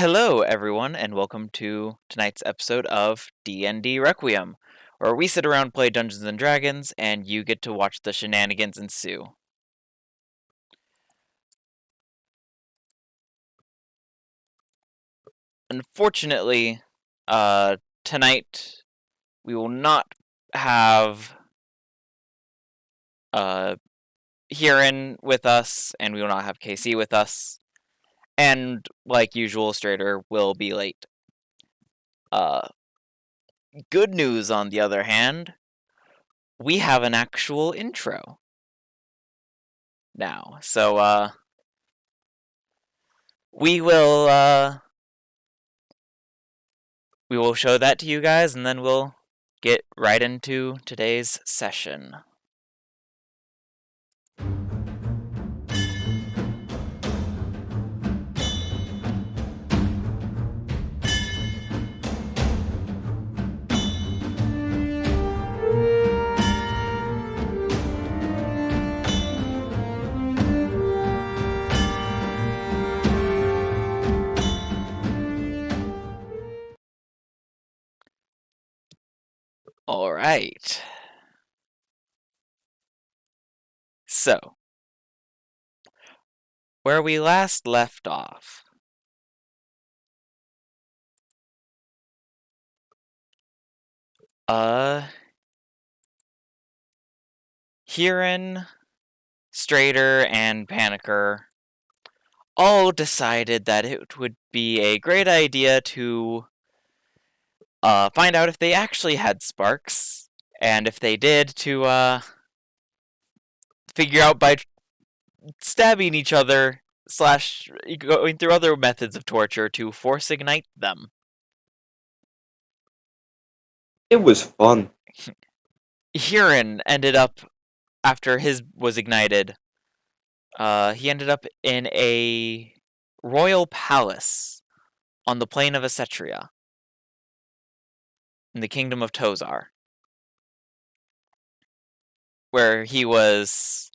Hello, everyone, and welcome to tonight's episode of D&D Requiem, where we sit around, play Dungeons and Dragons, and you get to watch the shenanigans ensue. Unfortunately, tonight we will not have Hieran with us, and we will not have KC with us, and like usual, Strader will be late. Good news, on the other hand, we have an actual intro now, so we will show that to you guys, and then we'll get right into today's session. All right. So, where we last left off, Hieran, Strader, and Panicker all decided that it would be a great idea to find out if they actually had sparks, and if they did, to figure out by stabbing each other / going through other methods of torture to force ignite them. It was fun. Hieran ended up, after his was ignited, he ended up in a royal palace on the plain of Acetria, in the kingdom of Tozar, where he was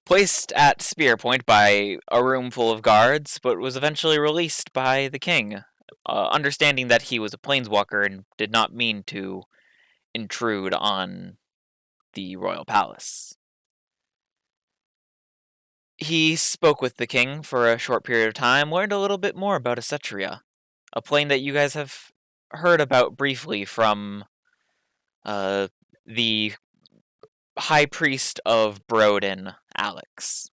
placed at spear point by a room full of guards, but was eventually released by the king, understanding that he was a planeswalker and did not mean to intrude on the royal palace. He spoke with the king for a short period of time, learned a little bit more about Acetria, a plane that you guys have heard about briefly from the High Priest of Broden, Alex.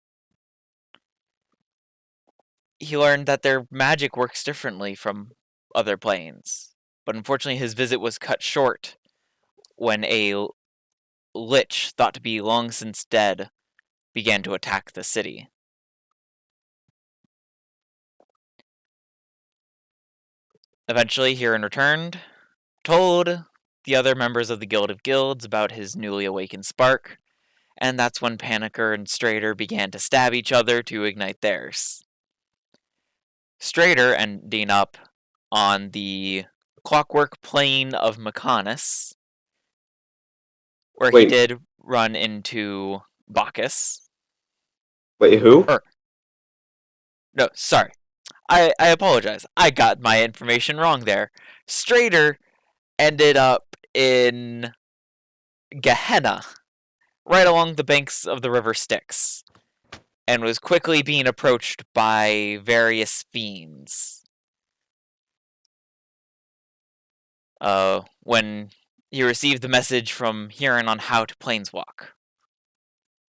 He learned that their magic works differently from other planes, but unfortunately his visit was cut short when a lich thought to be long since dead began to attack the city. Eventually, Hieran returned, told the other members of the Guild of Guilds about his newly awakened spark, and that's when Panicker and Strader began to stab each other to ignite theirs. Strader ending up on the clockwork plane of Mechanis, where he Wait, did run into Bacchus. wait, who? No, sorry. I apologize. I got my information wrong there. Strader ended up in Gehenna, right along the banks of the river Styx, and was quickly being approached by various fiends. When he received the message from Hieran on how to planeswalk,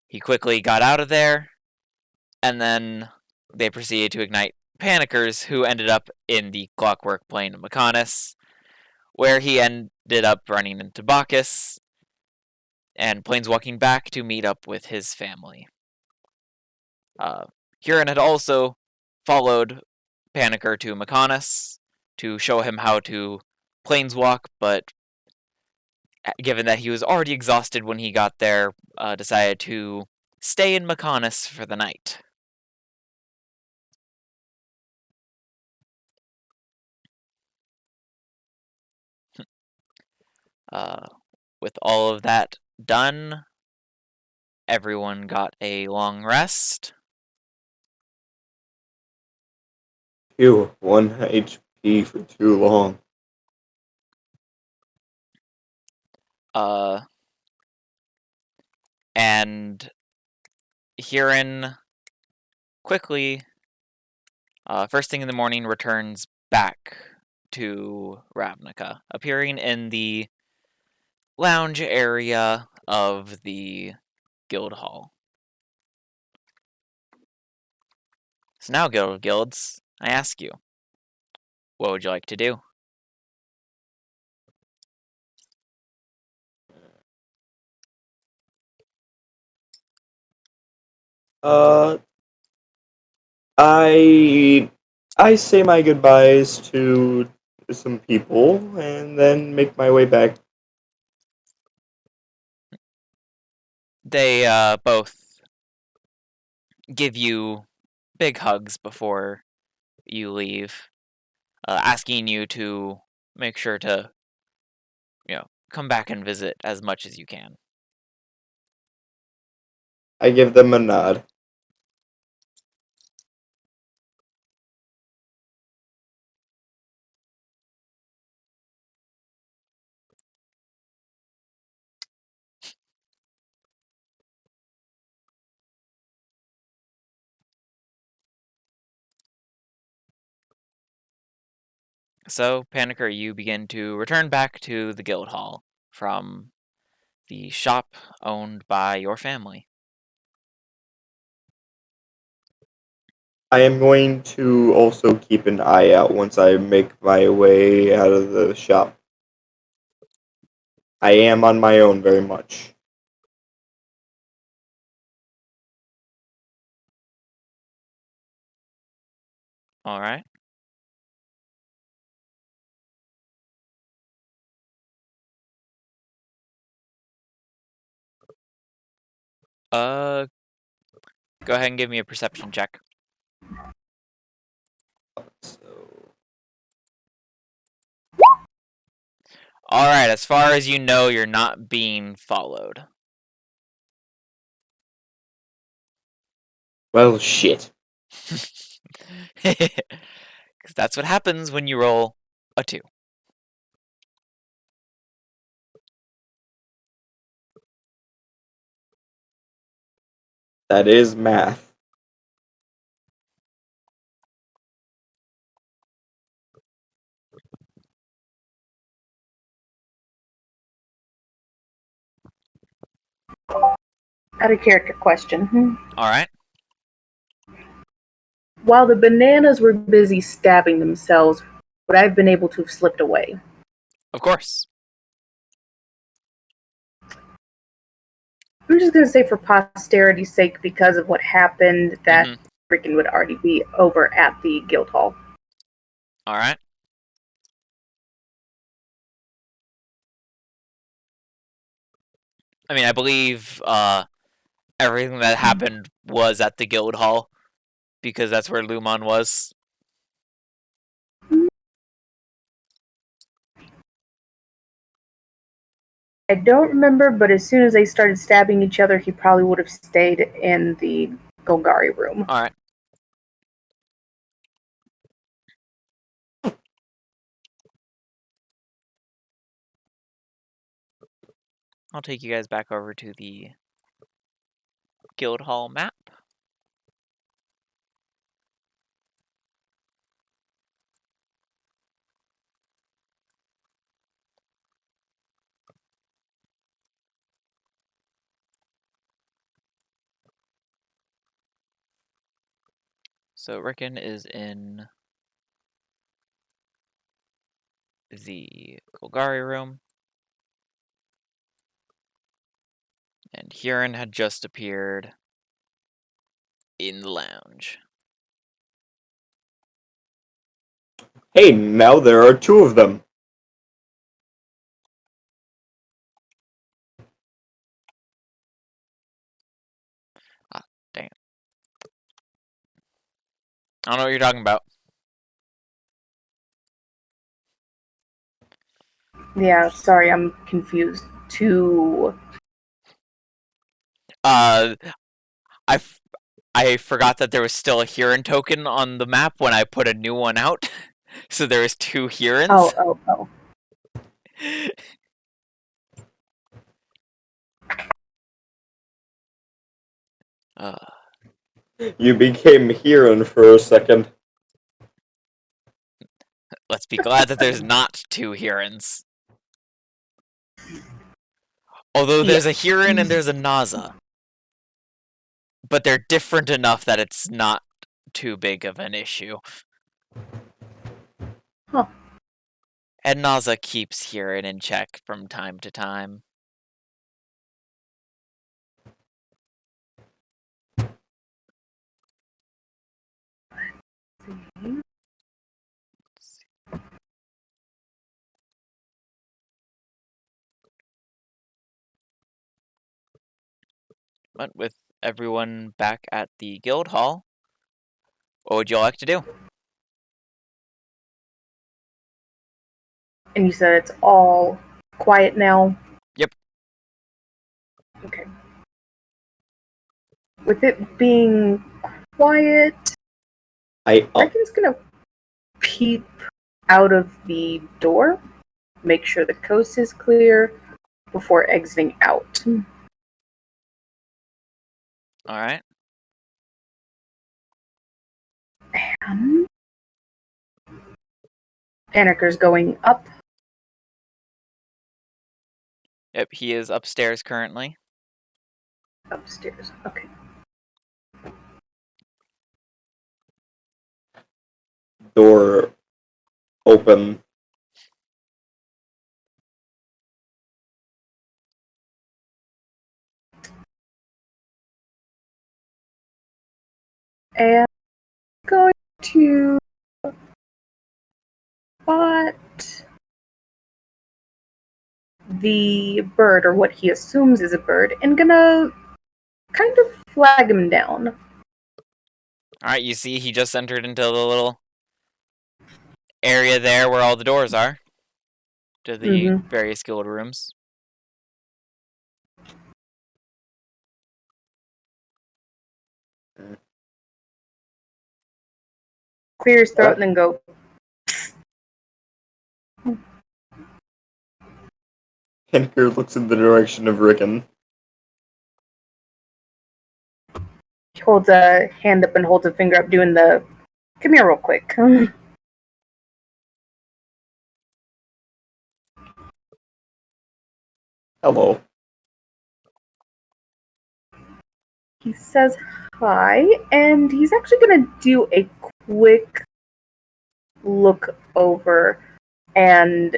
he quickly got out of there, and then they proceeded to ignite Panickers, who ended up in the clockwork plane of Mechanis, where he ended up running into Bacchus and planeswalking back to meet up with his family. Hieran had also followed Panicker to Mechanis to show him how to planeswalk, but given that he was already exhausted when he got there, decided to stay in Mechanis for the night. With all of that done, everyone got a long rest. Phew, 1 HP. pee for too long. And Huron quickly, first thing in the morning, returns back to Ravnica, appearing in the lounge area of the guild hall. So now, Guild of Guilds, I ask you, what would you like to do? Uh, I I say my goodbyes to some people and then make my way back. They both give you big hugs before you leave, asking you to make sure to, come back and visit as much as you can. I give them a nod. So, Panicker, you begin to return back to the guild hall from the shop owned by your family. I am going to also keep an eye out once I make my way out of the shop. I am on my own very much. All right. Uh, Go ahead and give me a perception check. So, All right. As far as you know, you're not being followed. well, shit. Because that's what happens when you roll a 2. That is math. Out of character question. All right. While the bananas were busy stabbing themselves, would I have been able to have slipped away? Of course. I'm just going to say for posterity's sake, because of what happened, that freaking would already be over at the guild hall. All right. I mean, I believe everything that happened was at the guild hall because that's where Lumon was. I don't remember, but as soon as they started stabbing each other, he probably would have stayed in the Golgari room. All right. I'll take you guys back over to the guild hall map. So Rickon is in the Golgari room. And Huron had just appeared in the lounge. Hey, now there are two of them. Ah, dang it. I don't know what you're talking about. Yeah, sorry, I'm confused too. I forgot that there was still a Huron token on the map when I put a new one out. So there is 2 Hurons? Oh. You became Huron for a second. Let's be glad that there's not 2 Hurons. Although there's a Huron and there's a Naza. But they're different enough that it's not too big of an issue. Huh. And Naza keeps Huron in check from time to time. But with everyone back at the guild hall, what would you all like to do? And you said it's all quiet now? Yep. Okay. With it being quiet, Rickon's gonna peep out of the door, make sure the coast is clear before exiting out. Alright. And Paniker's going up. Yep, he is upstairs currently. Upstairs. Okay. Door open. And going to spot the bird, or what he assumes is a bird, and gonna kind of flag him down. Alright, you see he just entered into the little area there where all the doors are. To the various guild rooms. Clear his throat and then go. Henker looks in the direction of Rickon. He holds a hand up and holds a finger up, doing the come here real quick. Hello. He says hi, and he's actually going to do a quick look over and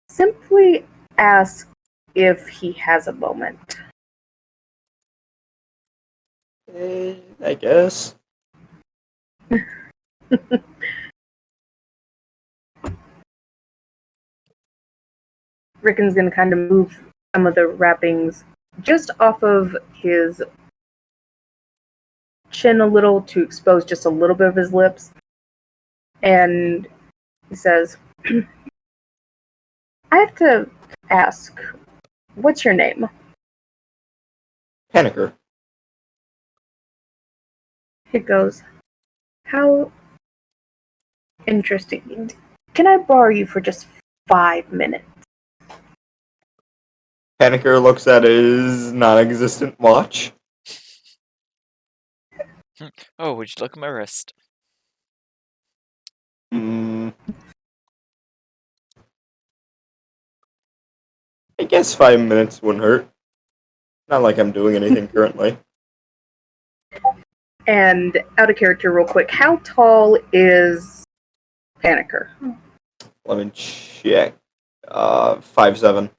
simply ask if he has a moment. I guess. Rickon's going to kind of move some of the wrappings just off of his chin a little to expose just a little bit of his lips. And he says, I have to ask, what's your name? Paniker. He goes, how interesting. Can I borrow you for just 5 minutes? Paniker looks at his non-existent watch. Oh, would you look at my wrist? I guess 5 minutes wouldn't hurt. Not like I'm doing anything currently. And out of character real quick, how tall is Paniker? Let me check. 5'7".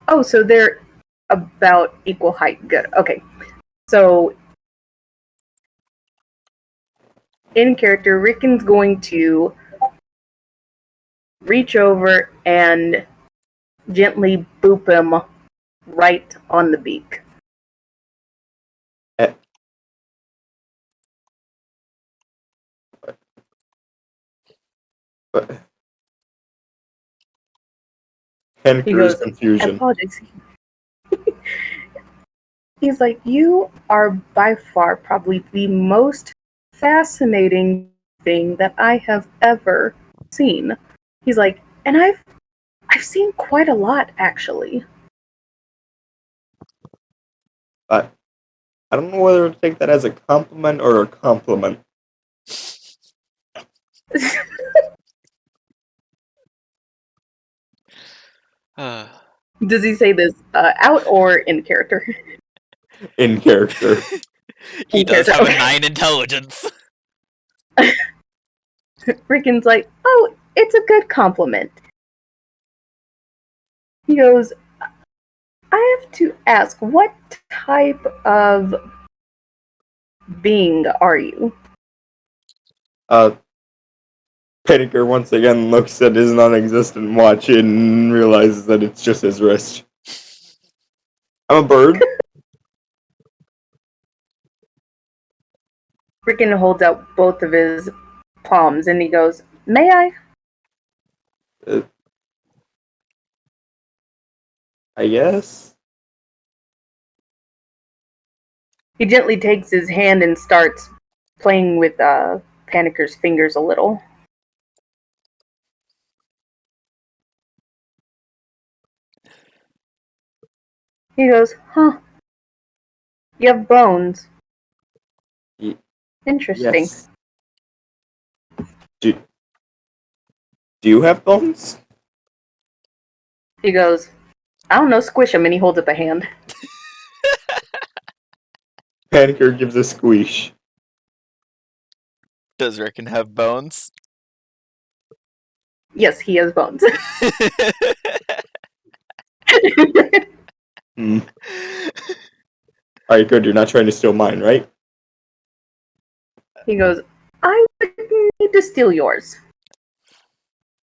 Oh, so they're about equal height. Good. Okay. So in character, Rickon's going to reach over and gently boop him right on the beak. But Henker's I confusion. apologize. He's like, you are by far probably the most fascinating thing that I have ever seen. He's like, and I've seen quite a lot, actually. But I don't know whether to take that as a compliment or a compliment. Does he say this out or in character? In character. He does have a 9 intelligence. Rickon's like, oh, it's a good compliment. He goes, I have to ask, what type of being are you? Pinnaker once again looks at his non-existent watch and realizes that it's just his wrist. I'm a bird. Rickon holds out both of his palms and he goes, may I? I guess. He gently takes his hand and starts playing with Paniker's fingers a little. He goes, huh. You have bones. Interesting. Yes. Do you have bones? He goes, I don't know, squish him, and he holds up a hand. Panicker gives a squeeze. Does Rickon have bones? Yes, he has bones. Alright, good. You're not trying to steal mine, right? He goes, I would need to steal yours.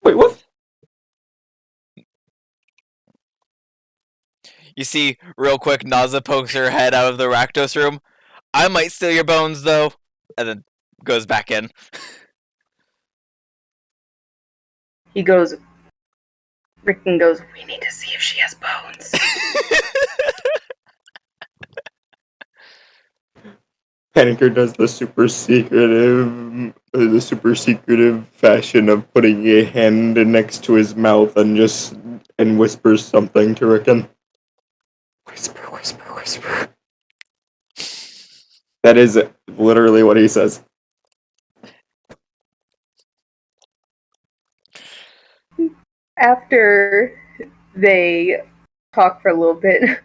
Wait, what? You see, real quick, Naza pokes her head out of the Rakdos room. I might steal your bones, though. And then goes back in. He goes, Rickon goes, we need to see if she has bones. Panicker does the super secretive fashion of putting a hand next to his mouth and whispers something to Rickon. Whisper, whisper, whisper. That is literally what he says. After they talk for a little bit,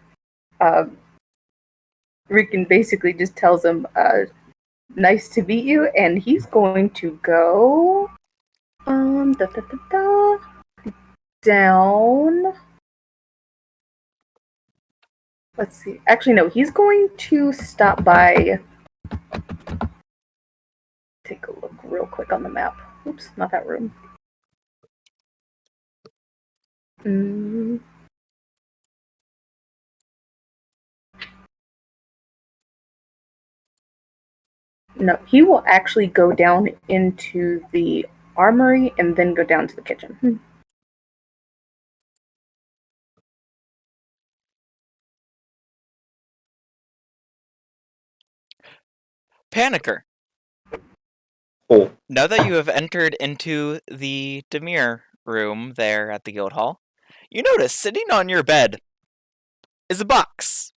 Rickon basically just tells him, nice to meet you, and he's going to go down. Let's see. Actually, no, he's going to stop by. Take a look real quick on the map. Oops, not that room. No, he will actually go down into the armory and then go down to the kitchen. Panicker. Oh. Now that you have entered into the Demir room there at the guild hall, you notice sitting on your bed is a box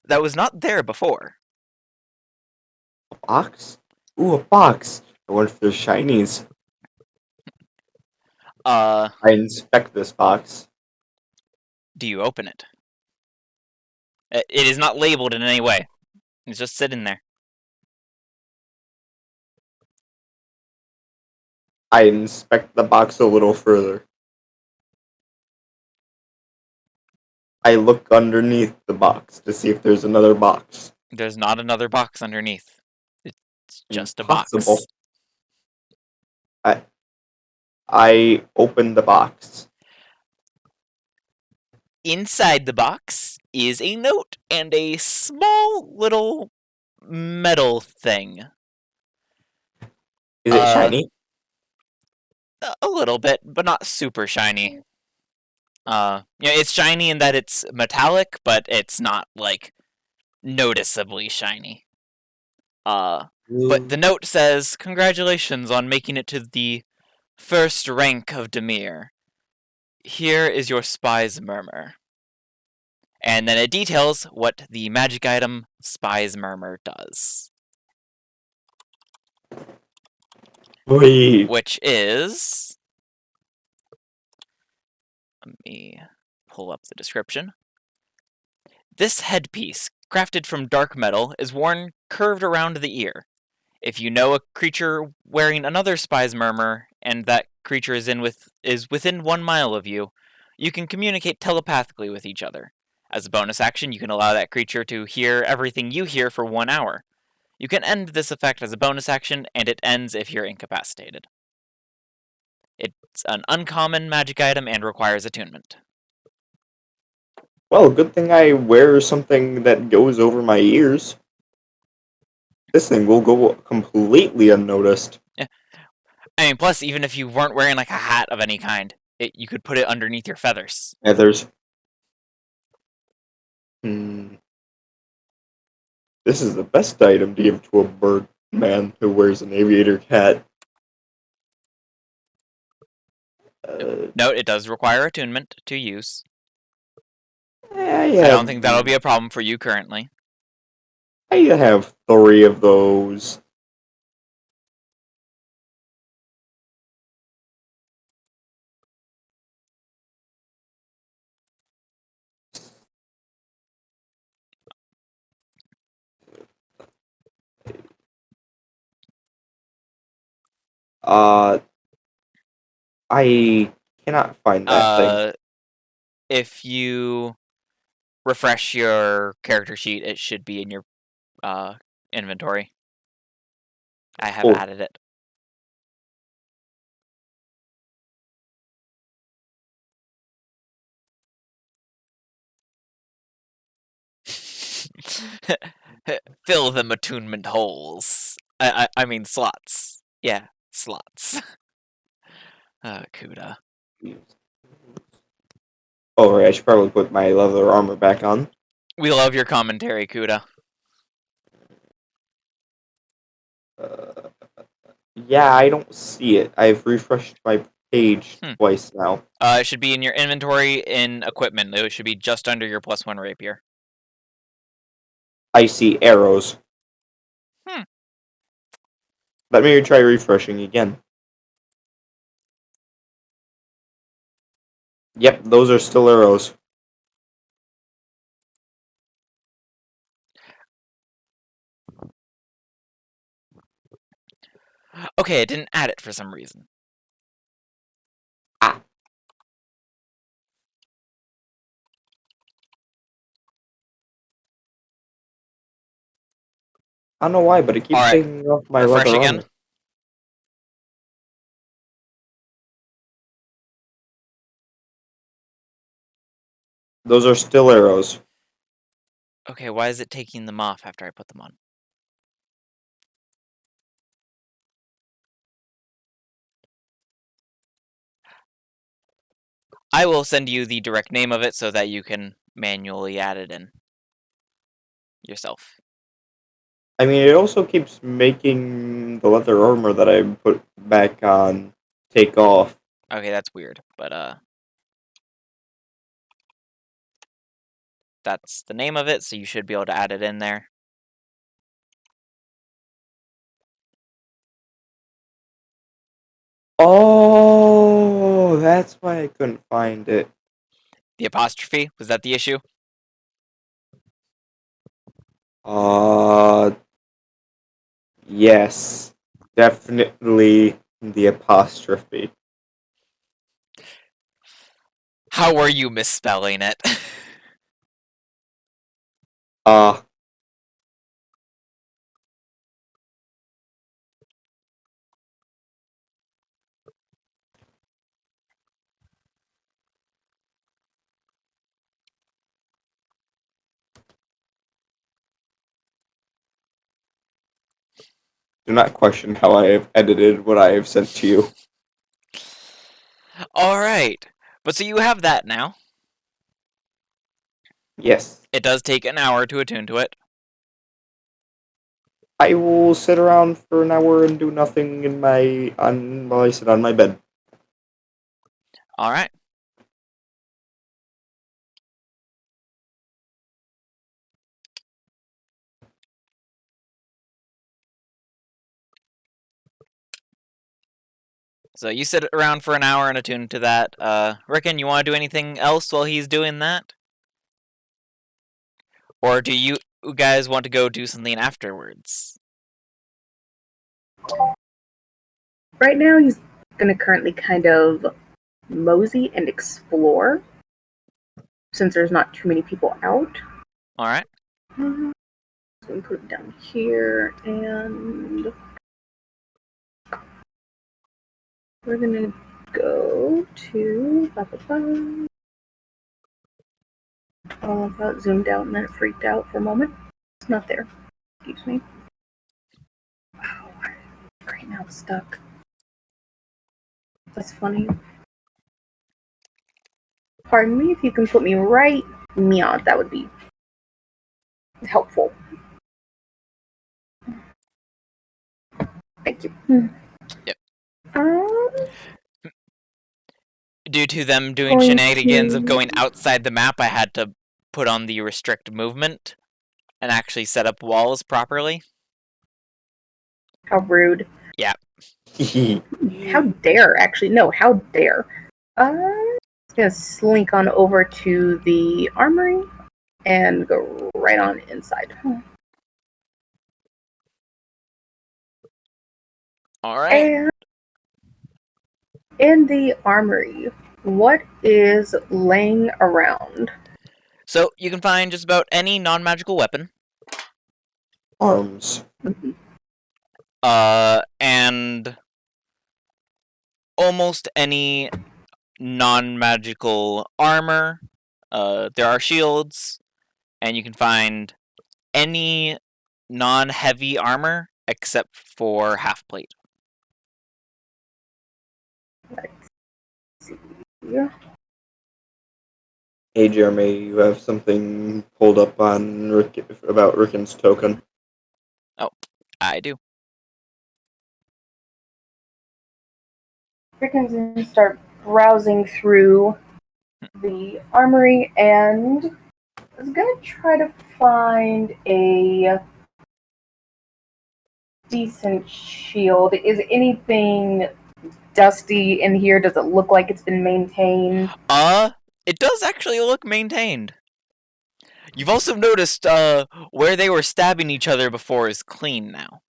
that was not there before. A box? Ooh, a box. I wonder if there's shinies. I inspect this box. Do you open it? It is not labeled in any way. It's just sitting there. I inspect the box a little further. I look underneath the box to see if there's another box. There's not another box underneath. It's just Impossible. A box. I open the box. Inside the box is a note and a small little metal thing. Is it shiny? A little bit, but not super shiny. It's shiny in that it's metallic, but it's not like noticeably shiny. But the note says, "Congratulations on making it to the first rank of Demir. Here is your spy's murmur." And then it details what the magic item Spy's Murmur does. Wait. Which is... Let me pull up the description. This headpiece, crafted from dark metal, is worn curved around the ear. If you know a creature wearing another Spy's Murmur, and that creature is within 1 mile of you, you can communicate telepathically with each other. As a bonus action, you can allow that creature to hear everything you hear for 1 hour. You can end this effect as a bonus action, and it ends if you're incapacitated. It's an uncommon magic item and requires attunement. Well, good thing I wear something that goes over my ears. This thing will go completely unnoticed. Yeah. I mean, plus, even if you weren't wearing like a hat of any kind, you could put it underneath your feathers. Feathers. This is the best item to give to a bird man who wears an aviator hat. Note, it does require attunement to use. I don't think that'll be a problem for you currently. I have 3 of those. I cannot find that thing. If you refresh your character sheet, it should be in your inventory. I have added it. Fill them attunement holes. I mean slots. Yeah, slots. Kuda. Oh, right, I should probably put my leather armor back on. We love your commentary, Kuda. Yeah, I don't see it. I've refreshed my page twice now. It should be in your inventory in equipment. It should be just under your +1 rapier. I see arrows. Let me try refreshing again. Yep, those are still arrows. Okay, it didn't add it for some reason. Ah. I don't know why, but it keeps taking off my Refresh leather again. armor. Those are still arrows. Okay, why is it taking them off after I put them on? I will send you the direct name of it so that you can manually add it in yourself. I mean, it also keeps making the leather armor that I put back on take off. Okay, that's weird, but that's the name of it, so you should be able to add it in there. Oh, that's why I couldn't find it. The apostrophe, was that the issue? Yes. Definitely the apostrophe. How were you misspelling it? Do not question how I have edited what I have sent to you. Alright, but so you have that now. Yes. It does take an hour to attune to it. I will sit around for an hour and do nothing while I sit on my bed. All right. So you sit around for an hour and attune to that. Rickon, you want to do anything else while he's doing that? Or do you guys want to go do something afterwards? Right now, he's going to currently kind of mosey and explore, since there's not too many people out. All right. So I'm going to put it down here, and we're going to go to... Oh, I thought it zoomed out and then it freaked out for a moment. It's not there. Excuse me. Wow. Right now it's stuck. That's funny. Pardon me, if you can put me right meow, that would be helpful. Thank you. Yep. Um, Due to them doing shenanigans of going outside the map, I had to put on the restrict movement and actually set up walls properly. How rude. Yeah. How dare, actually. No, how dare. It's gonna slink on over to the armory and go right on inside. All right. And in the armory, what is laying around? So you can find just about any non-magical weapon. Arms. And almost any non-magical armor. There are shields, and you can find any non-heavy armor except for half plate. Let's see. Yeah. Hey Jeremy, you have something pulled up on about Rickon's token. Oh, I do. Rickon's gonna start browsing through the armory and is gonna try to find a decent shield. Is anything dusty in here? Does it look like it's been maintained? It does actually look maintained. You've also noticed, where they were stabbing each other before is clean now.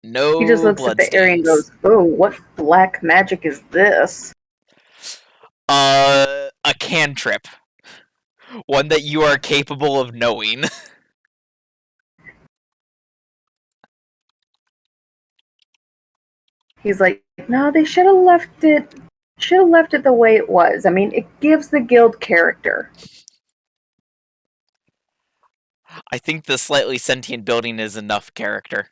No He just looks at the area and goes, "Oh, what black magic is this?" A cantrip. One that you are capable of knowing. He's like, "No, they should have left it. Should have left it the way it was. I mean, it gives the guild character." I think the slightly sentient building is enough character.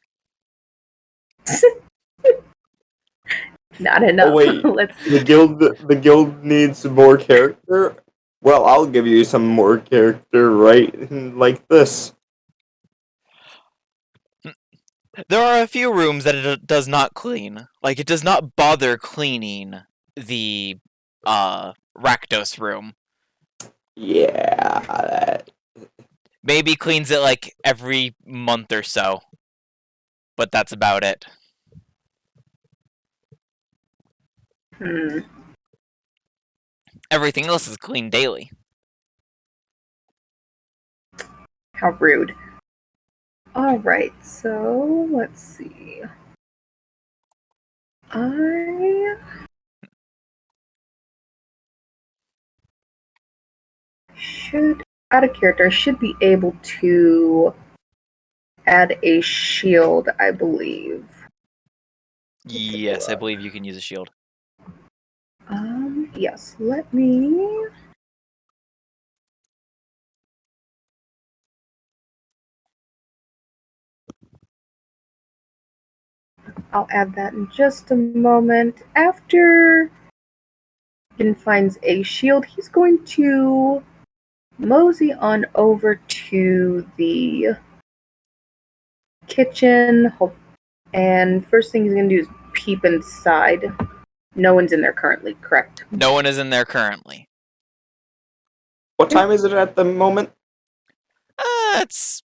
Not enough. Oh wait, Let's see. the guild needs more character? Well, I'll give you some more character right like this. There are a few rooms that it does not clean. Like, it does not bother cleaning the, Rakdos room. Yeah. Maybe cleans it, like, every month or so. But that's about it. Everything else is cleaned daily. How rude. Alright, so let's see. I should, out of character, I should be able to add a shield, I believe. Yes, I believe you can use a shield. Yes, let me... I'll add that in just a moment. After Finn finds a shield, he's going to mosey on over to the kitchen, and first thing he's going to do is peep inside. No one's in there currently, correct? No one is in there currently. What time is it at the moment? It's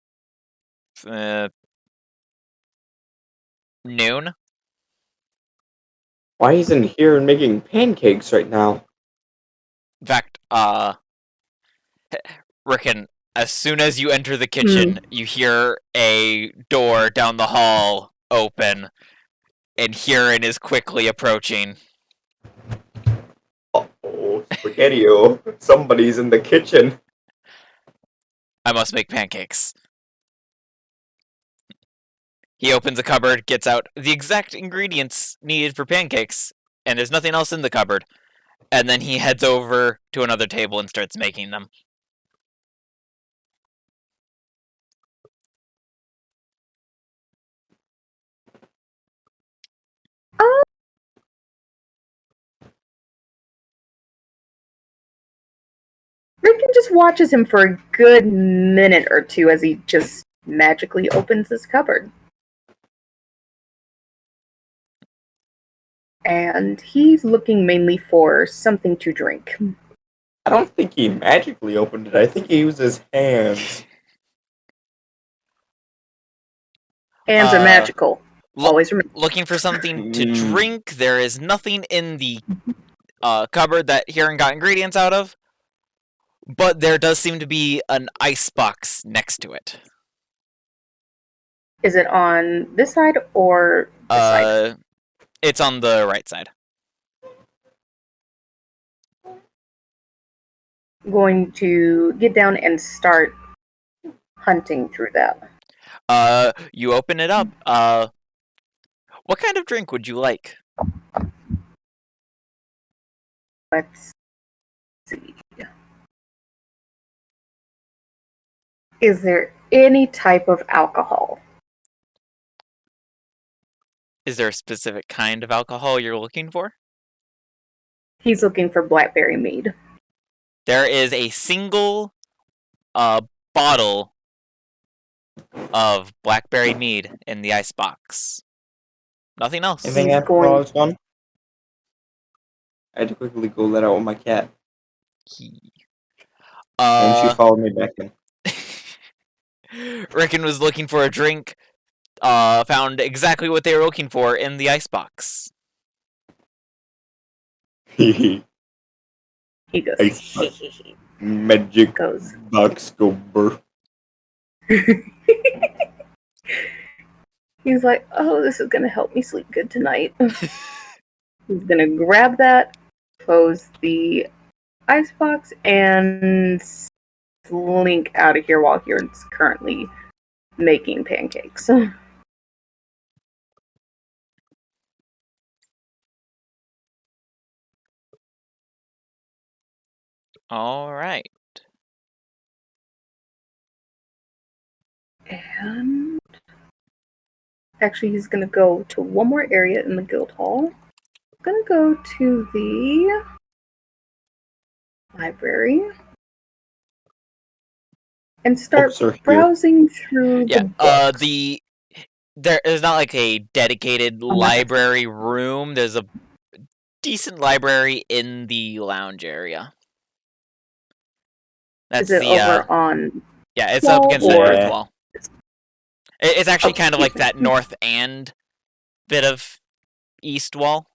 noon. Why isn't he here and making pancakes right now? In fact, Rickon, as soon as you enter the kitchen, you hear a door down the hall open, and Huron is quickly approaching. Uh-oh, Spaghetti-O. Somebody's in the kitchen. I must make pancakes. He opens a cupboard, gets out the exact ingredients needed for pancakes, and there's nothing else in the cupboard. And then he heads over to another table and starts making them. Rickon just watches him for a good minute or two as he just magically opens his cupboard. And he's looking mainly for something to drink. I don't think he magically opened it. I think he used his hands. Hands are magical. Always remember. Looking for something to drink. There is nothing in the cupboard that Huron got ingredients out of. But there does seem to be an ice box next to it. Is it on this side or this side? It's on the right side. Going to get down and start hunting through that. You open it up. What kind of drink would you like? Let's see. Is there any type of alcohol? Is there a specific kind of alcohol you're looking for? He's looking for blackberry mead. There is a single bottle of blackberry mead in the icebox. Nothing else. Anything after while I was gone? I had to quickly go let out my cat. And she followed me back in. Rickon was looking for a drink, found exactly what they were looking for in the icebox. He goes, Magic box go burr. He's like, oh, this is going to help me sleep good tonight. He's going to grab that, close the icebox, and slink out of here while Huron's currently making pancakes. All right. And actually, he's going to go to one more area in the guild hall. Going to go to the library and start browsing through the books. There is not like a dedicated library room. There's a decent library in the lounge area. That's over on? Yeah, it's up against the north wall. It's actually kind of like that north and bit of east wall.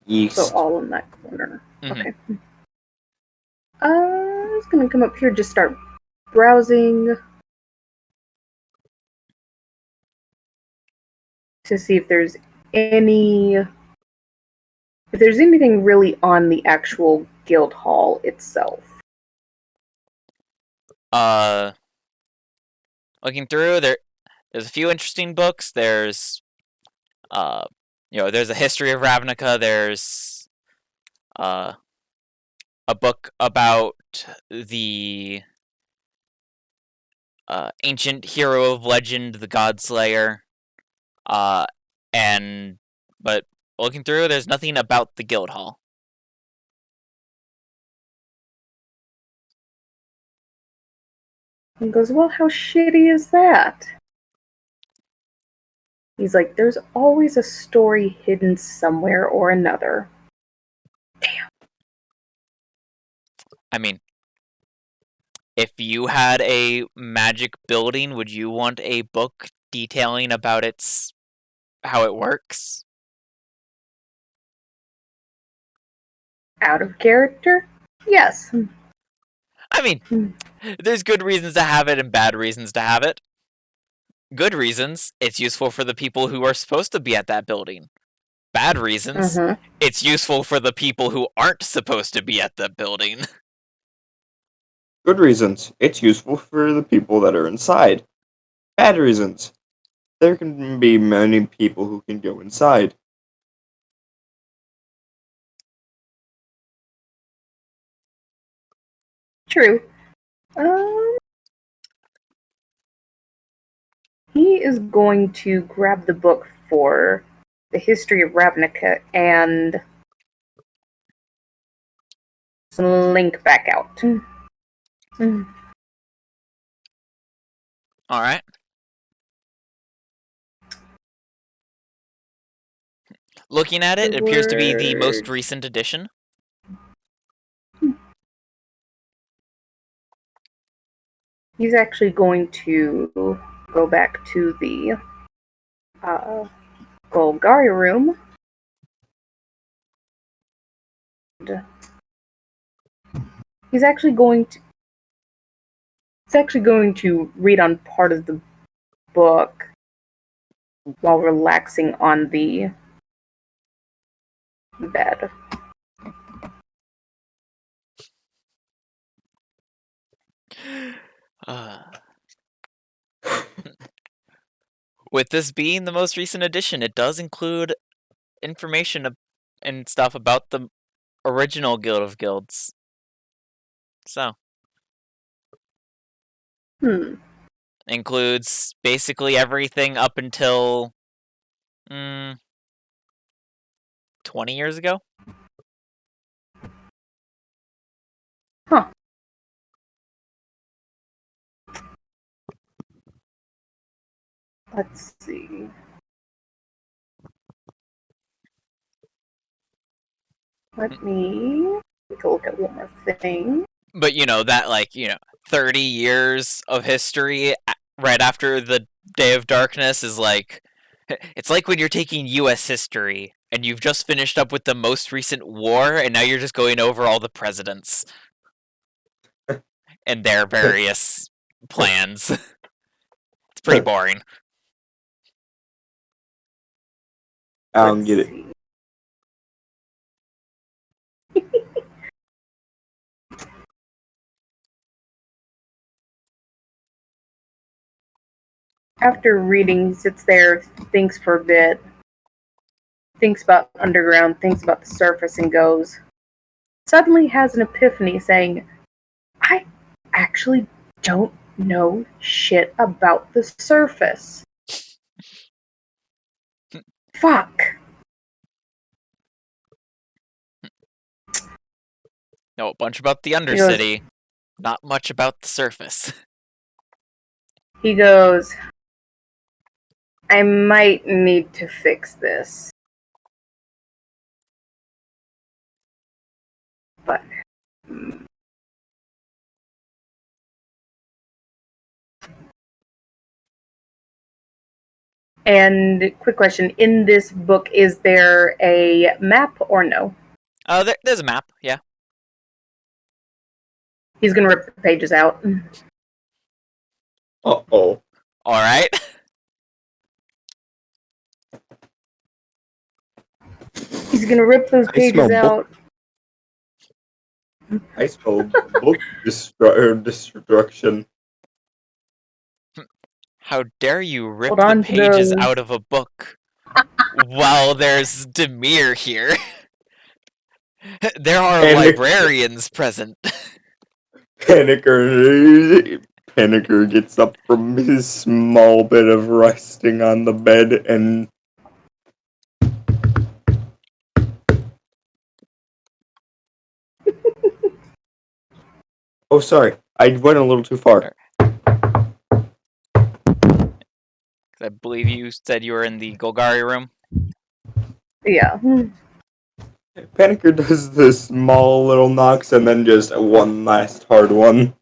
East. So all in that corner. Mm-hmm. Okay. I was gonna come up here, just start browsing to see if there's anything really on the actual guild hall itself. Looking through, there's a few interesting books. There's there's a history of Ravnica. There's a book about the ancient hero of legend, the Godslayer. But looking through, there's nothing about the guild hall. He goes, well, how shitty is that? He's like, there's always a story hidden somewhere or another. Damn. I mean, if you had a magic building, would you want a book detailing about how it works? Out of character? Yes. I mean, there's good reasons to have it and bad reasons to have it. Good reasons, it's useful for the people who are supposed to be at that building. Bad reasons, it's useful for the people who aren't supposed to be at the building. Good reasons, it's useful for the people that are inside. Bad reasons, there can be many people who can go inside. True. He is going to grab the book for the history of Ravnica and slink back out. Alright. Looking at it, it appears to be the most recent edition. He's actually going to go back to the Golgari room. And he's actually going to read on part of the book while relaxing on the bed. With this being the most recent edition, it does include information and stuff about the original Guild of Guilds. So. Includes basically everything up until 20 years ago. Huh. Let's see. Let me take a look at one more thing. But that 30 years of history right after the Day of Darkness is like, it's like when you're taking US history and you've just finished up with the most recent war and now you're just going over all the presidents and their various plans. It's pretty boring. I don't get it. After reading, he sits there, thinks for a bit, thinks about underground, thinks about the surface, and suddenly has an epiphany saying, I actually don't know shit about the surface. Fuck. Know a bunch about the Undercity, not much about the surface. He goes, I might need to fix this. But and quick question, in this book, is there a map or no? There's a map, yeah. He's gonna rip the pages out. Uh-oh. Alright. He's gonna rip those pages out. I smell book destruction. How dare you rip the pages those. out of a book while there's Demir here? There are librarians present. Panicker gets up from his small bit of resting on the bed and oh, sorry. I went a little too far. I believe you said you were in the Golgari room. Yeah. Panicker does the small little knocks and then just one last hard one.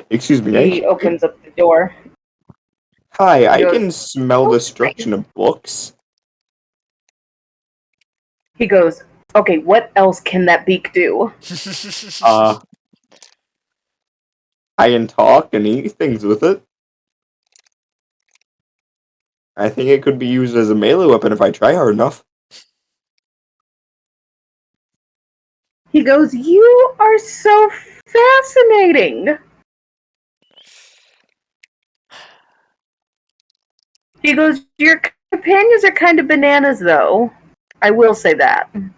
Excuse me, He opens up the door. Hi, I goes, can smell "Oh, destruction of books. He goes, okay, what else can that beak do? I can talk and eat things with it. I think it could be used as a melee weapon if I try hard enough. He goes, you are so fascinating. He goes, your companions are kind of bananas, though. I will say that. And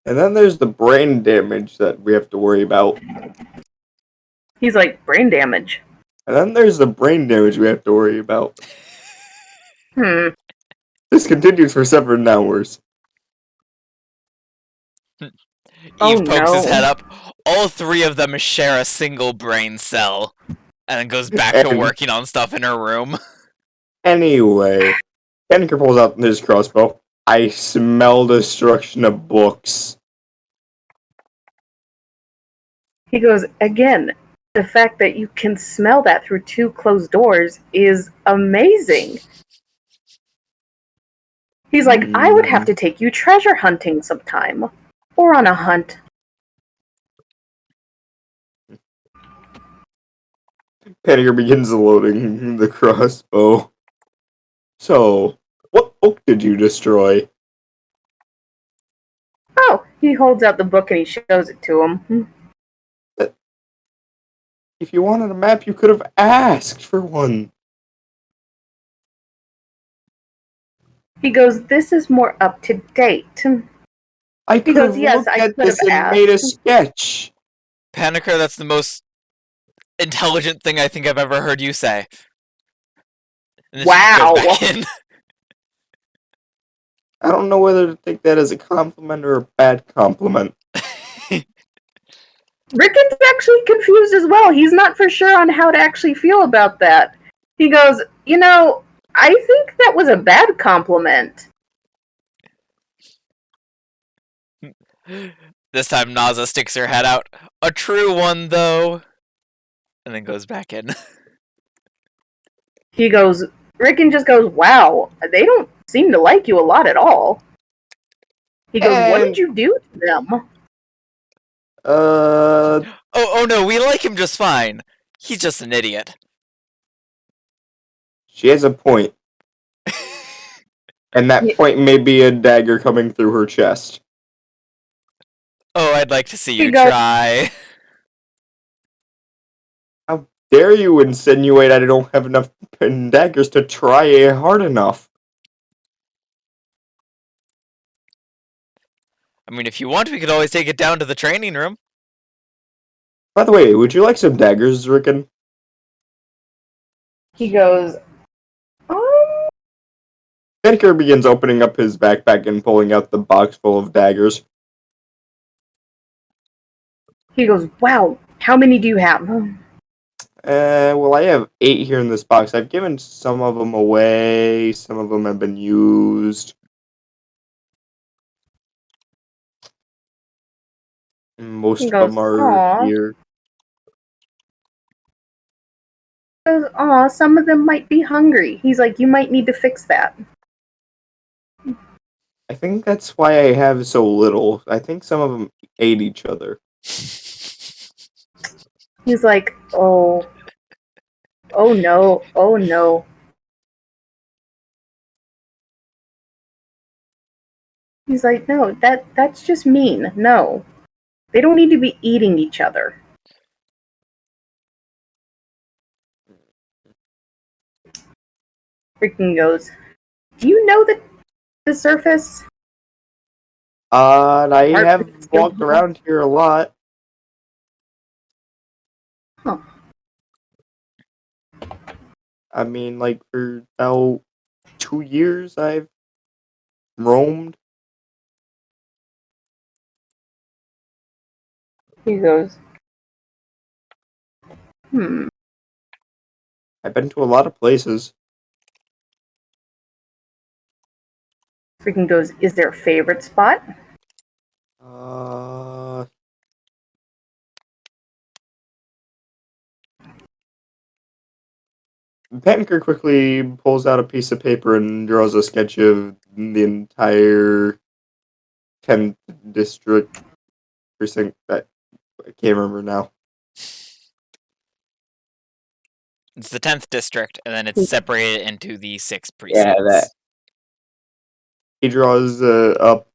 then there's the brain damage that we have to worry about. He's like, brain damage. And then there's the brain damage we have to worry about. This continues for several hours. Eve pokes his no. head up. All three of them share a single brain cell. And then goes back to And working on stuff in her room. anyway, Panicker pulls out his crossbow. I smell destruction of books. He goes, again, the fact that you can smell that through two closed doors is amazing. He's like, I would have to take you treasure hunting sometime. Or on a hunt. Panicker begins loading the crossbow. So, what book did you destroy? Oh, he holds out the book and he shows it to him. If you wanted a map, you could have asked for one. He goes, this is more up to date. I could have yes, looked I at could this have and made a asked. sketch. Panicker, that's the most intelligent thing I think I've ever heard you say. And then Wow. she goes back in. I don't know whether to take that as a compliment or a bad compliment. Rickon's actually confused as well. He's not for sure on how to actually feel about that. He goes, I think that was a bad compliment. This time Naza sticks her head out. A true one, though. And then goes back in. He goes, Rickon just goes, wow, they don't seem to like you a lot at all. He goes, what did you do to them? Oh no, we like him just fine. He's just an idiot. She has a point. And that point may be a dagger coming through her chest. Oh, I'd like to see you try. How dare you insinuate I don't have enough daggers to try hard enough? I mean, if you want, we could always take it down to the training room. By the way, would you like some daggers, Rickon? He goes, Panicker begins opening up his backpack and pulling out the box full of daggers. He goes, wow, how many do you have? Well, I have 8 here in this box. I've given some of them away. Some of them have been used. Most of them are here. He goes, aw, some of them might be hungry. He's like, you might need to fix that. I think that's why I have so little. I think some of them ate each other. He's like, oh no, oh no. He's like, no, that's just mean. No. They don't need to be eating each other. Freaking goes, do you know the surface? I have walked around here a lot. Huh. I mean, like, for about 2 years I've roamed. He goes, I've been to a lot of places. Freaking goes, is there a favorite spot? Panicker quickly pulls out a piece of paper and draws a sketch of the entire 10th district precinct that I can't remember now. It's the 10th district, and then it's separated into the 6 precincts. Yeah, that. He draws up.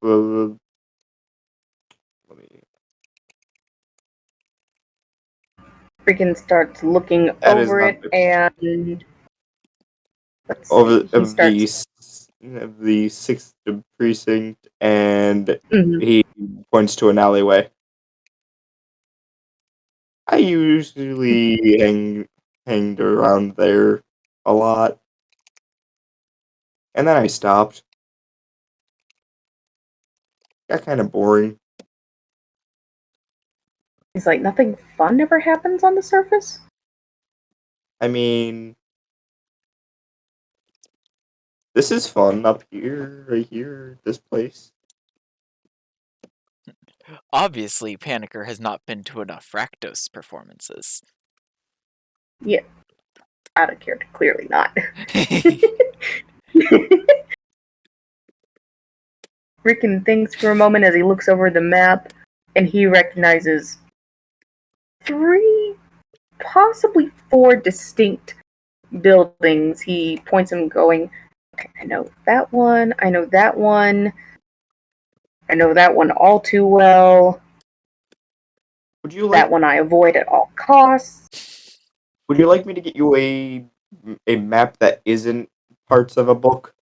Freaking starts looking over it, and the 6th precinct, and he points to an alleyway. I usually hanged around there a lot, and then I stopped. Got kind of boring. He's like, nothing fun ever happens on the surface? I mean, this is fun up here, right here, this place. Obviously, Panicker has not been to enough Rakdos performances. Yeah. Out of character, clearly not. Rickon thinks for a moment as he looks over the map, and he recognizes 3, possibly 4 distinct buildings. He points them going, okay, I know that one, I know that one, I know that one all too well. Would you that one I avoid at all costs. Would you like me to get you a map that isn't parts of a book?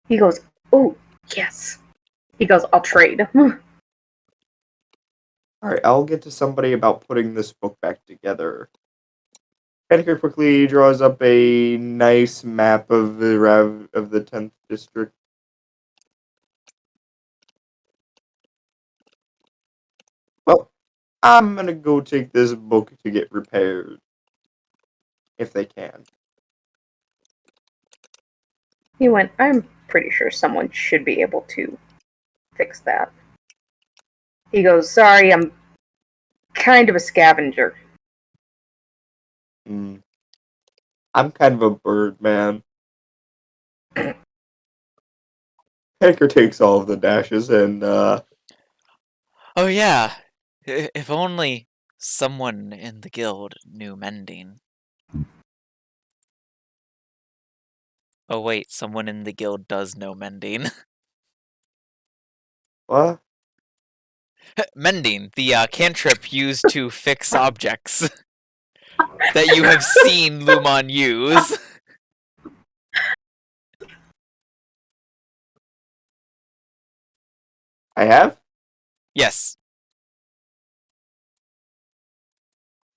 He goes, oh, yes. He goes, I'll trade. Alright, I'll get to somebody about putting this book back together. Panicker quickly draws up a nice map of the 10th district. Well, I'm gonna go take this book to get repaired. If they can. He went, I'm pretty sure someone should be able to fix that. He goes, sorry, I'm kind of a scavenger. I'm kind of a bird man. Panicker takes all of the dashes and, Oh yeah, if only someone in the guild knew mending. Oh wait, someone in the guild does know mending. What? Mending, the cantrip used to fix objects that you have seen Lumon use. I have? Yes.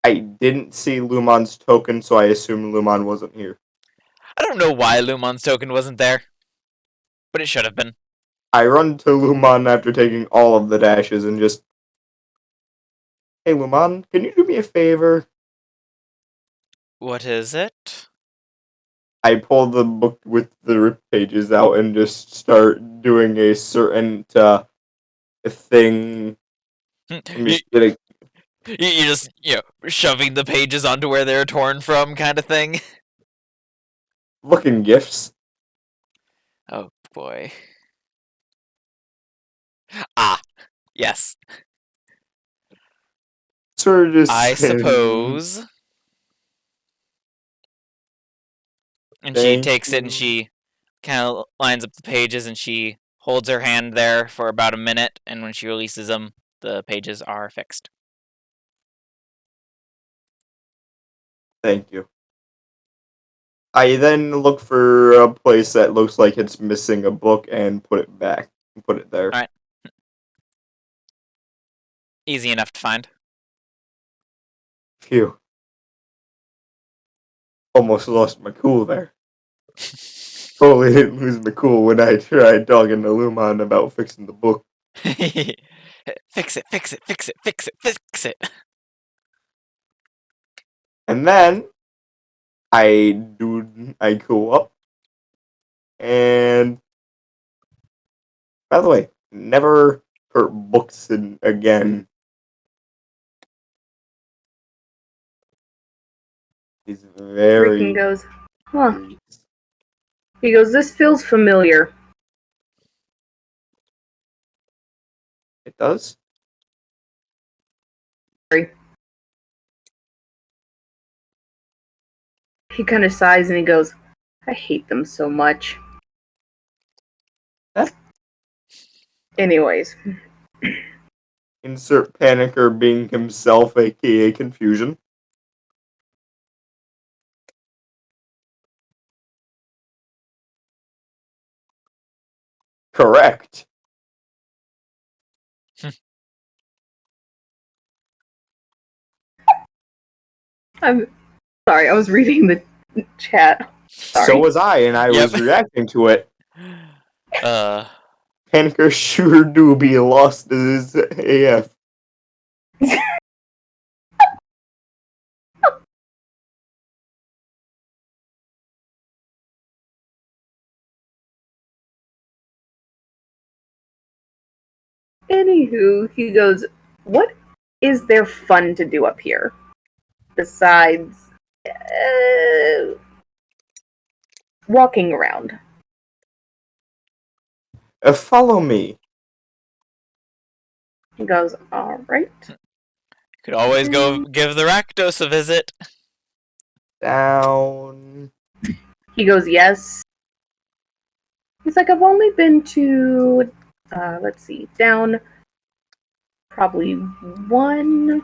I didn't see Lumon's token, so I assume Lumon wasn't here. I don't know why Lumon's token wasn't there, but it should have been. I run to Lumon after taking all of the dashes and just... Hey Lumon, can you do me a favor? What is it? I pull the book with the ripped pages out and just start doing a certain thing. I'm just gonna... You're just, shoving the pages onto where they're torn from kind of thing? Looking gifts. Oh, boy. Ah, yes. Sort of just... I suppose. And she takes it and she kind of lines up the pages and she holds her hand there for about a minute, and when she releases them, the pages are fixed. Thank you. I then look for a place that looks like it's missing a book and put it back. Put it there. Alright. Easy enough to find. Phew. Almost lost my cool there. Totally didn't lose my cool when I tried talking to Lumon about fixing the book. Fix it, fix it, fix it, fix it, fix it. And then I go up, and by the way, never hurt books again. He's very. Ricken goes, huh. He goes, this feels familiar. It does? He kind of sighs and he goes, I hate them so much. Huh? Anyways. Insert Panicker being himself, aka Confusion. Correct. I'm sorry, I was reading the chat. Sorry. So was I, and I was reacting to it. Panicker sure do be lost as AF. Anywho, he goes, what is there fun to do up here? Besides walking around. Follow me. He goes, alright. Could always go give the Rakdos a visit. Down. He goes, yes. He's like, I've only been to, let's see, down probably one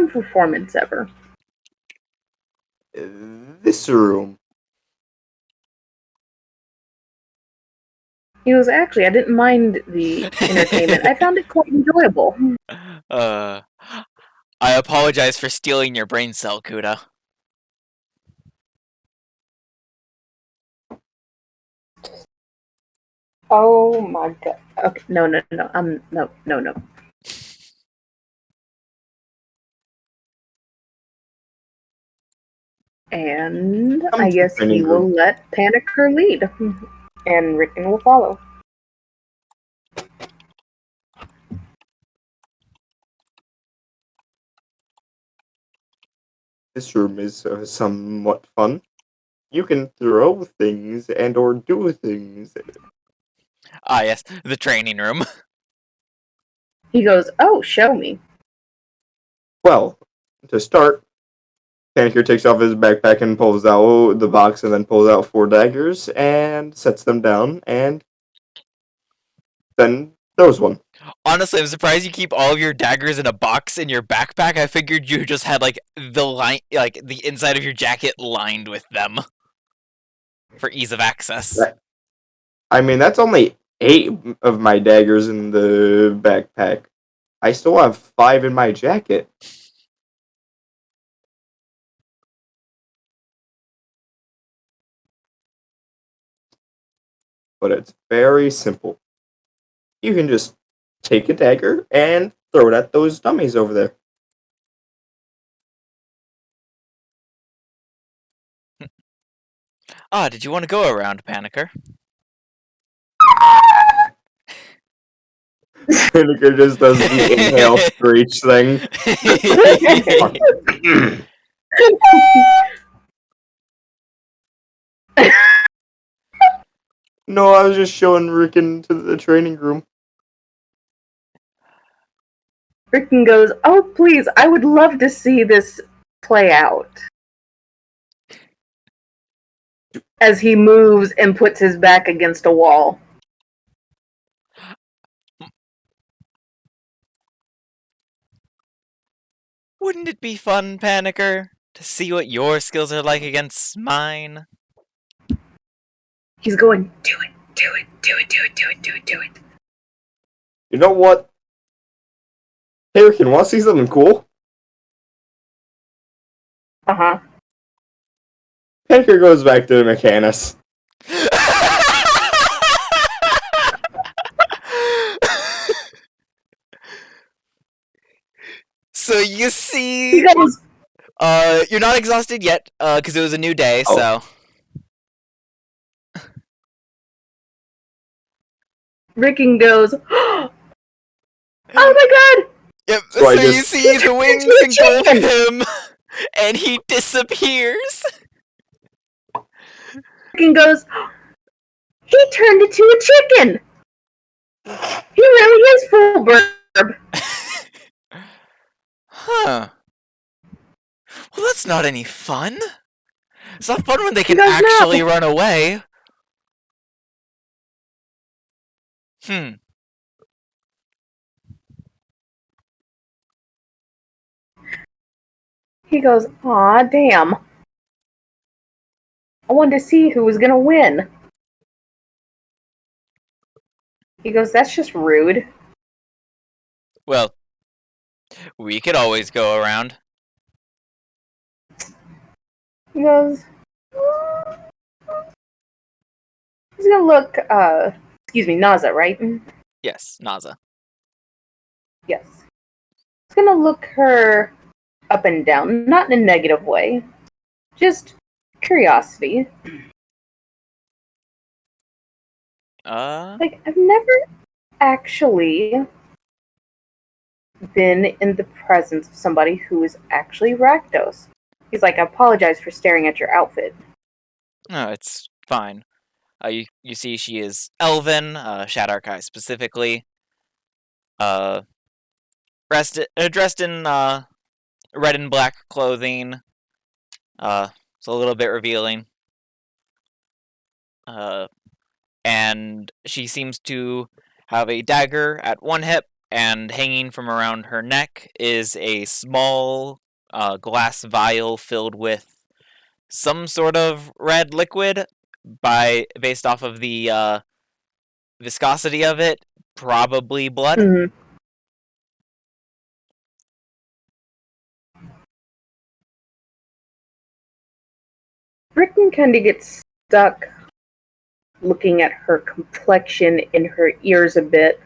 performance ever. This room. He goes, actually, I didn't mind the entertainment. I found it quite enjoyable. I apologize for stealing your brain cell, Kuda. Oh my god. Okay, no. No. And I guess he will let Panicker lead. And Ricken will follow. This room is somewhat fun. You can throw things and or do things. Ah, yes, the training room. He goes, oh, show me. Well, to start, Panicker takes off his backpack and pulls out the box and then pulls out 4 daggers and sets them down and then throws one. Honestly, I'm surprised you keep all of your daggers in a box in your backpack. I figured you just had like the inside of your jacket lined with them for ease of access. I mean, that's only 8 of my daggers in the backpack. I still have 5 in my jacket. But it's very simple. You can just take a dagger and throw it at those dummies over there. Ah, did you want to go around, Panicker? Panicker just does the inhale screech thing. No, I was just showing Ricken to the training room. Ricken goes, oh, please, I would love to see this play out. As he moves and puts his back against a wall. Wouldn't it be fun, Panicker, to see what your skills are like against mine? He's going, do it. You know what? Hey, Ricken, want to see something cool? Uh-huh. Panicker goes back to the Mechanus. So you He see, goes, you're not exhausted yet, because it was a new day. Oh. So Rickon goes, oh my god! yep. So So I you just- see the wings into a engulf chicken! him, and he disappears. Rickon goes, he turned into a chicken! He really is full burb. Huh. Well, that's not any fun. It's not fun when they He can goes, actually no. run away. He goes, aw, damn. I wanted to see who was gonna win. He goes, that's just rude. Well, we could always go around. He goes, he's gonna look, excuse me, Naza, right? Yes, Naza. Yes. He's gonna look her up and down, not in a negative way, just curiosity. Like, I've never actually been in the presence of somebody who is actually Rakdos. He's like, I apologize for staring at your outfit. No, it's fine. You see, she is elven, Shadarkai specifically. Dressed in red and black clothing. It's a little bit revealing. And she seems to have a dagger at one hip, and hanging from around her neck is a small glass vial filled with some sort of red liquid, based off of the viscosity of it, probably blood. Mm-hmm. Britain kind of gets stuck looking at her complexion and her ears a bit,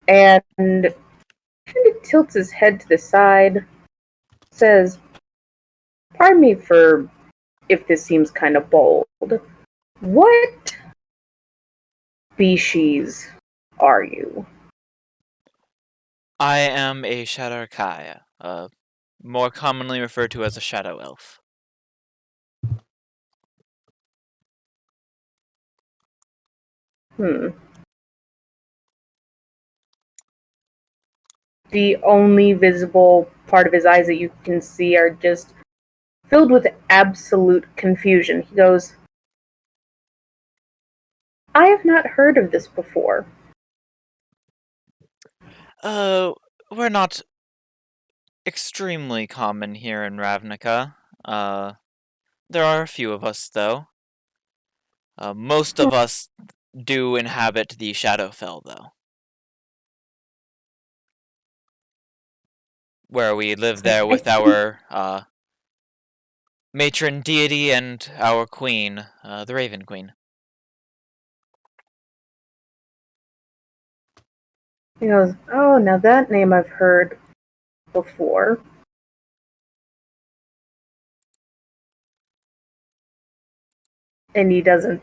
and kind of tilts his head to the side, says, pardon me for if this seems kind of bold. What species are you? I am a Shadarkaya, more commonly referred to as a shadow elf. The only visible part of his eyes that you can see are just filled with absolute confusion. He goes, I have not heard of this before. We're not extremely common here in Ravnica. There are a few of us, though. Most of us do inhabit the Shadowfell, though, where we live there with our matron deity and our queen, the Raven Queen. He goes, oh, now that name I've heard before. And he doesn't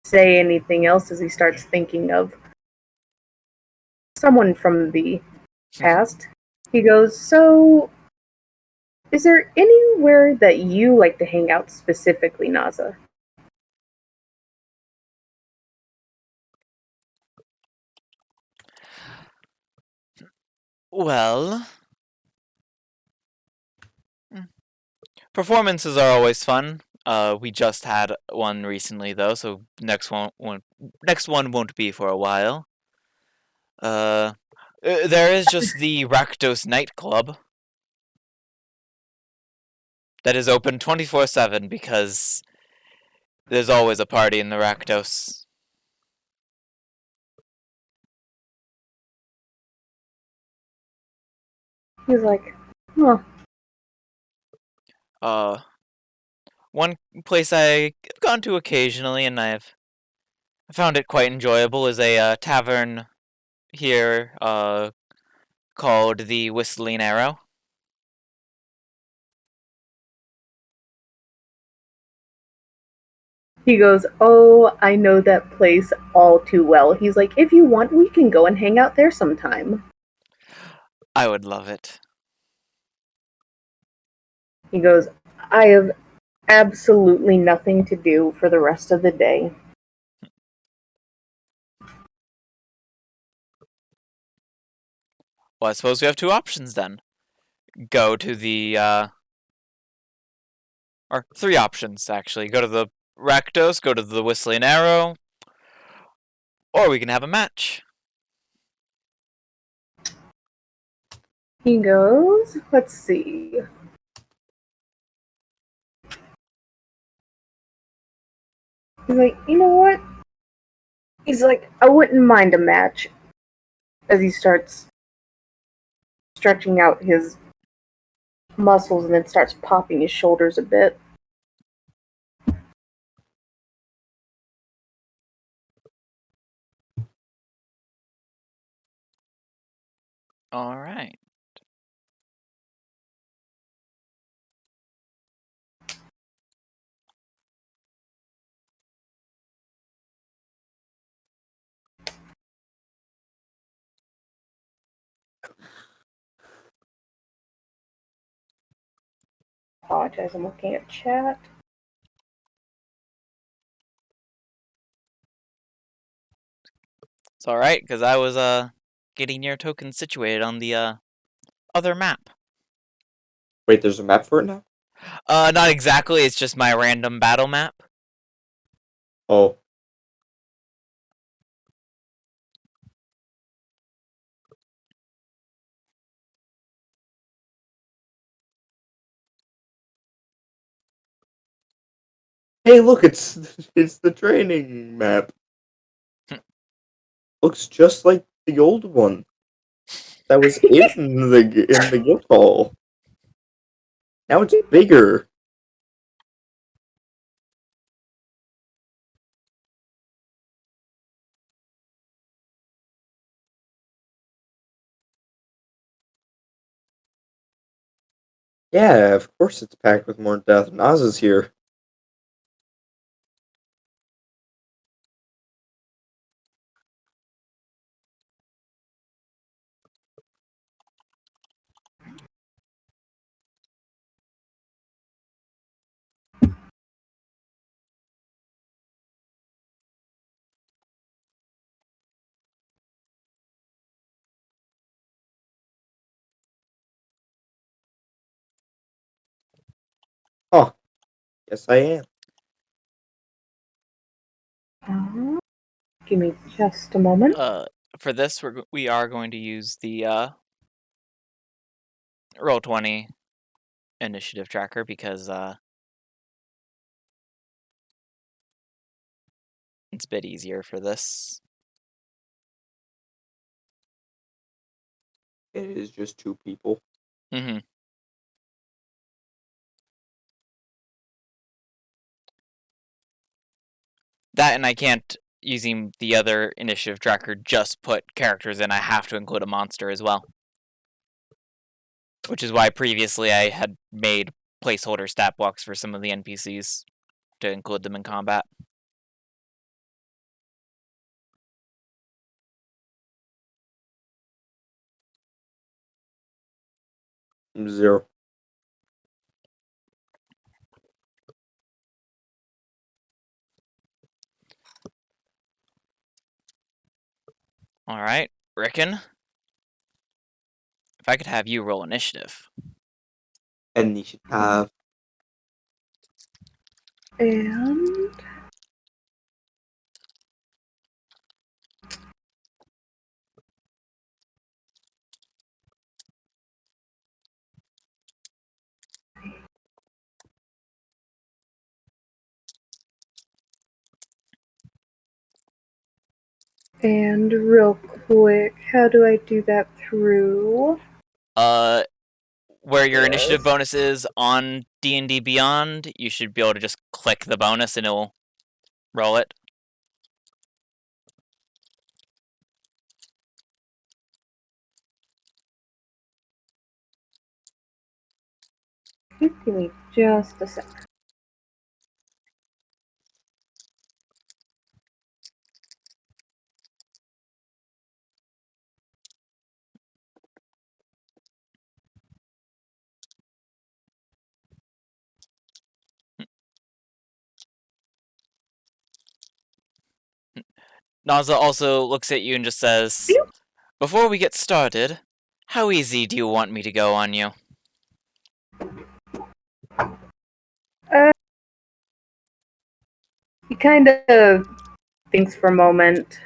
say anything else as he starts thinking of someone from the past. He goes, so, is there anywhere that you like to hang out specifically, Naza? Well, performances are always fun. We just had one recently, though, so next one won't be for a while. There is just the Rakdos nightclub that is open 24/7 because there's always a party in the Rakdos. He's like, huh. One place I've gone to occasionally, and I found it quite enjoyable, is a tavern here called the Whistling Arrow. He goes, "Oh, I know that place all too well." He's like, "If you want, we can go and hang out there sometime." I would love it. He goes, "I have absolutely nothing to do for the rest of the day." Well, I suppose we have two options then. Go to the, or three options, actually. Go to the Rakdos, go to the Whistling Arrow, or we can have a match. He goes, "Let's see." He's like, "You know what?" He's like, "I wouldn't mind a match." As he starts stretching out his muscles and then starts popping his shoulders a bit. Alright. Apologize, I'm looking at chat. It's alright, because I was, getting your token situated on the, other map. Wait, there's a map for it now? Not exactly, it's just my random battle map. Oh. Hey, look, it's the training map. Looks just like the old one that was in the guild hall. Now it's bigger. Yeah, of course it's packed with more death. Nas is here. Oh, yes I am. Give me just a moment. For this, we are going to use the, Roll20 initiative tracker, because, it's a bit easier for this. It is just two people. Mm-hmm. That, and I can't, using the other initiative tracker, just put characters in. I have to include a monster as well. Which is why previously I had made placeholder stat blocks for some of the NPCs to include them in combat. Zero. Alright, Rickon. If I could have you roll initiative. Initiative. And real quick, how do I do that through? Where your initiative Yes. bonus is on D&D Beyond, you should be able to just click the bonus and it'll roll it. Give me just a sec. Naza also looks at you and just says, "Before we get started, how easy do you want me to go on you?" He kind of thinks for a moment.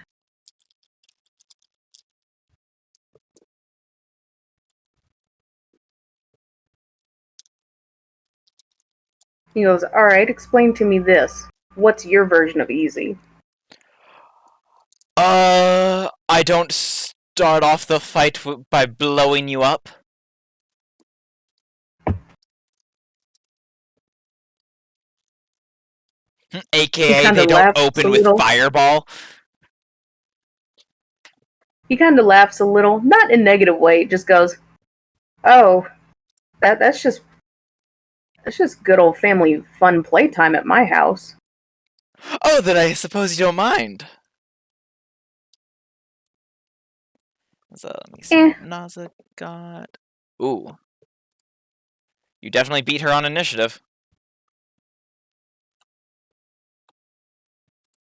He goes, "Alright, explain to me this. What's your version of easy?" I don't start off the fight by blowing you up. AKA, they don't open with fireball. He kind of laughs a little, not in a negative way, just goes, "Oh, that's just good old family fun playtime at my house." Oh, then I suppose you don't mind. So let me see what Naza got. Ooh. You definitely beat her on initiative.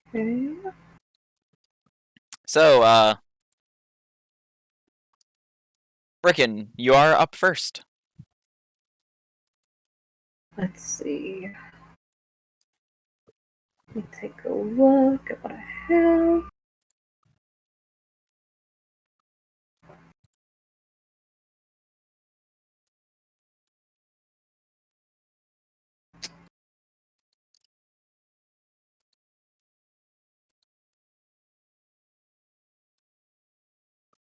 Okay. So, Rickon, you are up first. Let's see. Let me take a look at what I have.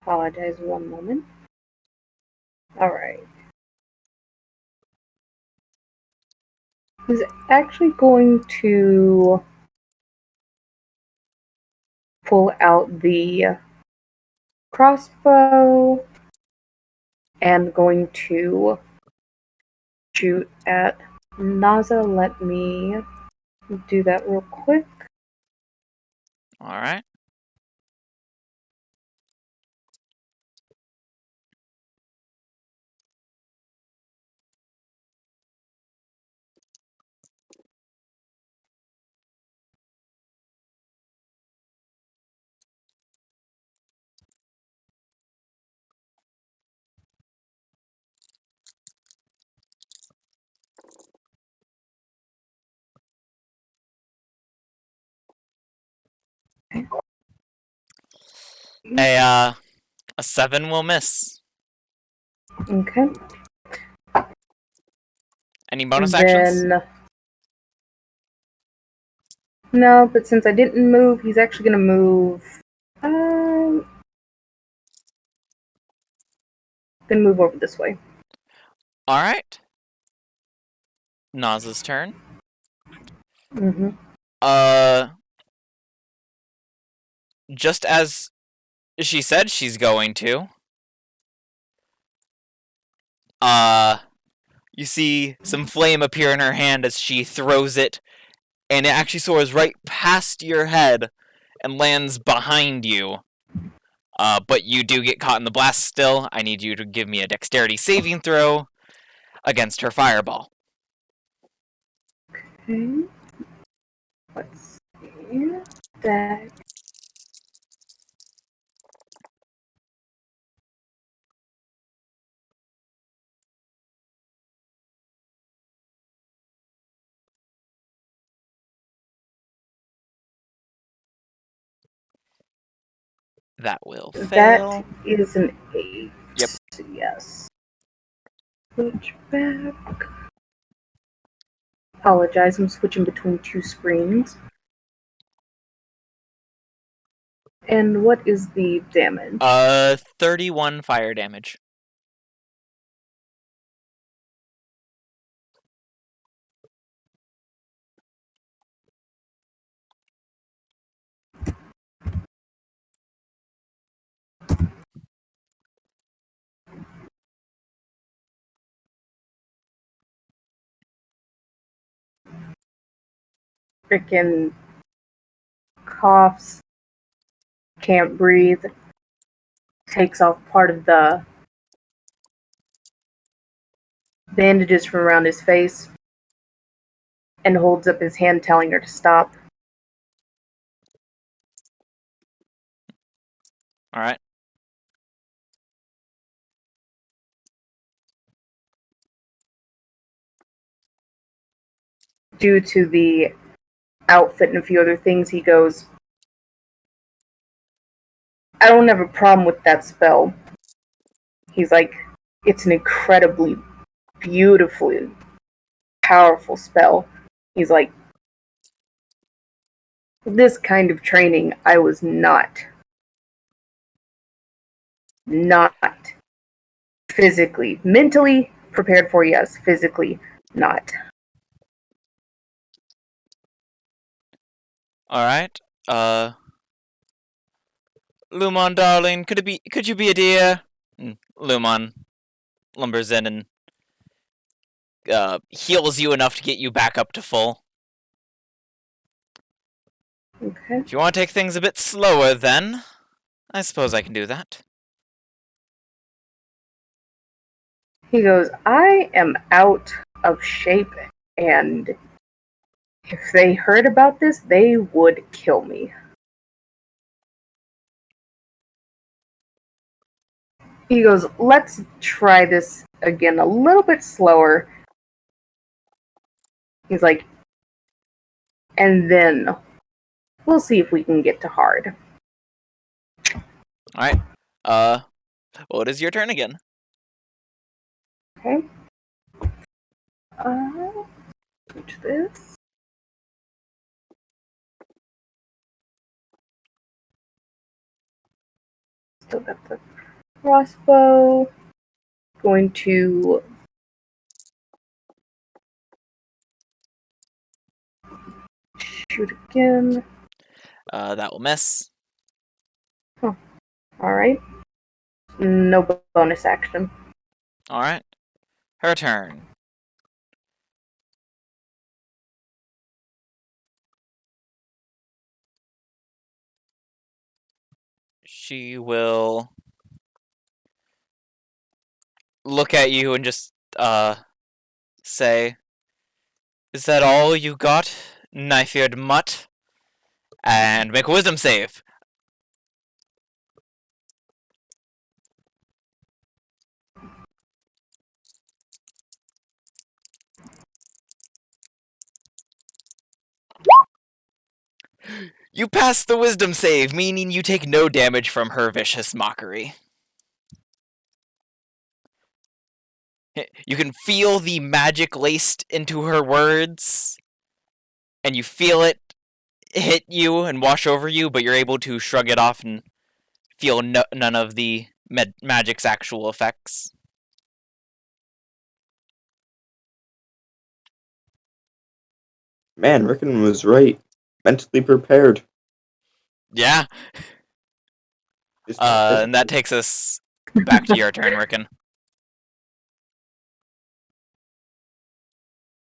Apologize one moment. Alright. He's actually going to pull out the crossbow and going to shoot at Naza. Let me do that real quick. Alright. A 7 will miss. Okay. Any bonus actions? No, but since I didn't move, he's actually gonna move. Gonna move over this way. Alright. Naza's turn. Mm-hmm. Just as she said she's going to, you see some flame appear in her hand as she throws it, and it actually soars right past your head and lands behind you. But you do get caught in the blast still. I need you to give me a dexterity saving throw against her fireball. Okay. Let's see. That. That will That fail. is an 8. Yep. Yes. Switch back. Apologize, I'm switching between two screens. And what is the damage? 31 fire damage. Freaking coughs, can't breathe, takes off part of the bandages from around his face, and holds up his hand telling her to stop. Alright. Due to the outfit and a few other things, he goes, I don't have a problem with that spell. He's like, it's an incredibly, beautifully powerful spell. He's like, this kind of training I was not physically, mentally prepared for, yes, physically not. Alright. Lumon, darling, could you be a dear? Lumon lumbers in and heals you enough to get you back up to full. Okay. If you want to take things a bit slower, then I suppose I can do that. He goes, I am out of shape, and if they heard about this, they would kill me. He goes, let's try this again a little bit slower. He's like, and then we'll see if we can get to hard. Alright. Well, it is your turn again. Okay. Switch this. Still got the crossbow. Going to shoot again. That will miss. Huh. Alright. No bonus action. Alright. Her turn. She will look at you and just, say, is that all you got, knife-eared mutt? And make a wisdom save. You pass the wisdom save, meaning you take no damage from her vicious mockery. You can feel the magic laced into her words, and you feel it hit you and wash over you, but you're able to shrug it off and feel none of the magic's actual effects. Man, Rickon was right. Mentally prepared. Yeah. Just not physically. And that takes us back to your turn, Rickon.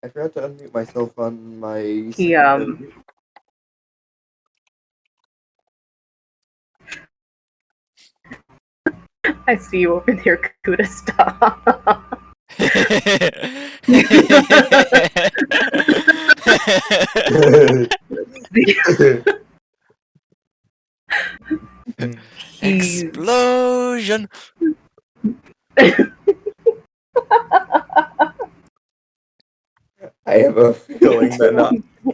I forgot to unmute myself on my. He I see you over there, Kuda. Stop. Explosion. I have a feeling that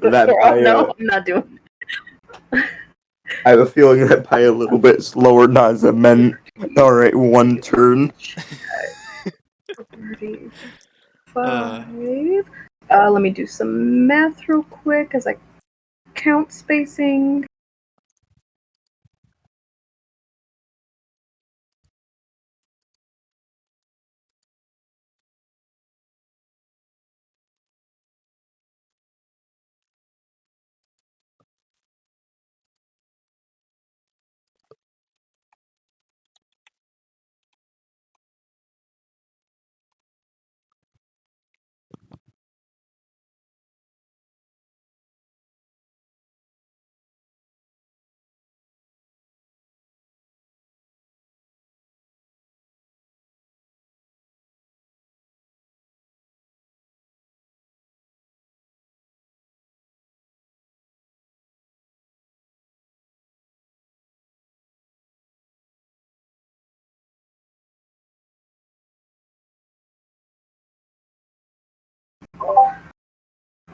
No, I'm not doing. I have a feeling that by a little bit slower Naza meant alright, one turn. 35. Let me do some math real quick as I count spacing.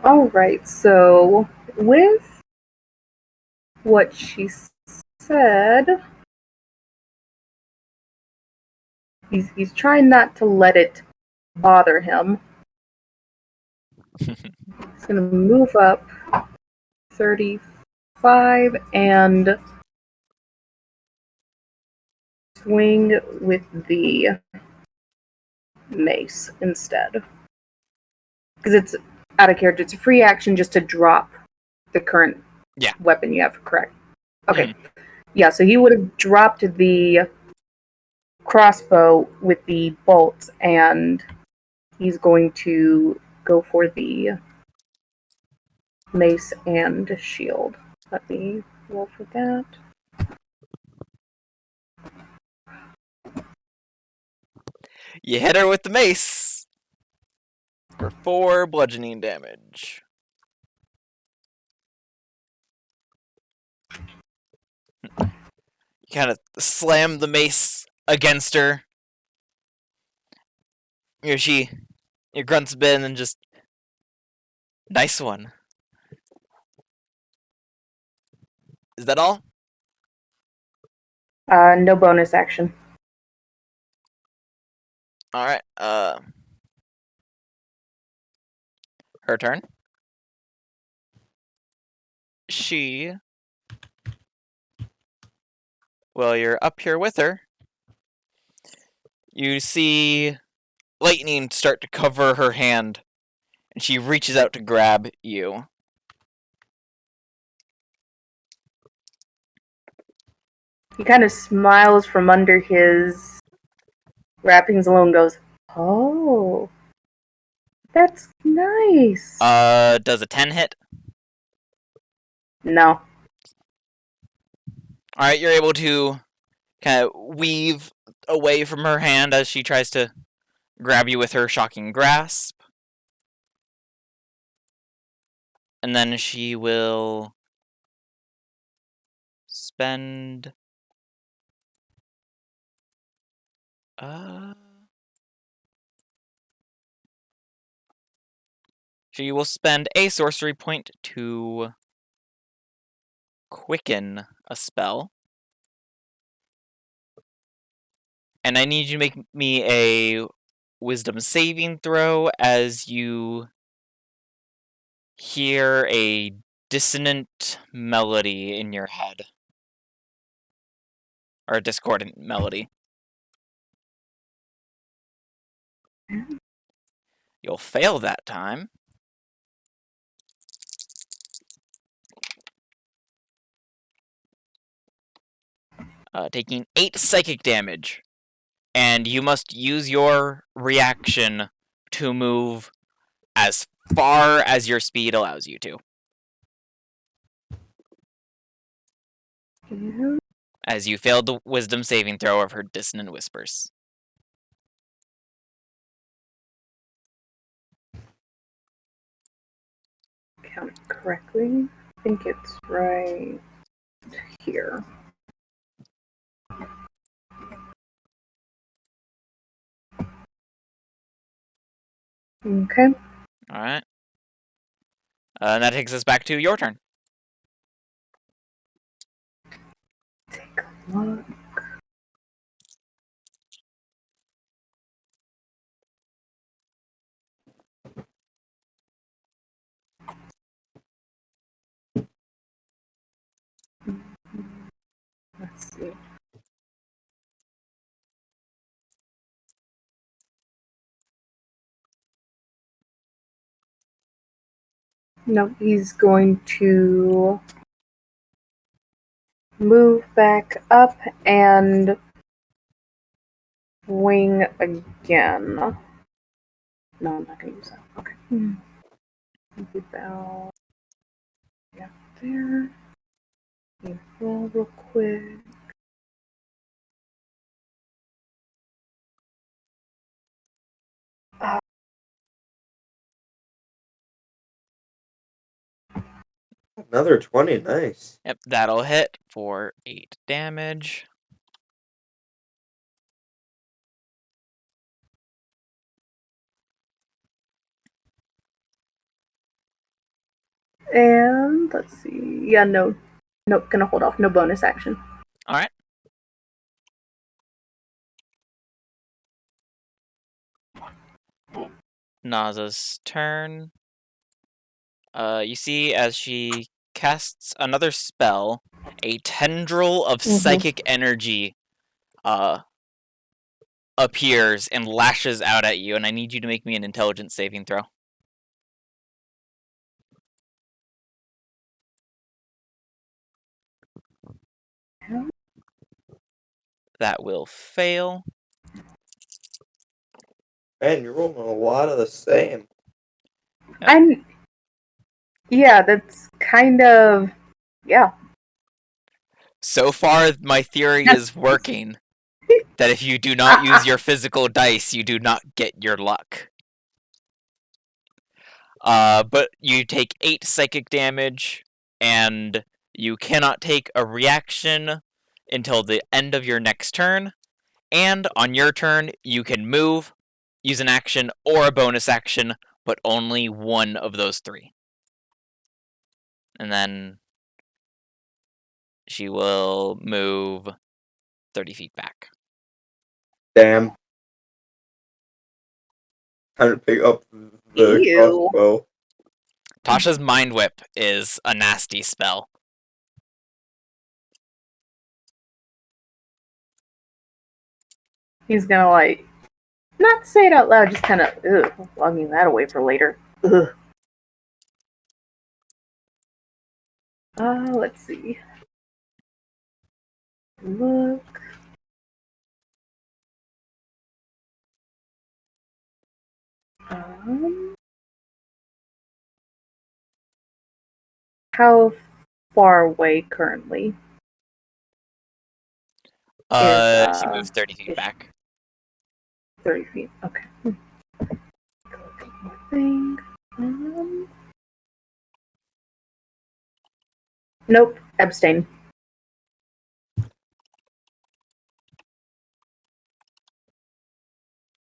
Alright, so with what she said, he's trying not to let it bother him. He's gonna move up 35 and swing with the mace instead. Because it's out of character. It's a free action just to drop the current weapon you have, correct? Okay. Mm-hmm. Yeah, so he would have dropped the crossbow with the bolts, and he's going to go for the mace and shield. Let me roll for that. You hit her with the mace for 4 bludgeoning damage. You kind of slam the mace against her. She grunts a bit and then just, nice one. Is that all? No bonus action. Alright, her turn. Well, you're up here with her. You see lightning start to cover her hand, and she reaches out to grab you. He kind of smiles from under his wrappings alone and goes, "Oh, that's nice." Does a 10 hit? No. Alright, you're able to kind of weave away from her hand as she tries to grab you with her shocking grasp. And then she will spend... She will spend a sorcery point to quicken a spell. And I need you to make me a wisdom saving throw as you hear a dissonant melody in your head. Or a discordant melody. You'll fail that time. Taking 8 psychic damage. And you must use your reaction to move as far as your speed allows you to. Yeah. As you failed the wisdom saving throw of her dissonant whispers. Count it correctly. I think it's right here. Okay. Alright. And that takes us back to your turn. Take a look. Let's see. No, he's going to move back up and wing again. No, I'm not going to use that. Okay. Maybe about there. Roll real quick. Another 20, nice. Yep, that'll hit for 8 damage. And let's see. Yeah, no. Nope, gonna hold off. No bonus action. All right. Naza's turn. You see as she casts another spell, a tendril of psychic energy appears and lashes out at you, and I need you to make me an intelligence saving throw. That will fail. Man, you're rolling a lot of the same. Yeah, that's kind of... Yeah. So far, my theory is working. That if you do not use your physical dice, you do not get your luck. But you take 8 psychic damage, and you cannot take a reaction until the end of your next turn. And on your turn, you can move, use an action, or a bonus action, but only one of those 3. And then she will move 30 feet back. Damn. Time to pick up the crossbow. Tasha's Mind Whip is a nasty spell. He's gonna, like, not say it out loud, just kind of, logging that away for later. Ugh. Let's see. Look. How far away currently? She moves 30 feet back. 30 feet, okay. Thing. Nope, abstain.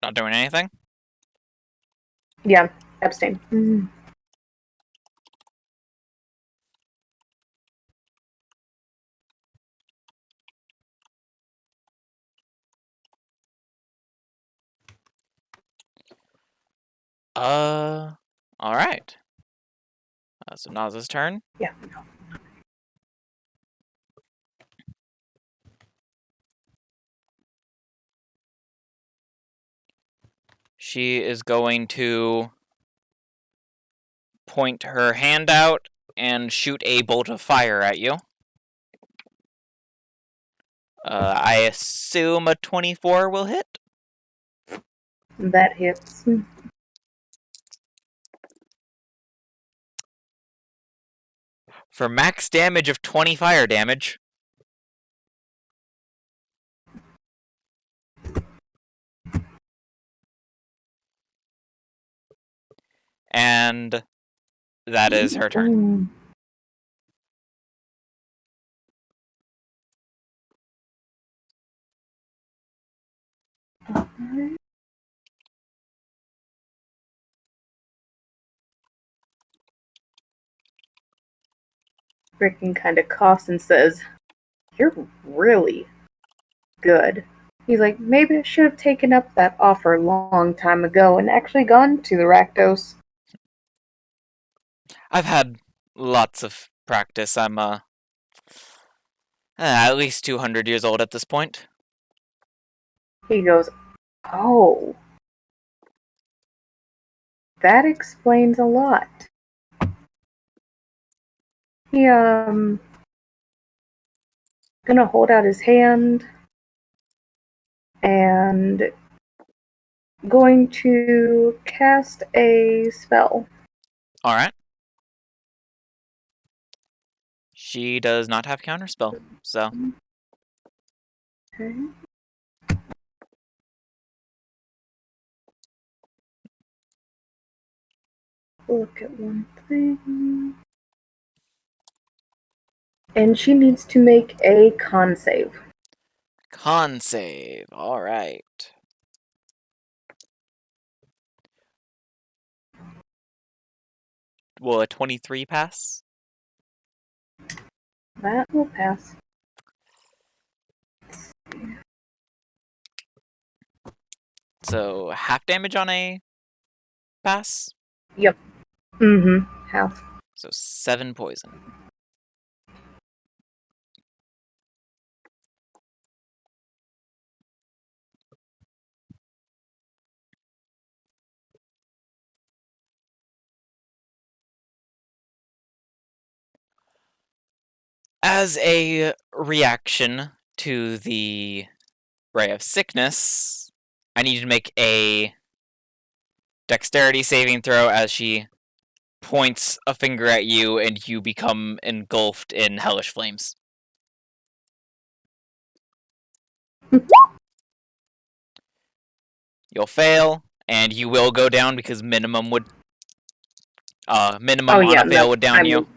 Not doing anything? Yeah, abstain. Alright. So Naza's turn. Yeah. She is going to point her hand out and shoot a bolt of fire at you. I assume a 24 will hit? That hits. For max damage of 20 fire damage. And that is her turn. Rickon kind of coughs and says, "You're really good." He's like, maybe I should have taken up that offer a long time ago and actually gone to the Rakdos. I've had lots of practice. I'm at least 200 years old at this point. He goes, oh, that explains a lot. He, gonna hold out his hand and going to cast a spell. Alright. She does not have counterspell, so. Okay. Look at one thing. And she needs to make a con save. Con save, alright. will a 23 pass? That will pass. So half damage on a pass? Yep. Mm-hmm. Half. So 7 poison. As a reaction to the Ray of Sickness, I need you to make a dexterity saving throw as she points a finger at you and you become engulfed in hellish flames. You'll fail, and you will go down because minimum on a fail would down you.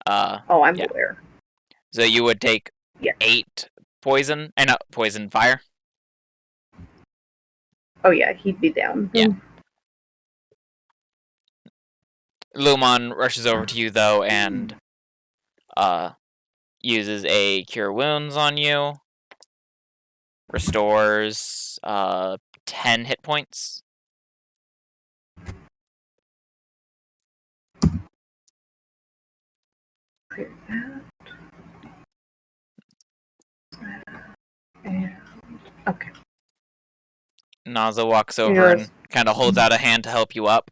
I'm Yeah. aware. So you would take 8 poison, and poison fire. Oh yeah, he'd be down. Yeah. Lumon rushes over to you though and uses a cure wounds on you. Restores 10 hit points. Okay. Naza walks over and kind of holds out a hand to help you up.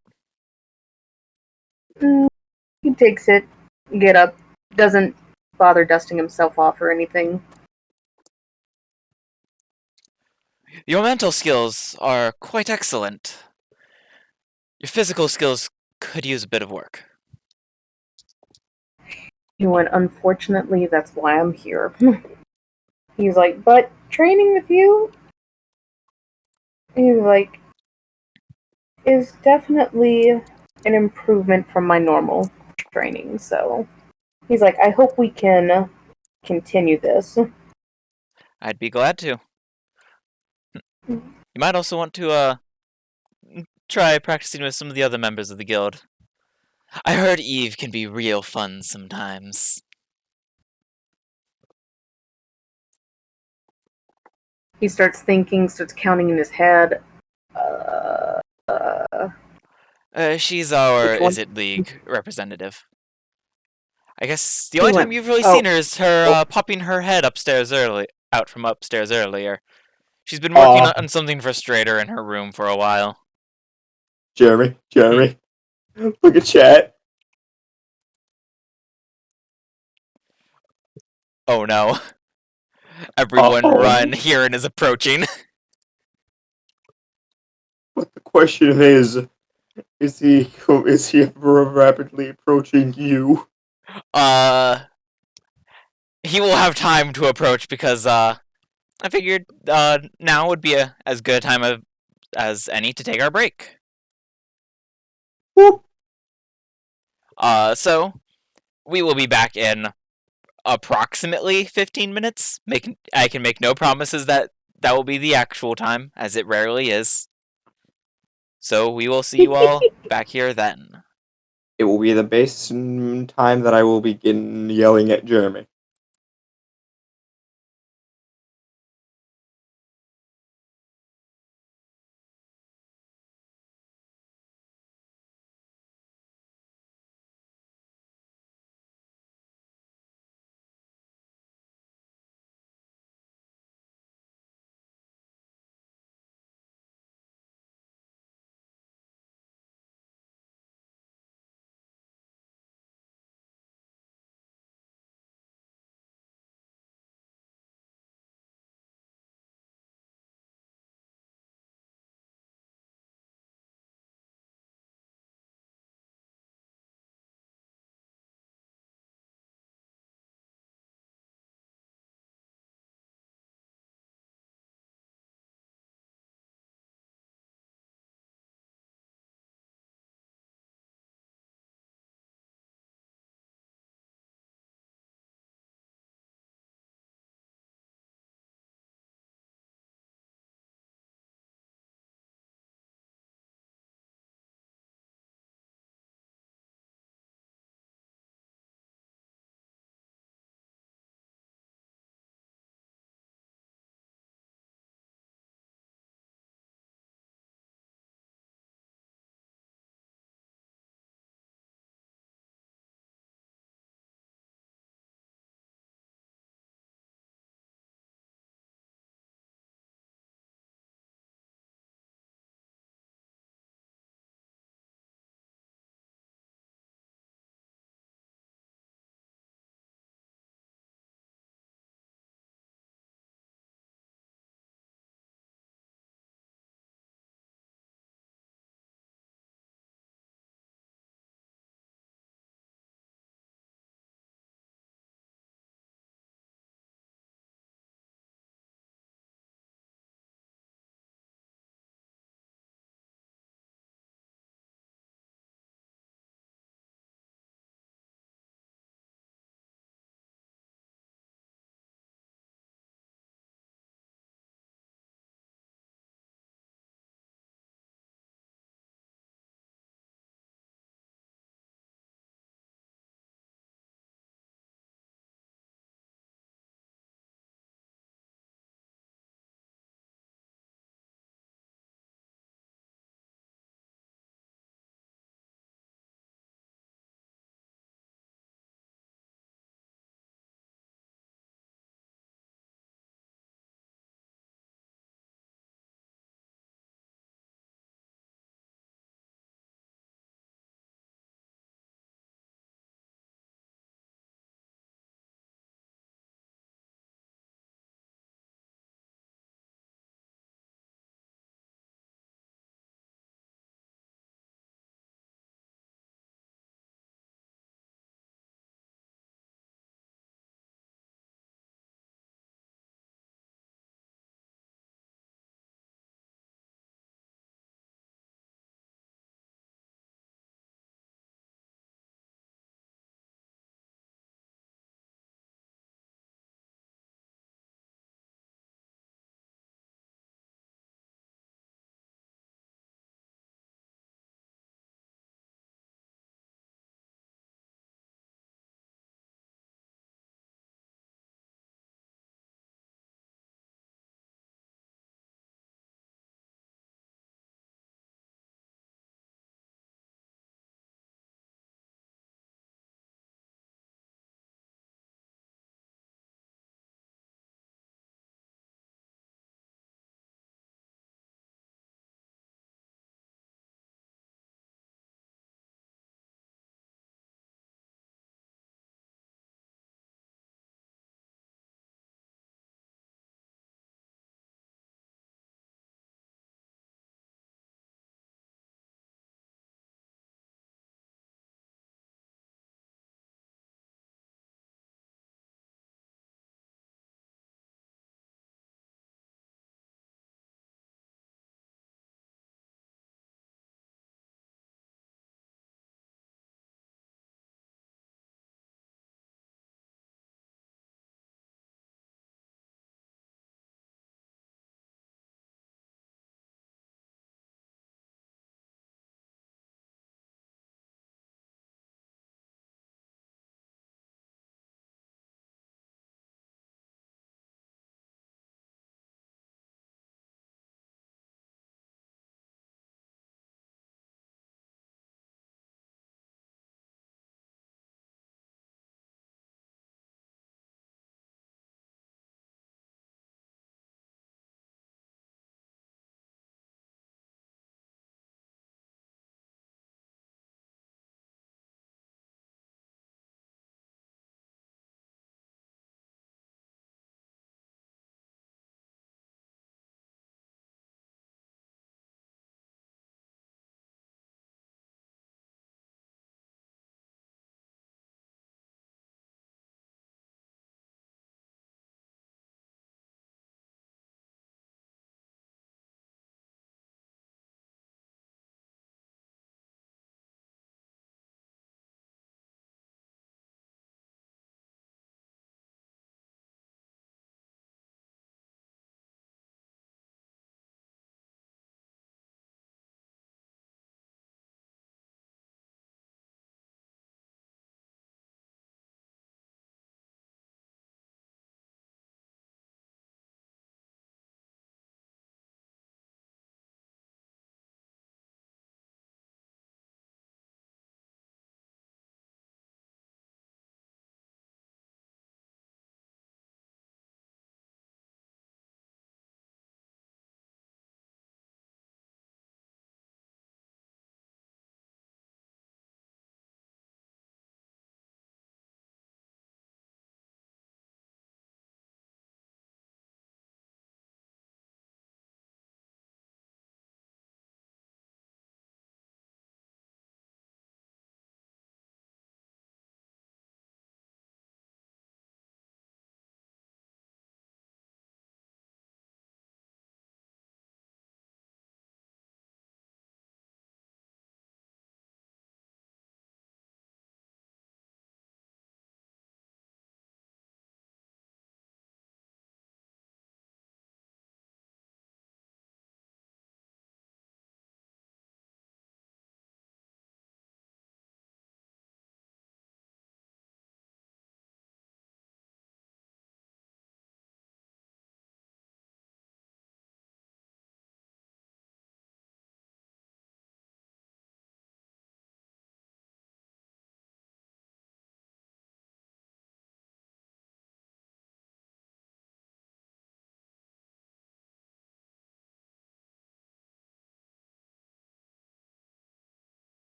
He takes it, get up, doesn't bother dusting himself off or anything. Your mental skills are quite excellent. Your physical skills could use a bit of work. He went, unfortunately, that's why I'm here. He's like, but training with you? He's like, is definitely an improvement from my normal training, so he's like, I hope we can continue this. I'd be glad to. You might also want to try practicing with some of the other members of the guild. I heard Eve can be real fun sometimes. He starts thinking, starts counting in his head. She's our Which one? Is It League representative. I guess the only time you've really Oh. seen her is her popping her head out from upstairs earlier. She's been working on something for Strader in her room for a while. Jeremy, look at chat. Oh no. Everyone run, Hiran is approaching. But the question is he rapidly approaching you? He will have time to approach because I figured now would be as good a time as any to take our break. Whoop. So we will be back in approximately 15 minutes. I can make no promises that will be the actual time, as it rarely is. So we will see you all back here then. It will be the base time that I will begin yelling at Jeremy.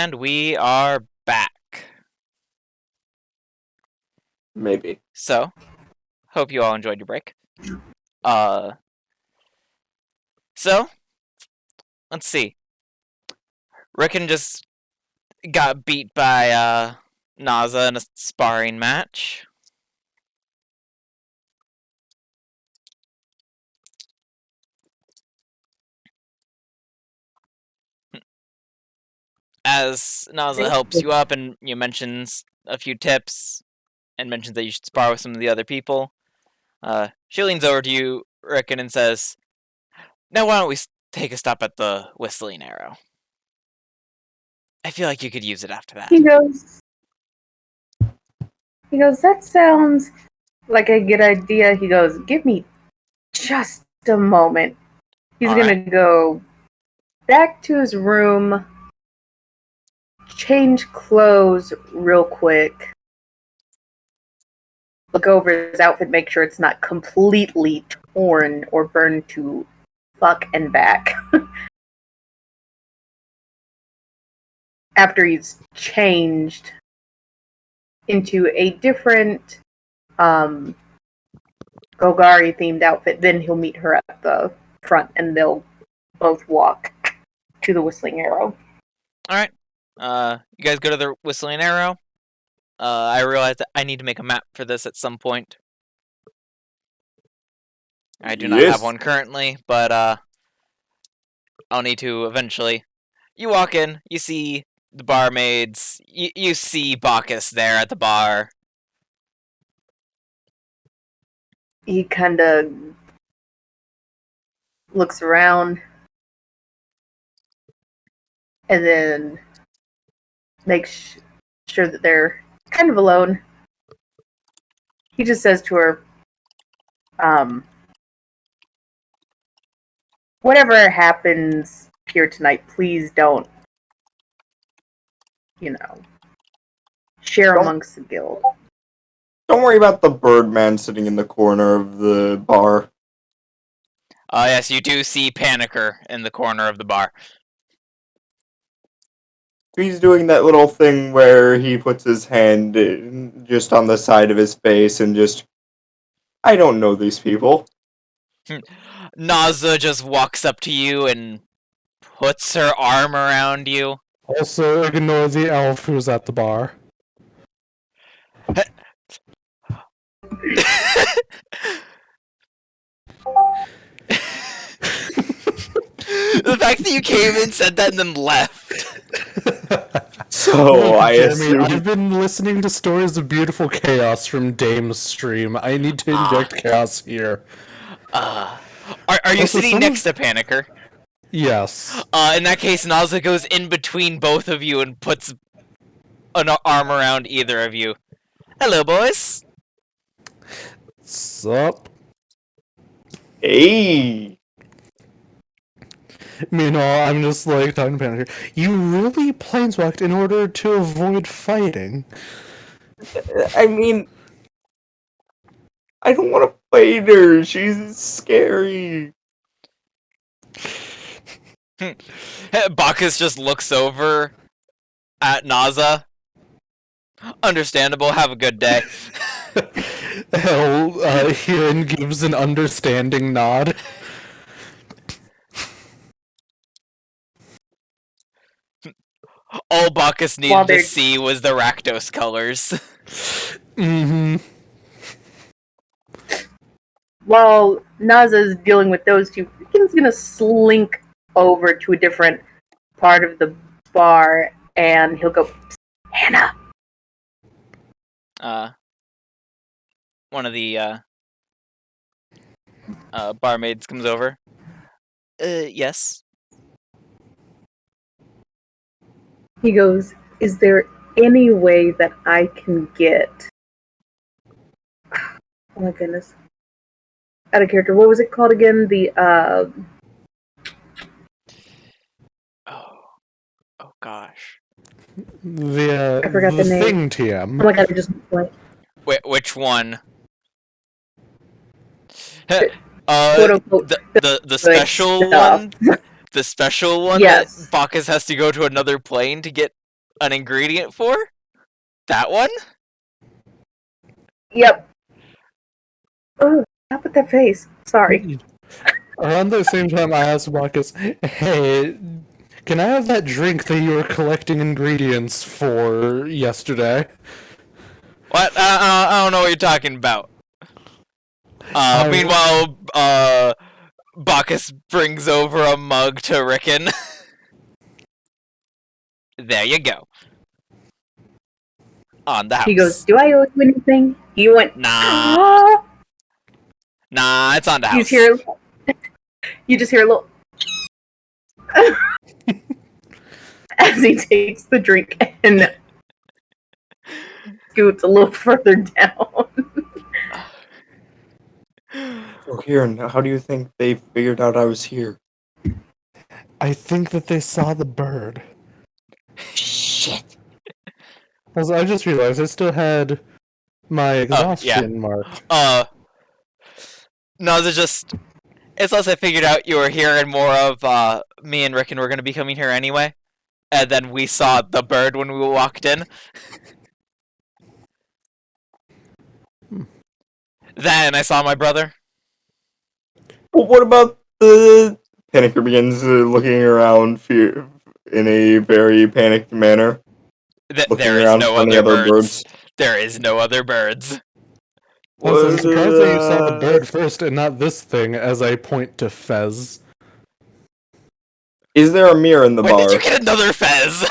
And we are back. Maybe. So, hope you all enjoyed your break. So, let's see. Rickon just got beat by, Naza in a sparring match. As Naza helps you up and mentions a few tips and mentions that you should spar with some of the other people, she leans over to you, Rickon, and says, "Now why don't we take a stop at the Whistling Arrow? I feel like you could use it after that." He goes, that sounds like a good idea. He goes, give me just a moment. He's going to go back to his room, change clothes real quick, look over his outfit, make sure it's not completely torn or burned to fuck and back. After he's changed into a different Golgari themed outfit, then he'll meet her at the front and they'll both walk to the Whistling Arrow. Alright. You guys go to the Whistling Arrow. I realized that I need to make a map for this at some point. I do not have one currently, but I'll need to eventually. You walk in, you see the barmaids, you see Bacchus there at the bar. He kind of looks around and then makes sure that they're kind of alone. He just says to her, whatever happens here tonight, please don't, share amongst the guild. Don't worry about the Birdman sitting in the corner of the bar. Yes, you do see Panicker in the corner of the bar. He's doing that little thing where he puts his hand just on the side of his face and just, I don't know these people. Naza just walks up to you and puts her arm around you. Also, ignore the elf who's at the bar. The fact that you came in, said that, and then left. So, I assume... I've been listening to stories of beautiful chaos from Dame's stream. I need to inject chaos here. Are you sitting next to Panicker? Yes. In that case, Naza goes in between both of you and puts an arm around either of you. Hello, boys. Sup? Hey! Meanwhile, I'm just like talking to Panicker. You really planeswalked in order to avoid fighting. I mean, I don't want to fight her. She's scary. Bacchus just looks over at Naza. Understandable. Have a good day. Hell, Hirin gives an understanding nod. All Bacchus needed to see was the Rakdos colors. Mm-hmm. While Naza's dealing with those two, Rickon's gonna slink over to a different part of the bar and he'll go, Hannah! One of the barmaids comes over. Yes. He goes, is there any way that I can get... Oh my goodness. Out of character. What was it called again? The, Oh gosh. I forgot the name. thing TM. Oh my god, I just... Wait, which one? Quote unquote, the special one? The special one yes. that Bacchus has to go to another plane to get an ingredient for? That one? Yep. Oh, stop with that face. Sorry. Around the same time, I asked Marcus, "Hey, can I have that drink that you were collecting ingredients for yesterday?" What? I don't know what you're talking about. I- Meanwhile, Bacchus brings over a mug to Rickon. There you go. On the house. He goes, "Do I owe you anything?" He went, Nah. "Ah." Nah, it's on the You house. just hear a little as he takes the drink and scoots a little further down. So here, how do you think they figured out I was here? I think that they saw the bird. Shit. Also, I just realized I still had my exhaustion marked. No, it's less I figured out you were here and more of, me and Rickon were gonna be coming here anyway. And then we saw the bird when we walked in. Then I saw my brother. Well, what about the... Panicker begins looking around in a very panicked manner. Looking There is around no for any other other birds. There is no other birds. Also, I'm surprised that you saw the bird first and not this thing, as I point to Fez. Is there a mirror in the When bar? did you get another Fez?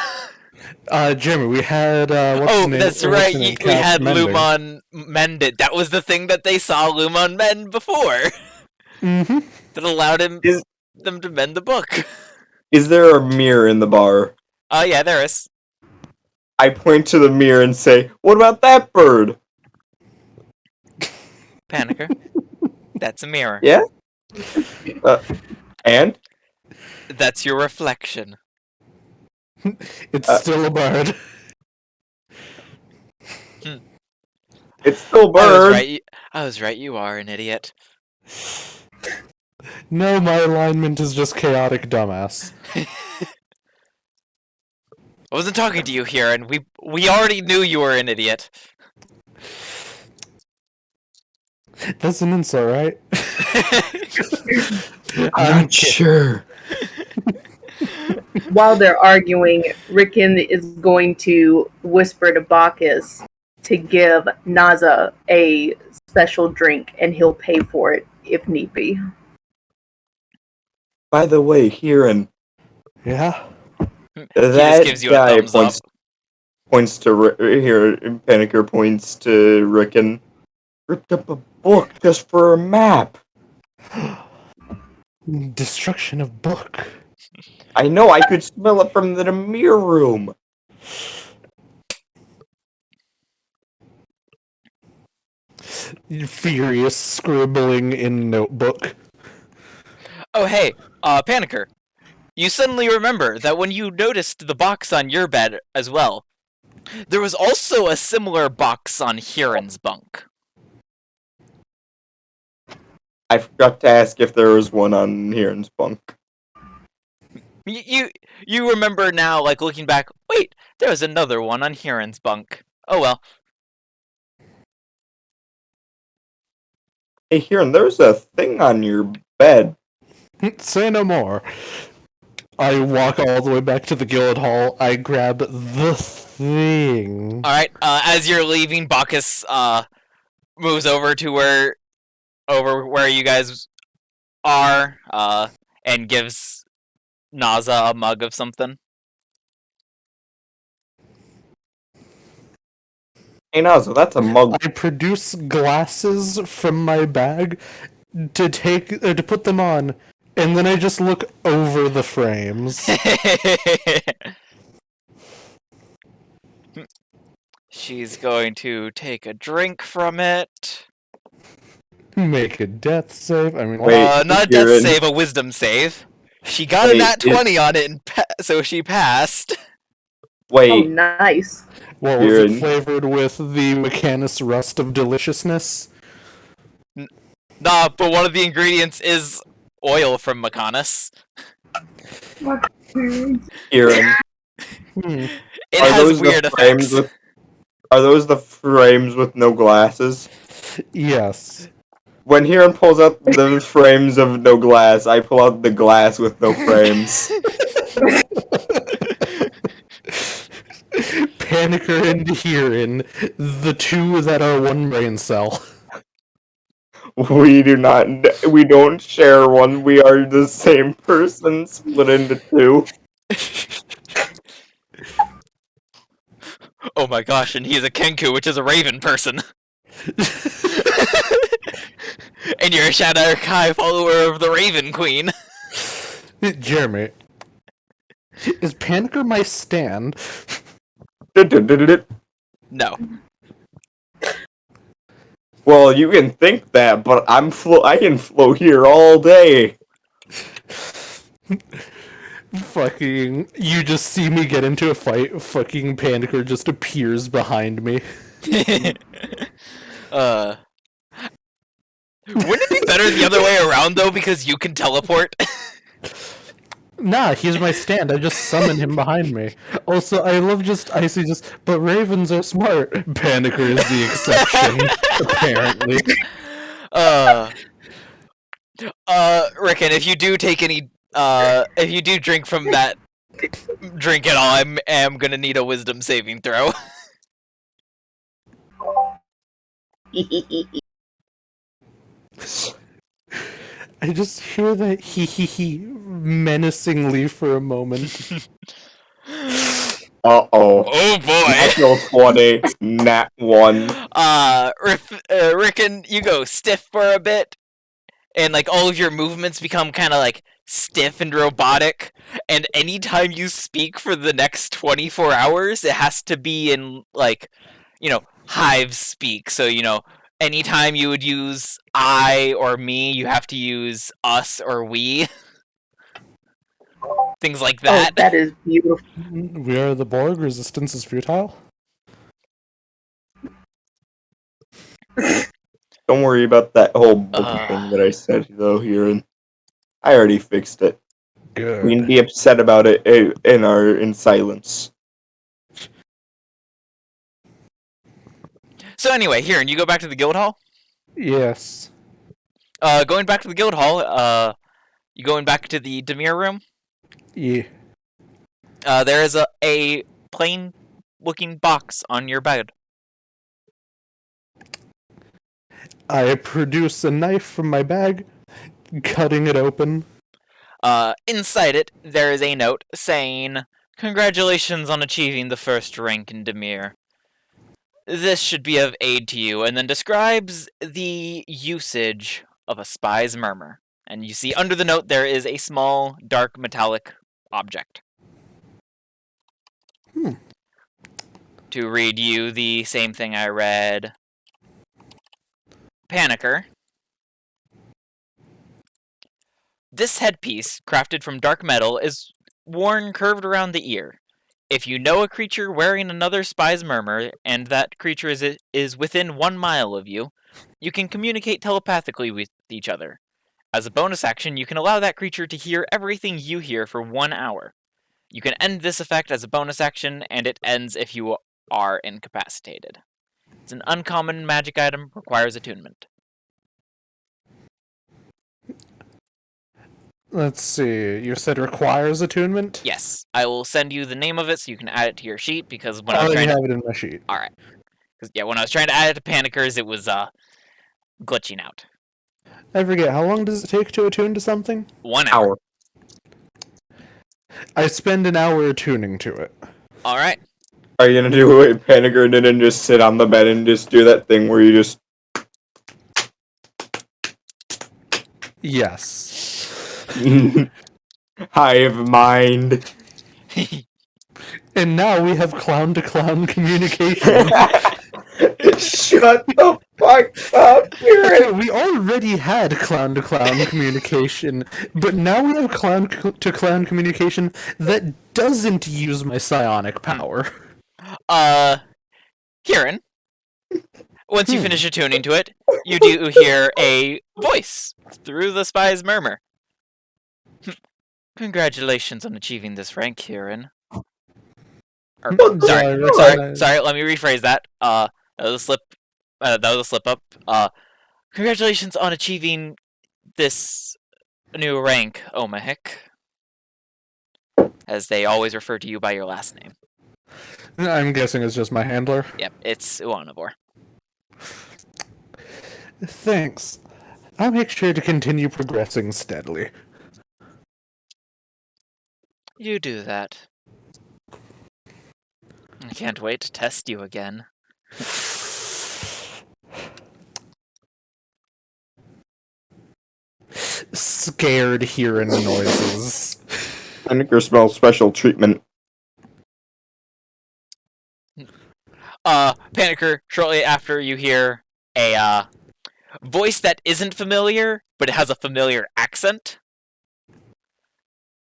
Jimmy, we had, That's right, we had mending. Lumon mended. That was the thing that they saw Lumon mend before. Mm-hmm. That allowed them to mend the book. Is there a mirror in the bar? Yeah, there is. I point to the mirror and say, "What about that bird?" Panicker. That's a mirror. Yeah? And? That's your reflection. It's still a bird. It's still a bird. I was right, you are an idiot. No, my alignment is just chaotic dumbass. I wasn't talking to you here, and we already knew you were an idiot. That's an insult, right? I'm not sure. While they're arguing, Rickon is going to whisper to Bacchus to give Naza a special drink, and he'll pay for it if need be. By the way, Kieran. Yeah? That gives you a guy thumbs up. points to here. Panicker points to Rickon. Ripped up a book just for a map. Destruction of book. I know. I could smell it from the mirror room. Furious scribbling in notebook. Oh, hey, Panicker. You suddenly remember that when you noticed the box on your bed as well, there was also a similar box on Huron's bunk. I forgot to ask if there was one on Huron's bunk. You remember now, like, looking back, wait, there was another one on Huron's bunk. Oh well. Hey, Huron, there's a thing on your bed. Say no more. I walk all the way back to the Guild Hall. I grab the thing. Alright, as you're leaving, Bacchus, moves over to where you guys are, and gives Naza a mug of something. Hey, Nazo, that's a mug. I produce glasses from my bag to put them on, and then I just look over the frames. She's going to take a drink from it. Make a death save. I mean, Wait, Not a death save, a wisdom save. She got a nat 20 on it, so she passed. Wait. Oh, nice. what was it flavored with? The Mechanus Rust of Deliciousness? Nah, but one of the ingredients is oil from Mechanus. Kieran, It Are has those weird the frames effects. with? Are those the frames with no glasses? Yes. When Hiron pulls out the frames of no glass, I pull out the glass with no frames. Panicker and Herein, the two that are one brain cell. We do not. We don't share one. We are the same person split into two. Oh my gosh, and he's a Kenku, which is a raven person. And you're a Shadow Kai follower of the Raven Queen. Jeremy, is Panicker my stand? No. Well, you can think that, but I can flow here all day. Fucking, you just see me get into a fight, fucking Panicker just appears behind me. Wouldn't it be better the other way around, though, because you can teleport? Nah, he's my stand, I just summon him behind me. Also, I love just Icy but ravens are smart. Panicker is the exception, apparently. Rickon, if you do take any, if you do drink from that drink at all, I am gonna need a wisdom saving throw. I just hear that he menacingly for a moment. Uh-oh. Oh boy! Natural 20, nat 1. Rickon, you go stiff for a bit, and like all of your movements become kind of like stiff and robotic, and anytime you speak for the next 24 hours, it has to be in like, hive speak. So, anytime you would use I or me, you have to use us or we. Things like that. Oh, that is beautiful. We are the Borg, resistance is futile. Don't worry about that whole book thing that I said, though, Hiron. I already fixed it. Good. We can be upset about it in silence. So anyway, here, and you go back to the guild hall? Yes. Going back to the guild hall, you going back to the Demir room? Yeah. There is a plain-looking box on your bed. I produce a knife from my bag, cutting it open. Inside it, there is a note saying, "Congratulations on achieving the first rank in Demir. This should be of aid to you," and then describes the usage of a spy's murmur. And you see under the note there is a small, dark, metallic object. To read you the same thing I read Panicker. This headpiece, crafted from dark metal, is worn curved around the ear. If you know a creature wearing another spy's murmur, and that creature is within 1 mile of you, you can communicate telepathically with each other. As a bonus action, you can allow that creature to hear everything you hear for 1 hour. You can end this effect as a bonus action, and it ends if you are incapacitated. It's an uncommon magic item, requires attunement. Let's see. You said requires attunement? Yes, I will send you the name of it so you can add it to your sheet, because when I I was already trying to... have it in my sheet. Alright. Because, yeah, when I was trying to add it to Panickers, it was, glitching out. I forget, how long does it take to attune to something? 1 hour. I spend an hour attuning to it. Alright. Are you gonna do what Panicker did and just sit on the bed and just do that thing where you just... Yes. Hive mind. And now we have clown-to-clown communication. Shut the fuck up, Hiron! We already had clown-to-clown communication, but now we have clown-to-clown communication that doesn't use my psionic power. Kieran, once you finish attuning to it, you do hear a voice through the spy's murmur. Congratulations on achieving this rank, Kieran. Sorry. Let me rephrase that. That was a slip. That was a slip up. Congratulations on achieving this new rank, Omahik, as they always refer to you by your last name. I'm guessing it's just my handler. Yep, it's Uanavor. Thanks. I'll make sure to continue progressing steadily. You do that. I can't wait to test you again. Scared hearing noises. Vinegar smells special treatment. Panicker, shortly after you hear a voice that isn't familiar, but it has a familiar accent.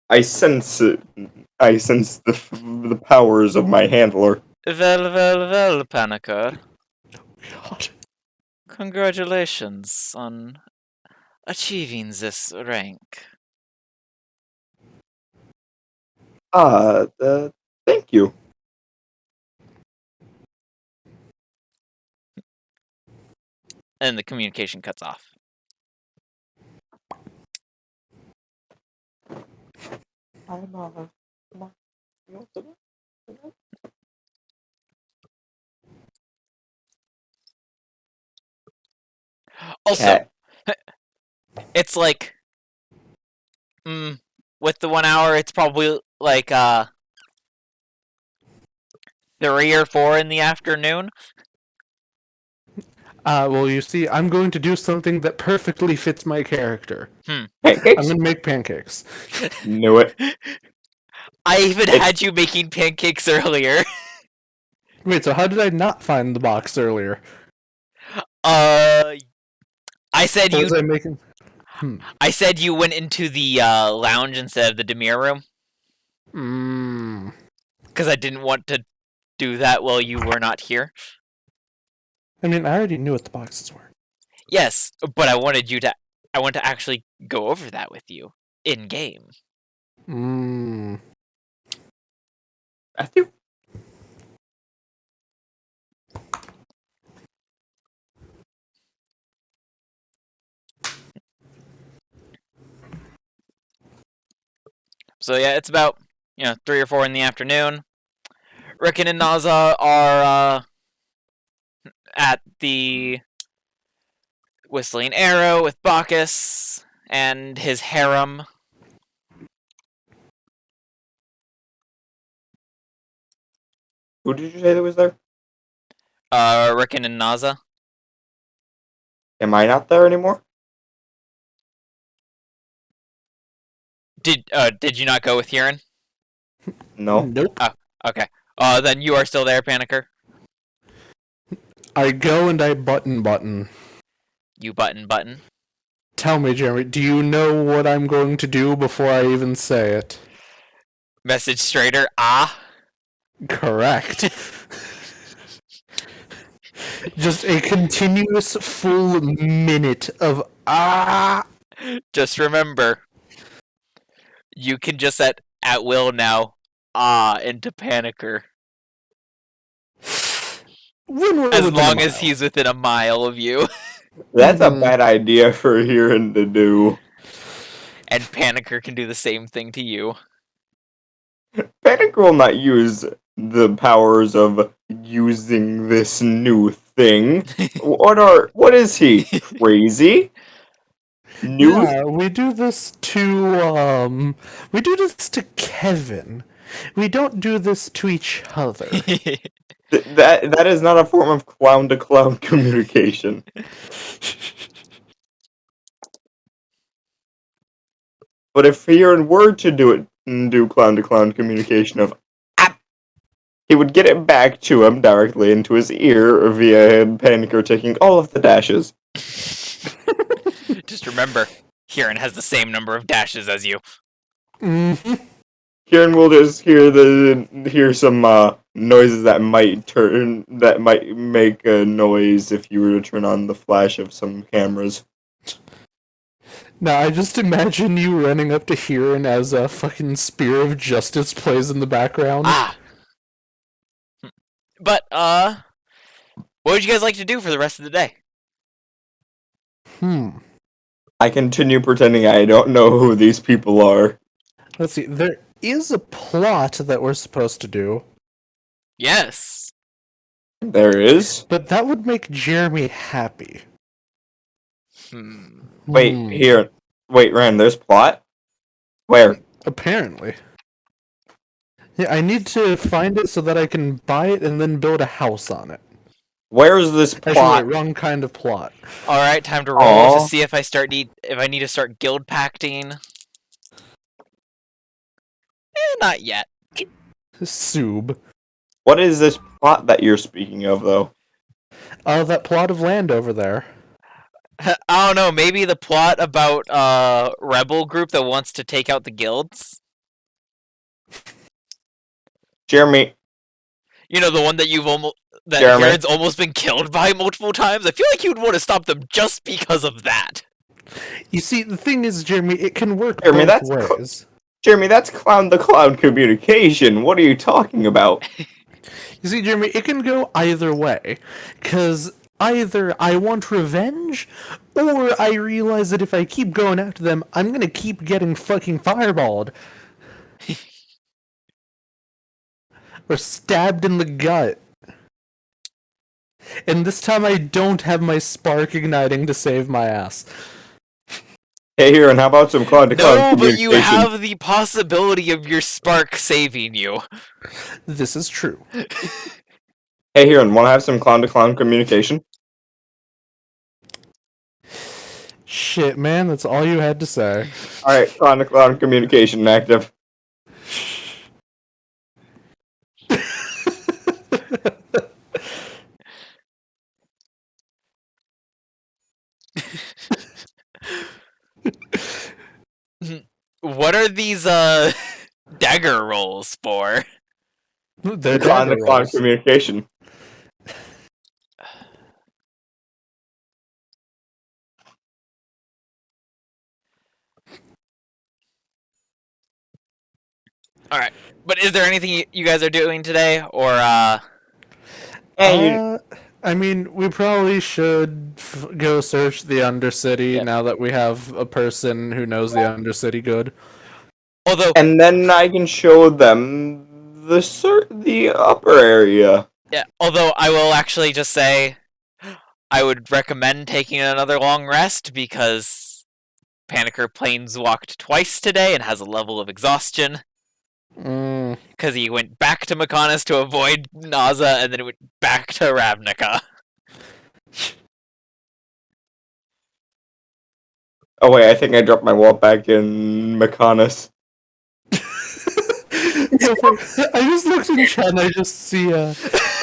I sense it. I sense the powers of my handler. Well, Panicker. God. Congratulations on achieving this rank. Thank you. And the communication cuts off. Also, it's like, with the 1 hour, it's probably like 3 or 4 in the afternoon. Well, you see, I'm going to do something that perfectly fits my character. Pancakes? I'm going to make pancakes. Knew it. I even had you making pancakes earlier. Wait, so how did I not find the box earlier? I said Or you. was I making? I said you went into the lounge instead of the Demir room. Because I didn't want to do that while you were not here. I mean, I already knew what the boxes were. Yes, but I want to actually go over that with you in game. Matthew? So yeah, it's about 3 or 4 in the afternoon. Rickon and Naza are at the Whistling Arrow with Bacchus and his harem. Who did you say that was there? Rickon and Naza. Am I not there anymore? Did you not go with Huron? No. Nope. Oh, okay. Then you are still there, Panicker. I go and I button. You button. Tell me, Jeremy, do you know what I'm going to do before I even say it? Message straighter. Correct. Just a continuous full minute of Just remember, you can just at will now into Panicker. As long as he's within a mile of you. That's a bad idea for Huron to do. And Panicker can do the same thing to you. Panic will not use the powers of using this new thing. What is he? Crazy? New? Yeah, we do this to Kevin. We don't do this to each other. That is not a form of clown to clown communication. But if Huron were to do clown to clown communication of he would get it back to him directly into his ear via Panicker taking all of the dashes. Just remember, Huron has the same number of dashes as you. Huron will just hear some noises that might make a noise if you were to turn on the flash of some cameras. Now, I just imagine you running up to Huron as a fucking Spear of Justice plays in the background. But, what would you guys like to do for the rest of the day? I continue pretending I don't know who these people are. Let's see. There is a plot that we're supposed to do. Yes. There is? But that would make Jeremy happy. Wait, Ren, there's plot? Where? Apparently. Yeah, I need to find it so that I can buy it and then build a house on it. Where is this plot? Actually, wait, wrong kind of plot. Alright, time to roll to see if I need to start guild pacting. Not yet. Soob. What is this plot that you're speaking of, though? Oh, that plot of land over there. I don't know, maybe the plot about rebel group that wants to take out the guilds? Jeremy. You know, the one that Jeremy. Heron's almost been killed by multiple times? I feel like you'd want to stop them just because of that. You see, the thing is, Jeremy, it can work Jeremy, both ways. Jeremy, that's clown the clown communication. What are you talking about? You see, Jeremy, it can go either way. Because either I want revenge, or I realize that if I keep going after them, I'm gonna keep getting fucking fireballed. Or stabbed in the gut. And this time I don't have my spark igniting to save my ass. Hey, here, and how about some clown-to-clown communication? No, but you have the possibility of your spark saving you. This is true. Hey, here, and want to have some clown-to-clown communication? Shit, man, that's all you had to say. Alright, clown-to-clown communication active. What are these, dagger rolls for? They're Clown-to-clown communication. Alright, but is there anything you guys are doing today, or, I mean, we probably should go search the Undercity now that we have a person who knows the Undercity good. Although, and then I can show them the upper area. Yeah, although I will actually just say, I would recommend taking another long rest, because Panicker planeswalked twice today and has a level of exhaustion. Because he went back to Mechonis to avoid Naza, and then it went back to Ravnica. Oh wait, I think I dropped my wallet back in Mechonis. I just looked in chat and I just see a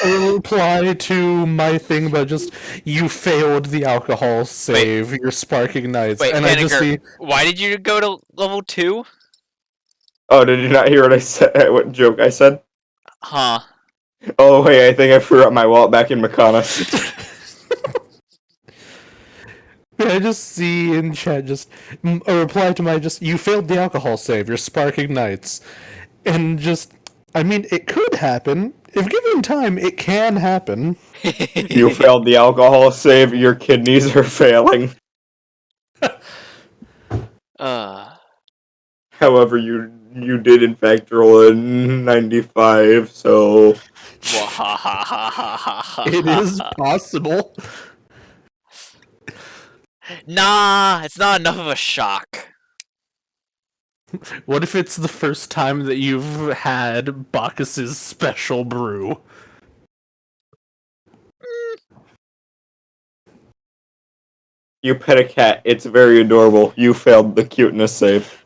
reply to my thing about just, you failed the alcohol save, your spark ignites. Wait, and Panicker, I just see, why did you go to level 2? Oh, did you not hear what I said? What joke I said? Huh. Oh wait, I think I threw up my wallet back in Mechonis. I just see in chat just a reply to my just, you failed the alcohol save, your spark ignites. And just, I mean, it could happen. If given time, it can happen. You failed the alcohol save, your kidneys are failing. However, you did in fact roll a 95, so... It is possible. Nah, it's not enough of a shock. What if it's the first time that you've had Bacchus's special brew? You pet a cat, it's very adorable. You failed the cuteness save.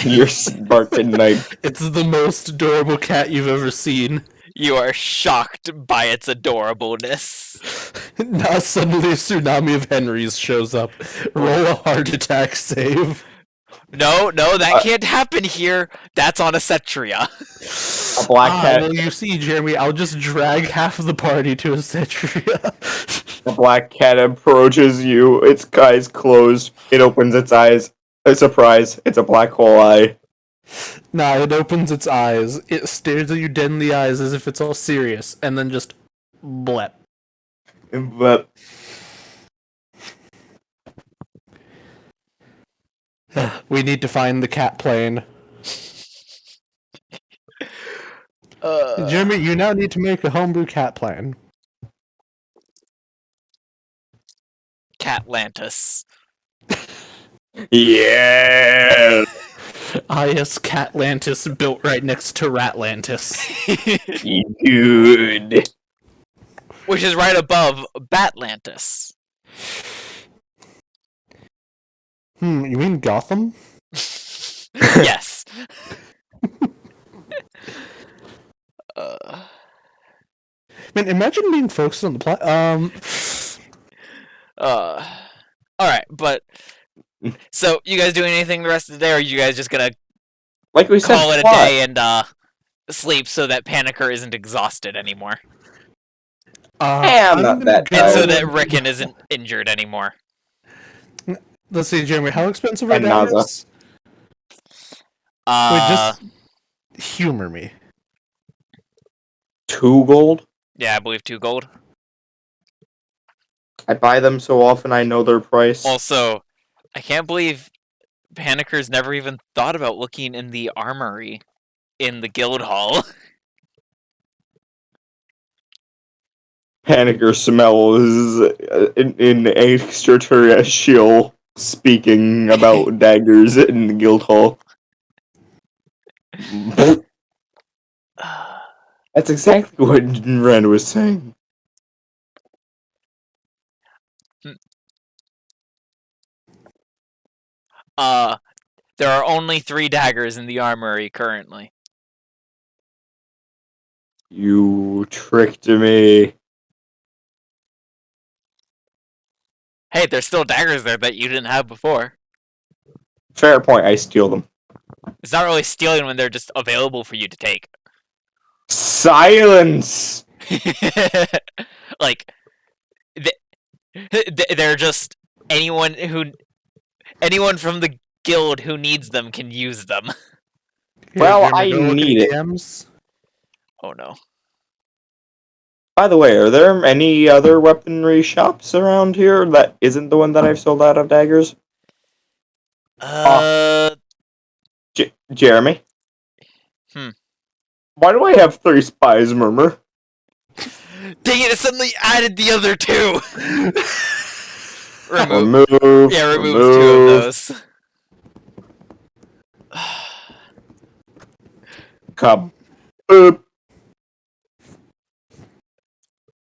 Your spark ignites. It's the most adorable cat you've ever seen. You are shocked by its adorableness. Now suddenly a tsunami of Henrys shows up. Roll a heart attack save. No, that can't happen here. That's on a Cetria. A black cat. Well, you see, Jeremy, I'll just drag half of the party to a Cetria. A black cat approaches you, its eyes closed. It opens its eyes. A surprise, it's a black hole eye. Nah, it opens its eyes. It stares at you dead in the eyes as if it's all serious, and then just Blep. But We need to find the cat plane. Jeremy, you now need to make a homebrew cat plane. Catlantis. yeah, Yes, Catlantis built right next to Ratlantis. good. Which is right above Batlantis. You mean Gotham? Yes. Man, imagine being focused on the plot. Alright, but so you guys doing anything the rest of the day, or are you guys just gonna Like we said, call it a plot. day and sleep so that Panicker isn't exhausted anymore? I'm not that And so tired. that Rickon isn't injured anymore. Let's see, Jeremy, how expensive are And Naza. daggers? Wait, just humor me. 2 gold. Yeah, I believe 2 gold. I buy them so often I know their price. Also, I can't believe Panicker's never even thought about looking in the armory in the guild hall. Panicker smells in extraterrestrial speaking about daggers in the guild hall. That's exactly what Ren was saying. There are only 3 daggers in the armory currently. You tricked me. Hey, there's still daggers there that you didn't have before. Fair point, I steal them. It's not really stealing when they're just available for you to take. Silence! Like, they're just anyone from the guild who needs them can use them. Well, Jeremy, I go look at need it. DMs. Oh no. By the way, are there any other weaponry shops around here that isn't the one that I've sold out of daggers? Jeremy? Why do I have 3 spies, Murmur? Dang it, it suddenly added the other 2! Remove. Yeah, remove 2 of those. Come. Boop.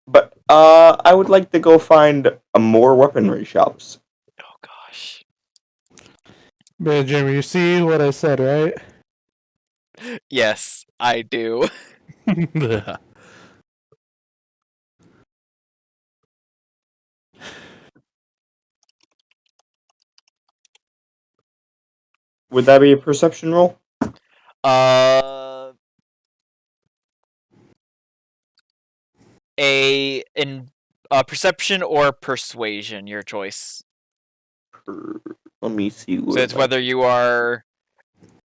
But, I would like to go find more weaponry shops. Oh gosh. Man, Jeremy, you see what I said, right? Yes, I do. Would that be a perception roll? In perception or persuasion, your choice. Let me see. So it's whether you are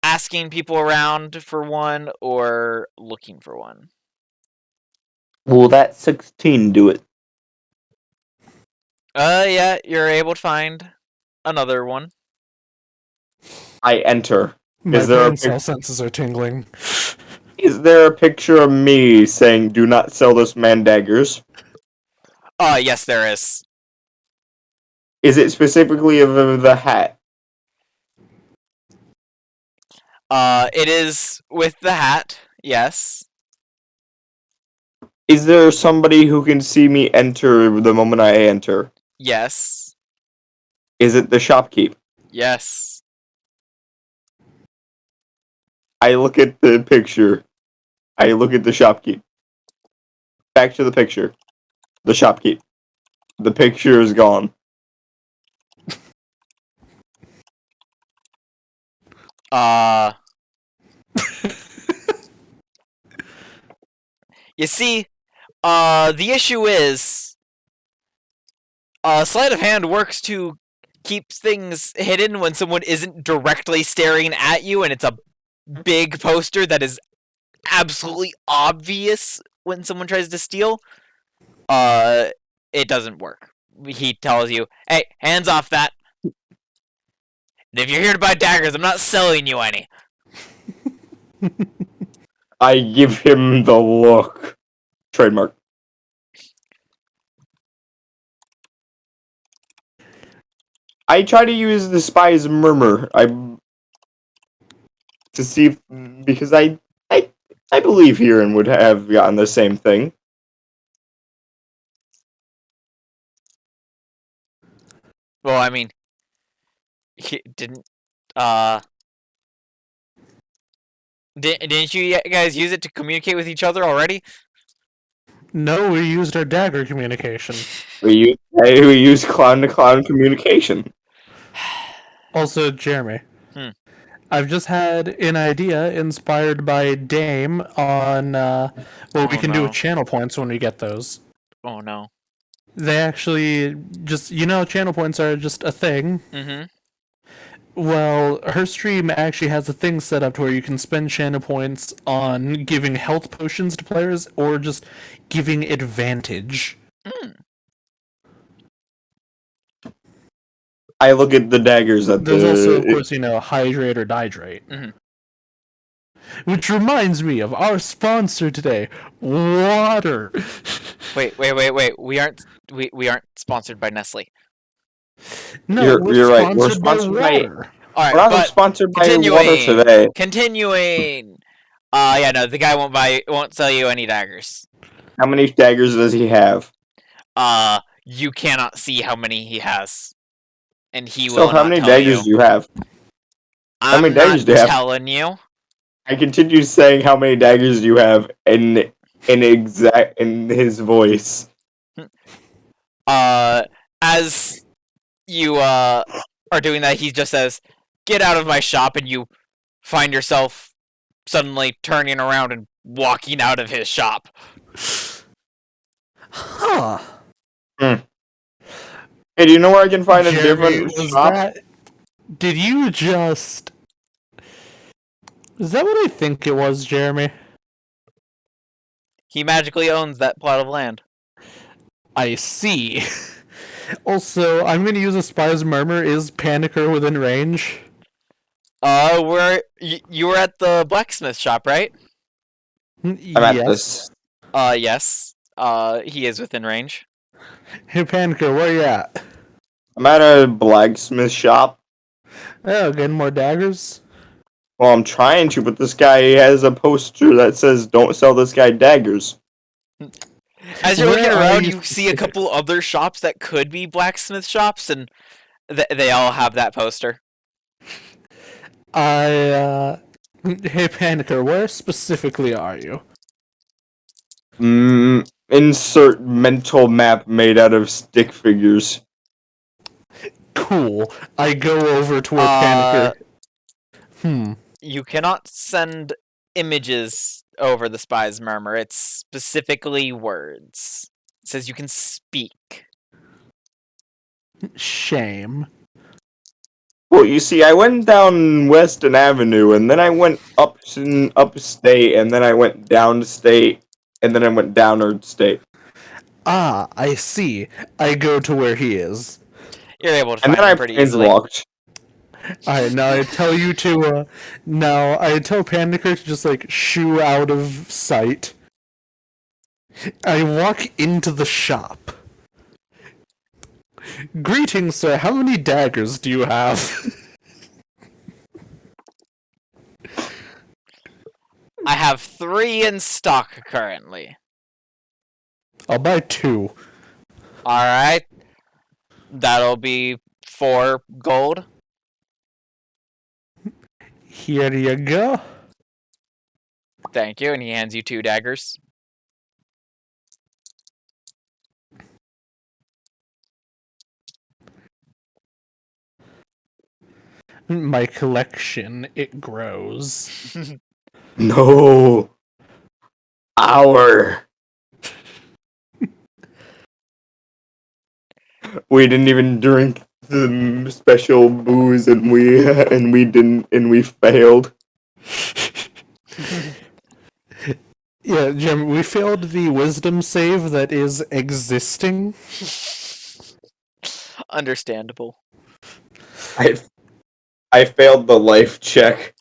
asking people around for one or looking for one. Will that 16 do it? Yeah, you're able to find another one. I enter. My brain cell senses are tingling. Is there a picture of me saying, "Do not sell this man daggers"? Yes, there is. Is it specifically of the hat? It is with the hat, yes. Is there somebody who can see me enter the moment I enter? Yes. Is it the shopkeep? Yes. I look at the picture. I look at the shopkeep. Back to the picture. The shopkeep. The picture is gone. You see, the issue is, sleight of hand works to keep things hidden when someone isn't directly staring at you, and it's a big poster that is absolutely obvious when someone tries to steal. it doesn't work. He tells you, "Hey, hands off that! And if you're here to buy daggers, I'm not selling you any." I give him the look. Trademark. I try to use the spy's murmur. To see if, because I believe Hiran would have gotten the same thing. Well, I mean, he didn't. Didn't you guys use it to communicate with each other already? No, we used our dagger communication. We use clown to clown communication. Also, Jeremy. I've just had an idea inspired by Dame on what we can do with channel points when we get those. Oh no. They actually just, channel points are just a thing. Mm-hmm. Well, her stream actually has a thing set up to where you can spend channel points on giving health potions to players or just giving advantage. I look at the daggers that There's also, of course, hydrate or dihydrate. Mm-hmm. Which reminds me of our sponsor today, water. Wait. We aren't sponsored by Nestle. No, you're right. We're sponsored by water. All right, we're but not sponsored by continuing, water today. Continuing. Yeah, no, the guy won't sell you any daggers. How many daggers does he have? You cannot see how many he has, and he will So how not many tell daggers do you have? I'm many daggers do you have? telling you. I continue saying how many daggers do you have in his voice. As you are doing that, he just says, "Get out of my shop," and you find yourself suddenly turning around and walking out of his shop. Huh. Hey, do you know where I can find Jeremy, a different shop? Did you just... Is that what I think it was, Jeremy? He magically owns that plot of land. I see. Also, I'm going to use a spy's murmur. Is Panicker within range? You were at the blacksmith shop, right? I'm at this. Yes. He is within range. Hey, Panicker, where you at? I'm at a blacksmith shop. Oh, getting more daggers? Well, I'm trying to, but this guy has a poster that says, "Don't sell this guy daggers." As you're looking around, you see a couple other shops that could be blacksmith shops, and they all have that poster. Hey, Panicker, where specifically are you? Insert mental map made out of stick figures. Cool. I go over to where Panicker... You cannot send images over the spy's murmur. It's specifically words. It says you can speak. Shame. Well, you see, I went down Weston Avenue, and then I went upstate, and then I went downstate, and then I went downward state. Ah, I see. I go to where he is. You're able to find him pretty easily. Walked. Alright, now I tell you to, now I tell Panicker to just, shoo out of sight. I walk into the shop. Greetings, sir. How many daggers do you have? I have 3 in stock currently. I'll buy 2. Alright. That'll be 4 gold. Here you go. Thank you, and he hands you 2 daggers. My collection, it grows. No. We didn't even drink the special booze, and we failed. Yeah, Jim, we failed the wisdom save that is existing. Understandable. I failed the life check.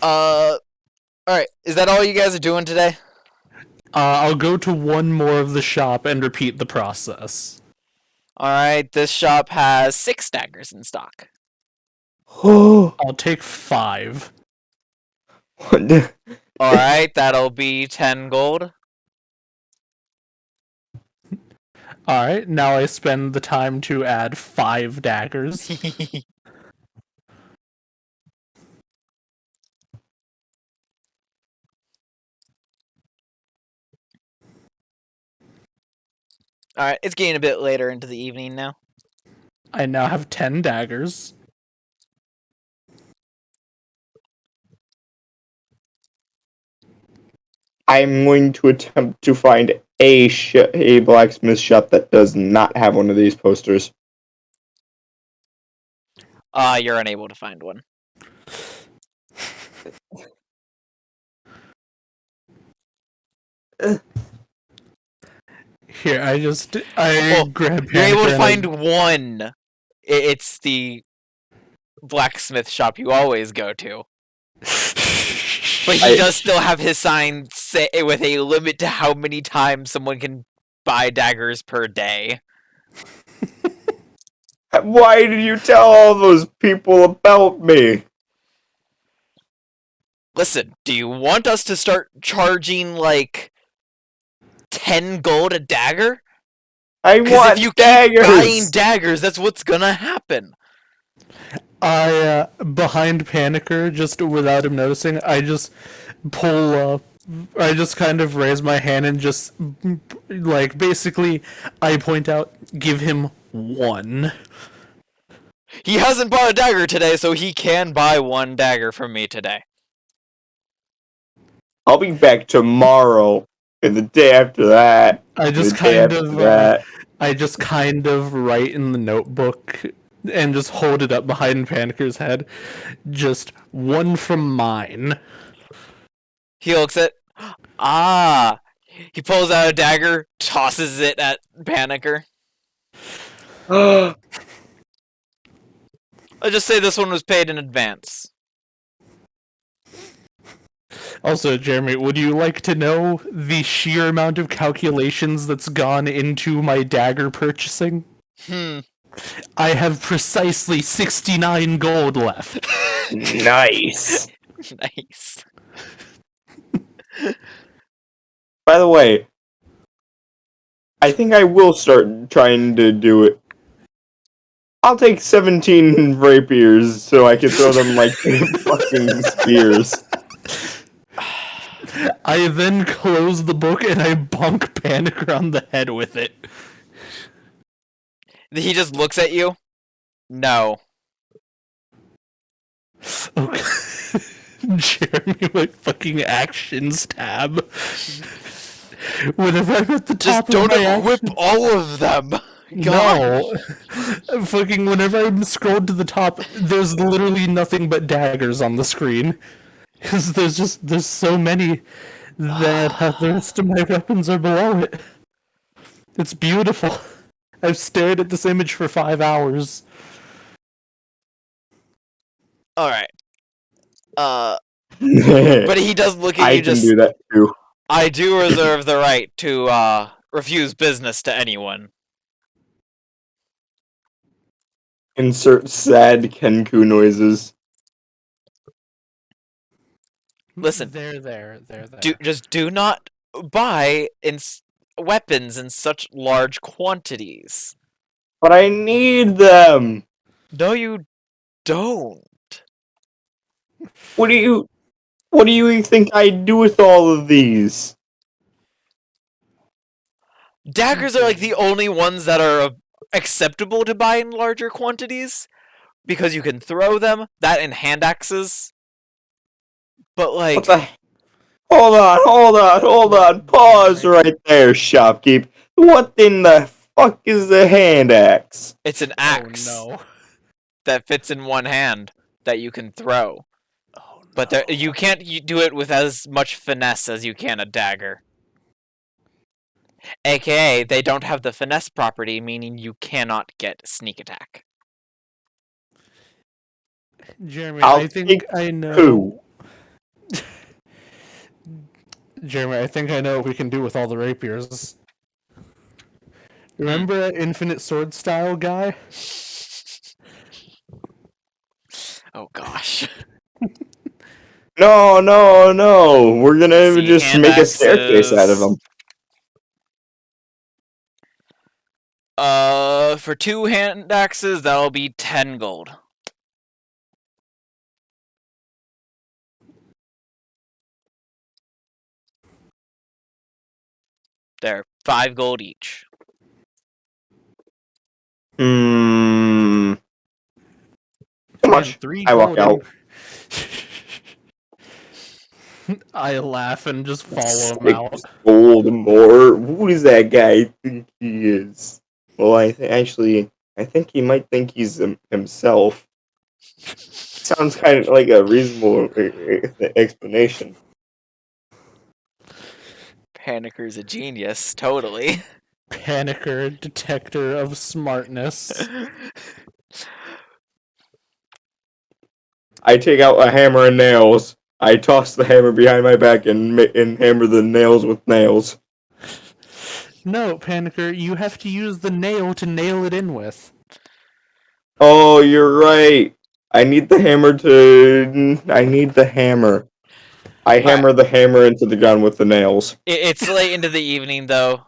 Alright, is that all you guys are doing today? I'll go to one more of the shop and repeat the process. Alright, this shop has 6 daggers in stock. I'll take 5. Alright, that'll be 10 gold. Alright, now I spend the time to add 5 daggers. Alright, it's getting a bit later into the evening now. I now have 10 daggers. I'm going to attempt to find a blacksmith shop that does not have one of these posters. You're unable to find one. Here, I grab You're able to Panicker find one. It's the blacksmith shop you always go to. But he does still have his sign say with a limit to how many times someone can buy daggers per day. Why did you tell all those people about me? Listen, do you want us to start charging like 10 gold a dagger? I Because want if you daggers. keep buying daggers, that's what's gonna happen. I, behind Panicker, just without him noticing, I just pull up. I just kind of raise my hand and just, like, basically, I point out, give him 1. He hasn't bought a dagger today, so he can buy 1 dagger from me today. I'll be back tomorrow, and the day after that. I just kind of write in the notebook and just hold it up behind Panicker's head. Just 1 from mine. He looks at... Ah! He pulls out a dagger, tosses it at Panicker. I'll just say this one was paid in advance. Also, Jeremy, would you like to know the sheer amount of calculations that's gone into my dagger purchasing? I have precisely 69 gold left. Nice. Nice. By the way, I think I will start trying to do it. I'll take 17 rapiers so I can throw them like fucking spears. I then close the book and I bonk Panicker on the head with it. He just looks at you. No. Okay. Jeremy, my fucking actions tab. Whenever I'm at the top Just don't of my equip all of them. God. No. Fucking whenever I'm scrolled to the top, there's literally nothing but daggers on the screen. Because there's so many that the rest of my weapons are below it. It's beautiful. I've stared at this image for 5 hours. Alright. But he does look at you I can do that too. I do reserve the right to, refuse business to anyone. Insert sad Kenku noises. Listen. There. Just do not buy weapons in such large quantities. But I need them! No, you don't. What do you think I do with all of these? Daggers are like the only ones that are acceptable to buy in larger quantities. Because you can throw them, that and hand axes. But like... What the... Hold on. Pause right there, shopkeep. What in the fuck is the hand axe? It's an axe Oh no. that fits in one hand that you can throw. Oh But you can't do it with as much finesse as you can a dagger. AKA, they don't have the finesse property, meaning you cannot get sneak attack. Jeremy, I'll I think take I two. know. Jeremy, I think I know what we can do with all the rapiers. Remember that infinite sword style guy? Oh gosh. No, no, no. We're Let's gonna see, just hand make a staircase out of axes. them. For 2 hand axes, that'll be 10 gold. There, 5 gold each. Hmm. Too much. 3 I walk gold. out. I laugh and just follow him 6 out. gold more. Who does that guy think he is? Well, I think he might think he's himself. Sounds kind of like a reasonable explanation. Paniker's a genius, totally. Panicker, detector of smartness. I take out a hammer and nails. I toss the hammer behind my back and hammer the nails with nails. No, Panicker, you have to use the nail to nail it in with. Oh, you're right. I need the hammer. I hammer the hammer into the gun with the nails. It's late into the evening, though.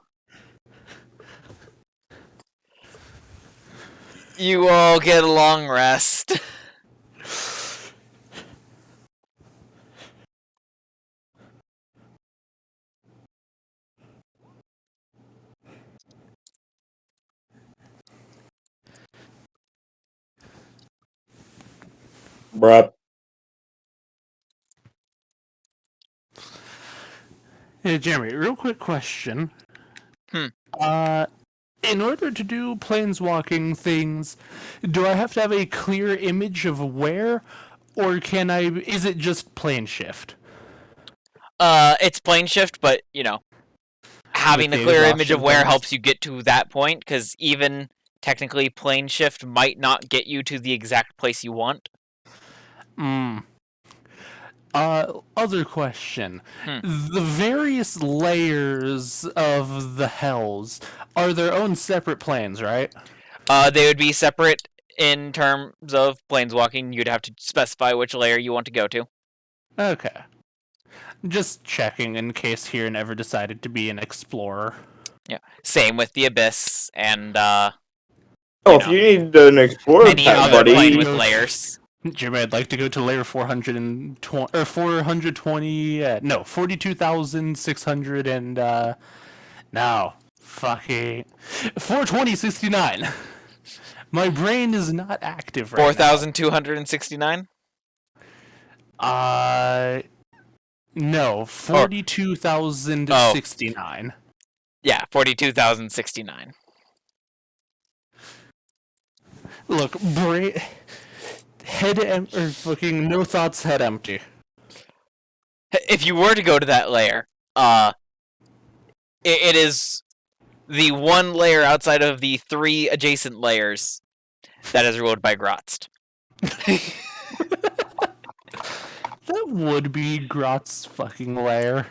You all get a long rest. Bruh. Hey, Jeremy, real quick question. Hmm. In order to do planeswalking things, do I have to have a clear image of where, or is it just plane shift? It's plane shift, but, having With a the clear image of exhaustion where things? helps you get to that point, because even technically plane shift might not get you to the exact place you want. Other question. Hmm. The various layers of the hells are their own separate planes, right? They would be separate in terms of planeswalking. You'd have to specify which layer you want to go to. Okay. Just checking in case Kieran ever decided to be an explorer. Yeah. Same with the Abyss and, If you need an explorer any pet, other plane buddy. with layers. Jimmy, I'd like to go to layer 420 or 420. No, 42,600 and now fucking 42069. My brain is not active right 4,269? now. No, 42,069. Yeah, 42,069. Look, or fucking no thoughts, head empty. If you were to go to that layer, it is the one layer outside of the 3 adjacent layers that is ruled by Grotst. That would be Grot's fucking lair.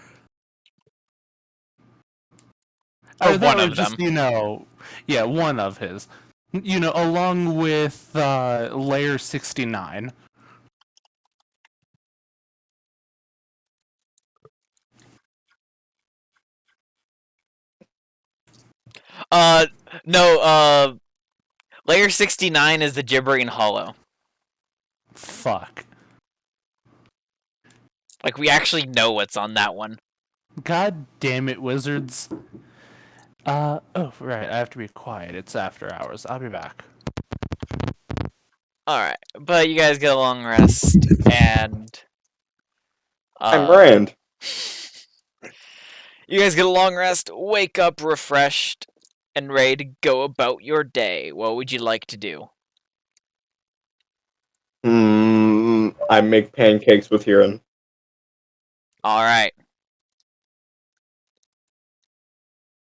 Or one of just, them. Yeah, one of his. Along with layer 69. No, layer 69 is the Gibbering Hollow. Fuck. Like, we actually know what's on that one. God damn it, wizards. Oh, right, I have to be quiet. It's after hours. I'll be back. Alright, but you guys get a long rest, and... I'm Rand. You guys get a long rest, wake up refreshed, and ready to go about your day. What would you like to do? I make pancakes with Huron. Alright.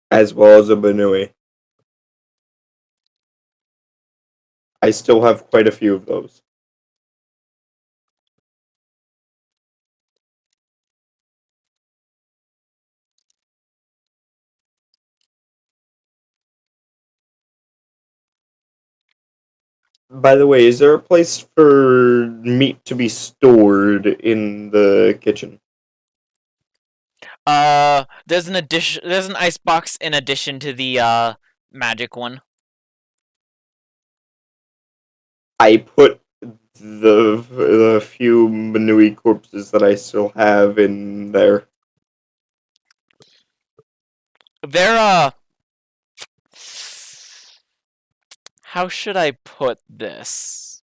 As well as a Banui. I still have quite a few of those. By the way, is there a place for meat to be stored in the kitchen? There's an ice box in addition to the magic one. I put the few Manui corpses that I still have in there. They're how should I put this?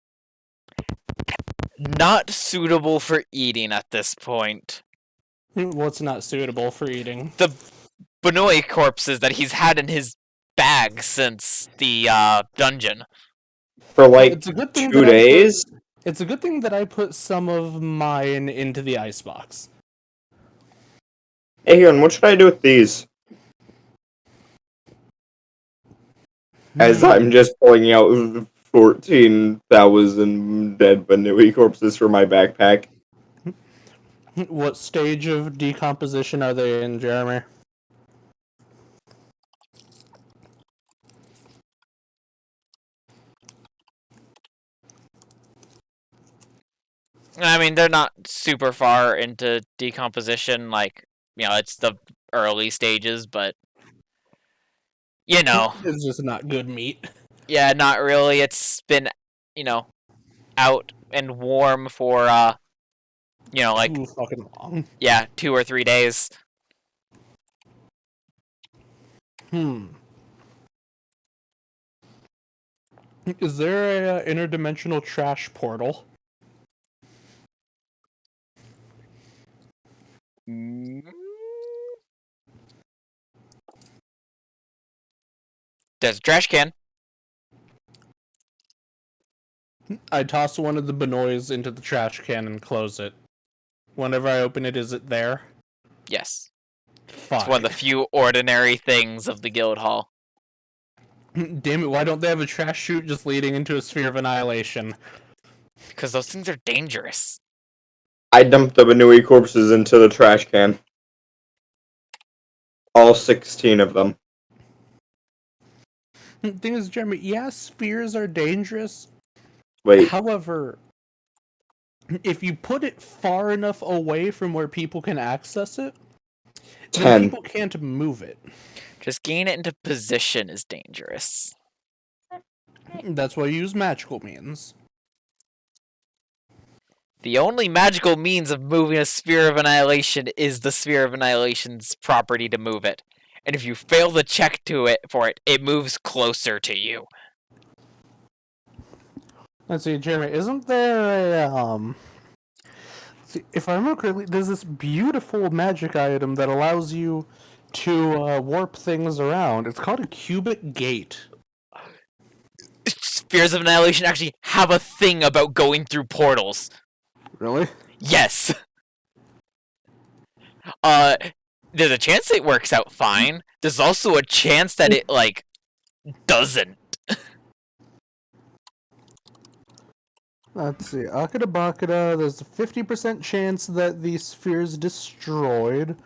Not suitable for eating at this point. What's not suitable for eating? The Banoi corpses that he's had in his bag since the dungeon. For like It's a good thing 2 that days? It's a good thing that I put some of mine into the icebox. Hey, Huron, what should I do with these? As I'm just pulling out 14,000 dead Banui corpses for my backpack. What stage of decomposition are they in, Jeremy? I mean, they're not super far into decomposition. Like, it's the early stages, but It's just not good meat. Yeah, not really. It's been, out and warm for Too fucking long. yeah, 2 or 3 days. Is there a interdimensional trash portal? There's a trash can. I toss one of the Benois into the trash can and close it. Whenever I open it, is it there? Yes. Fuck. It's one of the few ordinary things of the guild hall. Damn it, why don't they have a trash chute just leading into a sphere of annihilation? Because those things are dangerous. I dumped the Banui corpses into the trash can. All 16 of them. Thing is, Jeremy, yeah, spheres are dangerous. Wait. However, if you put it far enough away from where people can access it, 10. then people can't move it. Just getting it into position is dangerous. That's why you use magical means. The only magical means of moving a sphere of annihilation is the sphere of annihilation's property to move it. And if you fail the check for it, it moves closer to you. Let's see, Jeremy, isn't there a, if I remember correctly, there's this beautiful magic item that allows you to warp things around. It's called a cubic gate. Spheres of annihilation actually have a thing about going through portals. Really? Yes. There's a chance it works out fine. There's also a chance that it, doesn't. Let's see. Akada Bakada, there's a 50% chance that the sphere is destroyed.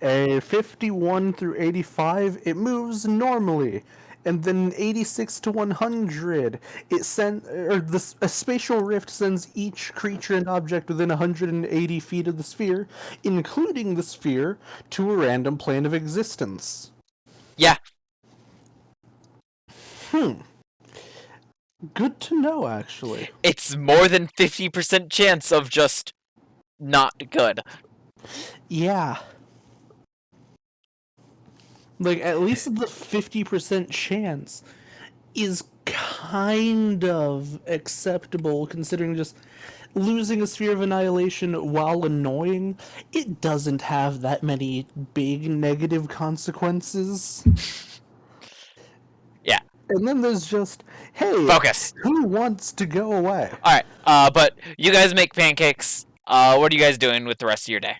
A 51 through 85, it moves normally. And then 86 to 100, a spatial rift sends each creature and object within 180 feet of the sphere, including the sphere, to a random plane of existence. Yeah. Good to know, actually. It's more than 50% chance of just not good. Yeah. At least the 50% chance is kind of acceptable, considering just losing a sphere of annihilation, while annoying, it doesn't have that many big negative consequences. Yeah. And then there's just, hey, Focus. who wants to go away? All right. But you guys make pancakes. What are you guys doing with the rest of your day?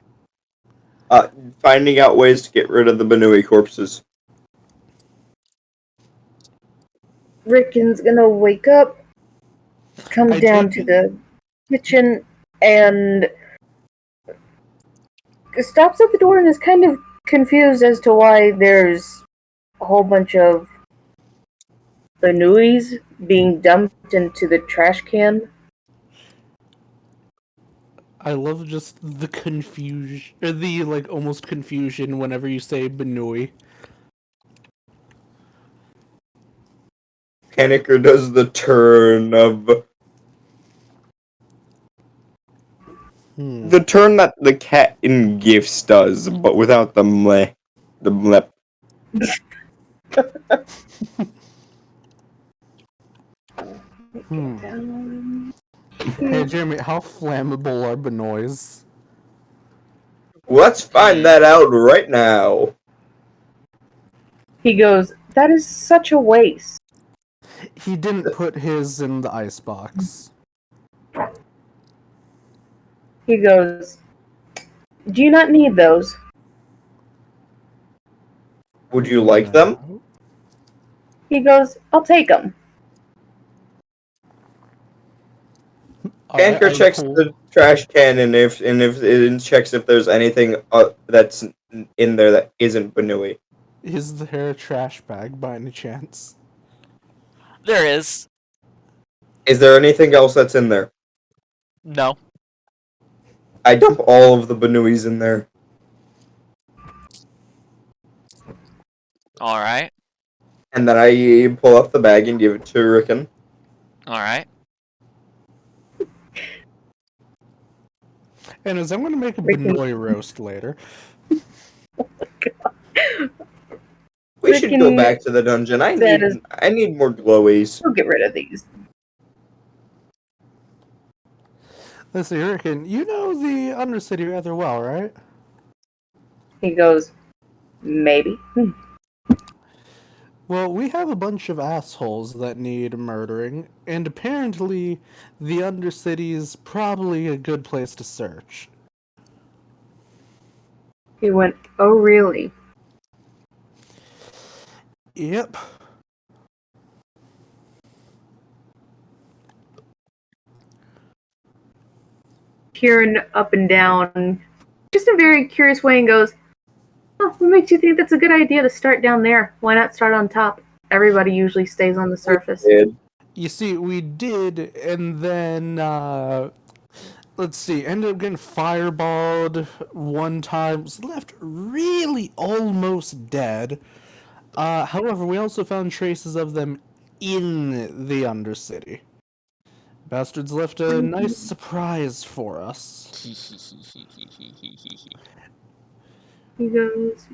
Finding out ways to get rid of the Benui corpses. Rickon's gonna wake up, come down to the kitchen, and stops at the door and is kind of confused as to why there's a whole bunch of Benuis being dumped into the trash can. I love just the confusion, or the almost confusion whenever you say Benui. Panicker does the turn of the turn that the cat in Gifts does, but without the mleh. The mlep. Hey Jeremy, how flammable are Benois? Let's find that out right now. He goes, "That is such a waste." He didn't put his in the icebox. He goes, "Do you not need those?" Would you like them? He goes, "I'll take them." Panicker checks the trash can and if it checks if there's anything that's in there that isn't Benui. Is there a trash bag by any chance? There is. Is there anything else that's in there? No. I dump all of the Benuis in there. All right. And then I pull up the bag and give it to Rickon. All right. And as I'm going to make a Benoi roast later. We should go back to the dungeon. I need more glowies. We'll get rid of these. Let's see, Rickon, you know the Undercity rather well, right? He goes, "Maybe." Well, we have a bunch of assholes that need murdering, and apparently the Undercity's probably a good place to search. He went, "Oh, really?" Yep. Peering up and down, just in a very curious way, and goes, "Oh, what makes you think that's a good idea to start down there? Why not start on top? Everybody usually stays on the surface." You see, we did, and then, let's see, ended up getting fireballed one time, was left really almost dead. However, we also found traces of them in the Undercity. Bastards left a nice surprise for us. He goes,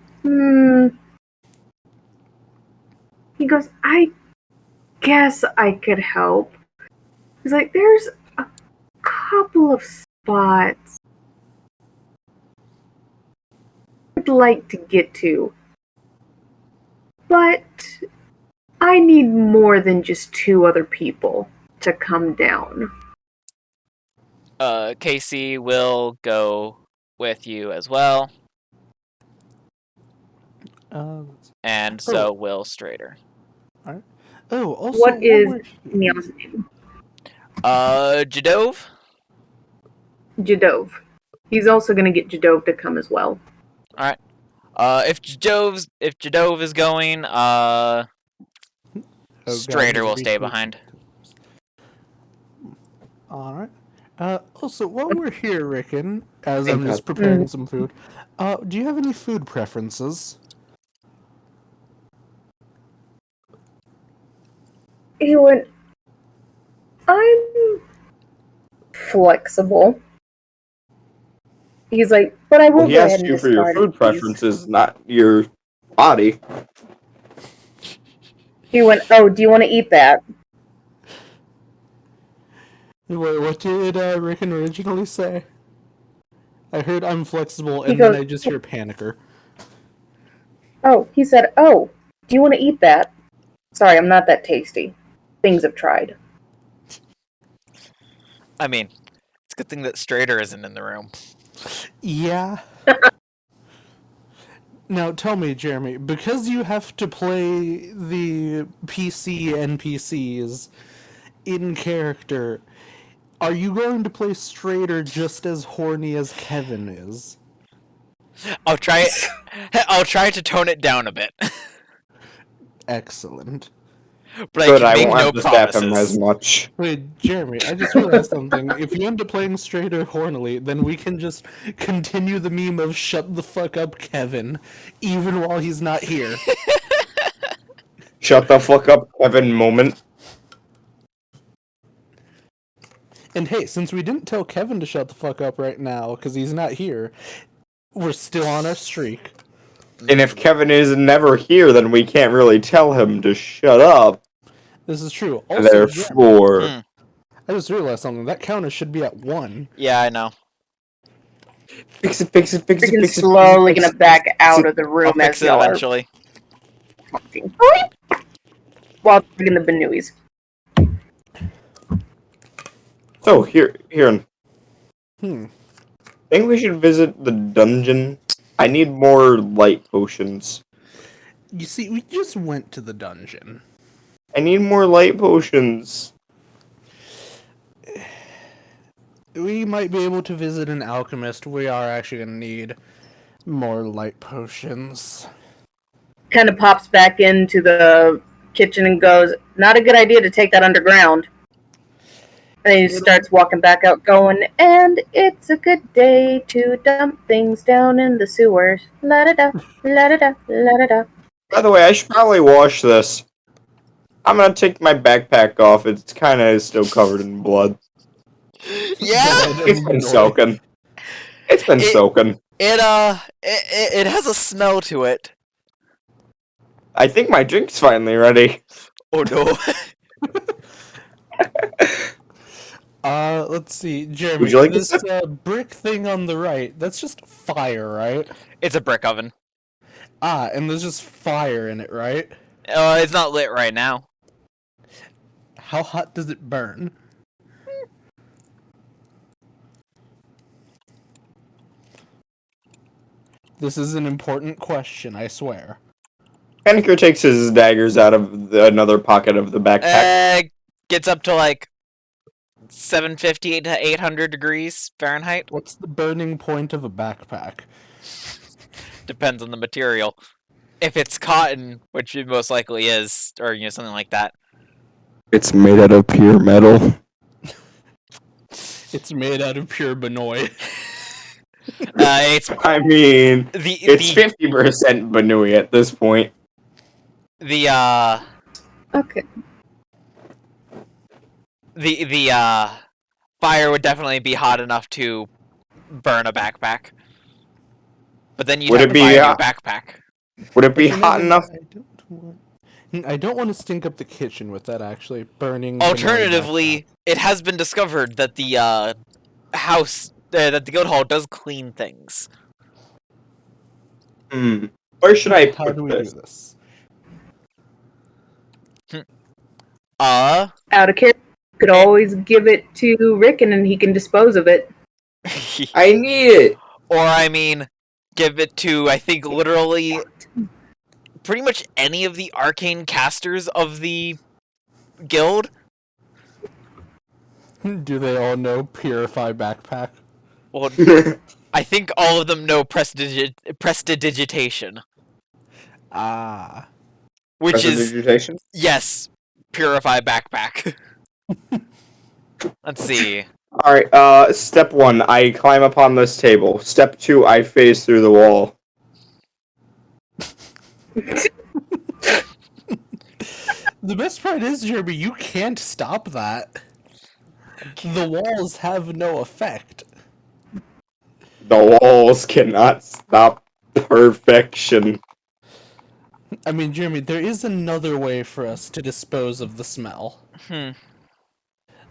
He goes, "I guess I could help." He's like, "There's a couple of spots I'd like to get to, but I need more than just 2 other people to come down." Casey will go with you as well. And so will Strader. Alright. Oh, also, What is Neil's name? Jadove? Jadove. He's also going to get Jadove to come as well. Alright. If Jadove is going, Strader will stay behind. Alright. Also, while we're here, Rickon, as I'm just preparing some food, do you have any food preferences? He went, "I'm flexible." He's like, "But I will He go ahead asked and you for your food preferences, not your body. He went, "Oh, do you want to eat that?" Wait, what did Rickon originally say? I heard I'm flexible, and goes, then I just hear Panicker. Oh, he said, "Oh, do you want to eat that?" Sorry, I'm not that tasty. Things I've tried. I mean, it's a good thing that Strader isn't in the room. Yeah. Now tell me, Jeremy, because you have to play the PC NPCs in character, are you going to play Strader just as horny as Kevin is? I'll try to tone it down a bit. Excellent. But I Good, can I make won't no have to stab him as promises. much. Wait, Jeremy, I just realized something. If you end up playing Strader hornily, then we can just continue the meme of shut the fuck up, Kevin, even while he's not here. Shut the fuck up, Kevin moment. And hey, since we didn't tell Kevin to shut the fuck up right now, because he's not here, we're still on our streak. And if Kevin is never here, then we can't really tell him to shut up. This is true. Also, Jeremy, Therefore, I just realized something. That counter should be at 1. Yeah, I know. fix it, fix it, fix it, Freaking fix it. slowly fix gonna it, back fix out it. of the I'll room as fix it y'all are eventually. talking. While drinking the Benuis. So here, Hmm. I think we should visit the dungeon. I need more light potions. You see, we just went to the dungeon. I need more light potions. We might be able to visit an alchemist. We are actually going to need more light potions. Kind of pops back into the kitchen and goes, "Not a good idea to take that underground." And then he starts walking back out, going, "And it's a good day to dump things down in the sewers. La da da, la da da, la da da." By the way, I should probably wash this. I'm gonna take my backpack off. It's kind of still covered in blood. Yeah. It's been soaking. It's been soaking. It has a smell to it. I think my drink's finally ready. Oh no. Let's see, Jeremy. Would you like this this? Brick thing on the right? That's just fire, right? It's a brick oven. Ah, and there's just fire in it, right? It's not lit right now. How hot does it burn? This is an important question, I swear. Panicker takes his daggers out of another pocket of the backpack. Gets up to like 750 to 800 degrees Fahrenheit. What's the burning point of a backpack? Depends on the material. If it's cotton, which it most likely is, or something like that. It's made out of pure metal. It's made out of pure Benoit. It's 50% Banui at this point. Okay. The fire would definitely be hot enough to burn a backpack. But then you'd have to buy a new backpack. Would it be hot enough? I don't want to stink up the kitchen with that actually burning. Alternatively, it has been discovered that the house, that the guild hall does clean things. Where should I put How do we this? do this? Out of character, you could always give it to Rick and then he can dispose of it. I need it. Or, I mean, give it to, I think, literally pretty much any of the arcane casters of the guild. Do they all know Purify Backpack? Well, I think all of them know prestidigitation. Ah. Which is, Prestidigitation? yes, Purify Backpack. Let's see. Alright, step 1, I climb upon this table. Step 2, I phase through the wall. The best part is, Jeremy, you can't stop that. The walls have no effect. The walls cannot stop perfection. I mean, Jeremy, there is another way for us to dispose of the smell.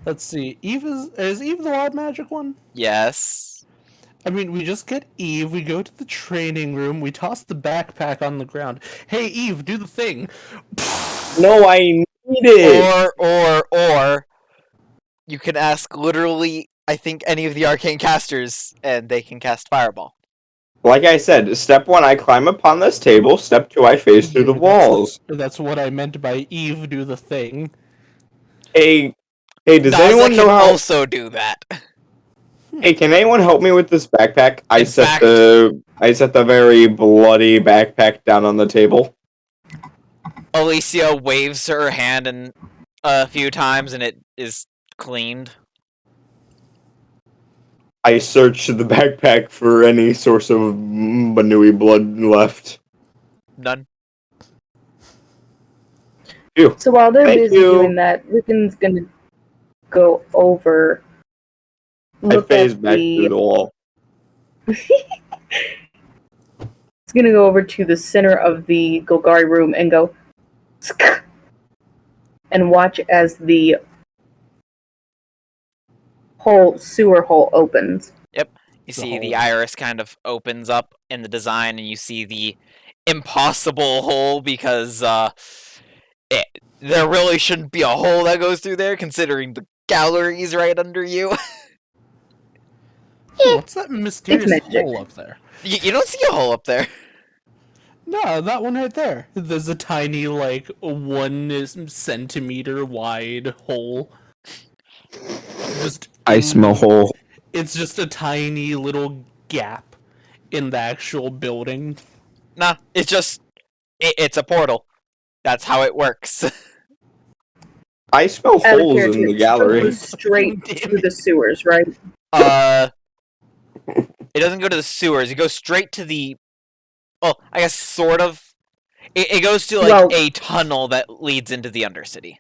Let's see. Is Eve the wild magic one? Yes. I mean, we just get Eve, we go to the training room, we toss the backpack on the ground. Hey, Eve, do the thing! No, I need it! Or you can ask literally, I think, any of the arcane casters, and they can cast Fireball. Like I said, step 1, I climb upon this table. Step 2, I phase through the walls. That's what I meant by Eve, do the thing. Hey, does Naza anyone know can how... also do that. Hey, can anyone help me with this backpack? I In set fact- the very bloody backpack down on the table. Alicia waves her hand and a few times, and it is cleaned. I search the backpack for any source of Banui blood left. None. Ew. So while they're Thank busy you. doing that, Rickon's gonna go over. I Look phase at back through the wall. He's gonna go over to the center of the Golgari room and go, "Sk," and watch as the sewer hole opens. You see the iris kind of opens up in the design, and you see the impossible hole because there really shouldn't be a hole that goes through there, considering the gallery's right under you. What's that mysterious hole up there? You don't see a hole up there. No, that one right there. There's a tiny, like, 1 centimeter wide hole. Just I smell hole. It's just a tiny little gap in the actual building. Nah, it's just it's a portal. That's how it works. I smell holes in the gallery. It goes straight to the sewers, right? It doesn't go to the sewers. It goes straight to the. Well, I guess sort of. It goes to like a tunnel that leads into the Undercity.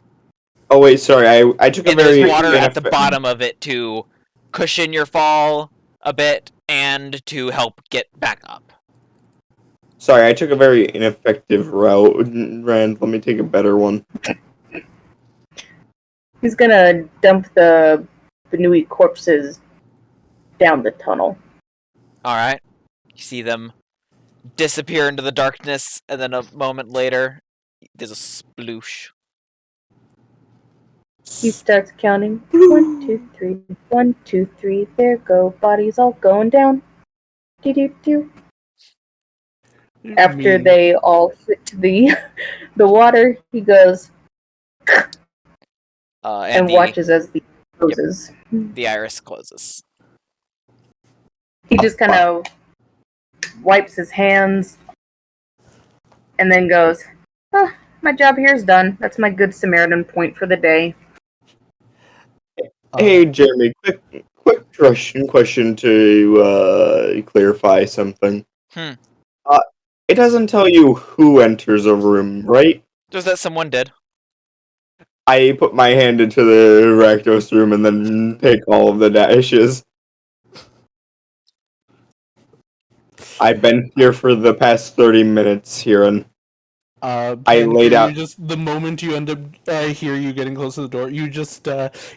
Oh wait, sorry. I took a And very there's water at the bottom of it to cushion your fall a bit and to help get back up. Sorry, I took a very ineffective route, Rand. Let me take a better one. He's gonna dump the Banui corpses down the tunnel. Alright. You see them disappear into the darkness, and then a moment later, there's a sploosh. He starts counting. 1, 2, 3. 1, 2, 3. There go. Bodies all going down. Do. After they all hit the water, he goes and watches as the closes. Yep, the iris closes. He just kind of wipes his hands and then goes, "Oh, my job here is done. That's my good Samaritan point for the day." Hey, Jeremy, quick question to clarify something. It doesn't tell you who enters a room, right? Just that someone did. I put my hand into the Rakdos room and then take all of the dashes. I've been here for the past 30 minutes, Kieran. I laid out. Just the moment you end up hear you getting close to the door, you just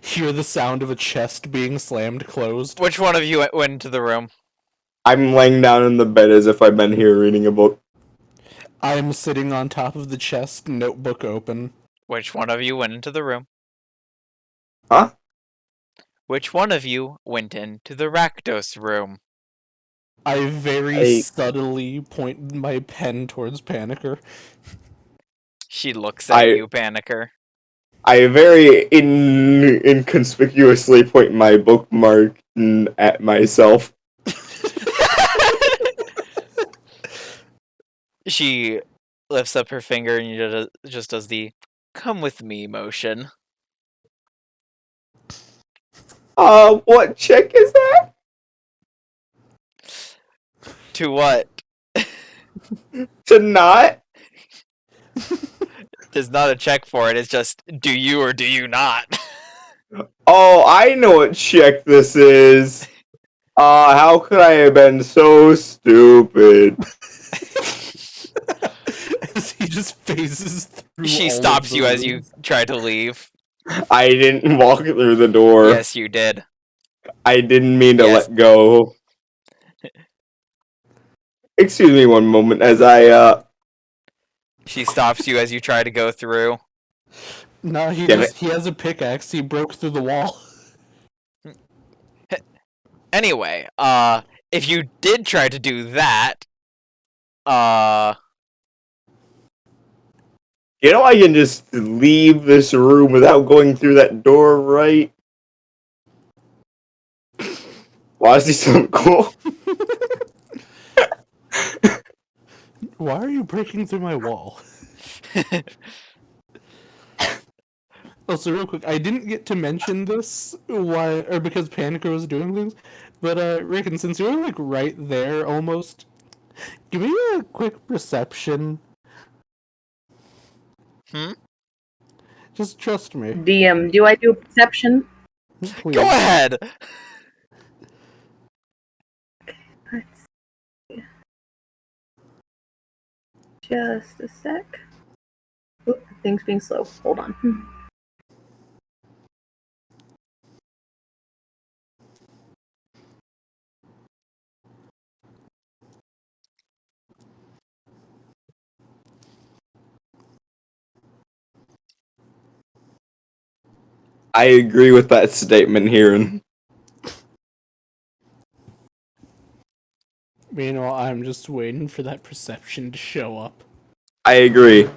hear the sound of a chest being slammed closed. Which one of you went into the room? I'm laying down in the bed as if I've been here reading a book. I'm sitting on top of the chest, notebook open. Which one of you went into the room? Huh? Which one of you went into the Rakdos room? I very subtly point my pen towards Panicker. She looks at you, Panicker. I very inconspicuously point my bookmark at myself. She lifts up her finger and just does the "come with me" motion. What check is that? To what? To not? There's not a check for it, it's just, do you or do you not? Oh, I know what check this is. How could I have been so stupid? As he just phases through. She stops you as you try to leave. I didn't walk through the door. Yes, you did. I didn't mean to let go. Excuse me one moment as I, She stops you as you try to go through. No, he has a pickaxe. He broke through the wall. Anyway, if you did try to do that, You know, I can just leave this room without going through that door, right? Why is he so cool? Why are you breaking through my wall? Also, real quick, I didn't get to mention this because Panicker was doing things, but Rickon, since you're like right there almost, give me a quick perception. Just trust me. DM, do I do a perception? Please. Go ahead! Let's see. Just a sec. Oop, things being slow. Hold on. I agree with that statement here. Meanwhile, I'm just waiting for that perception to show up. I agree.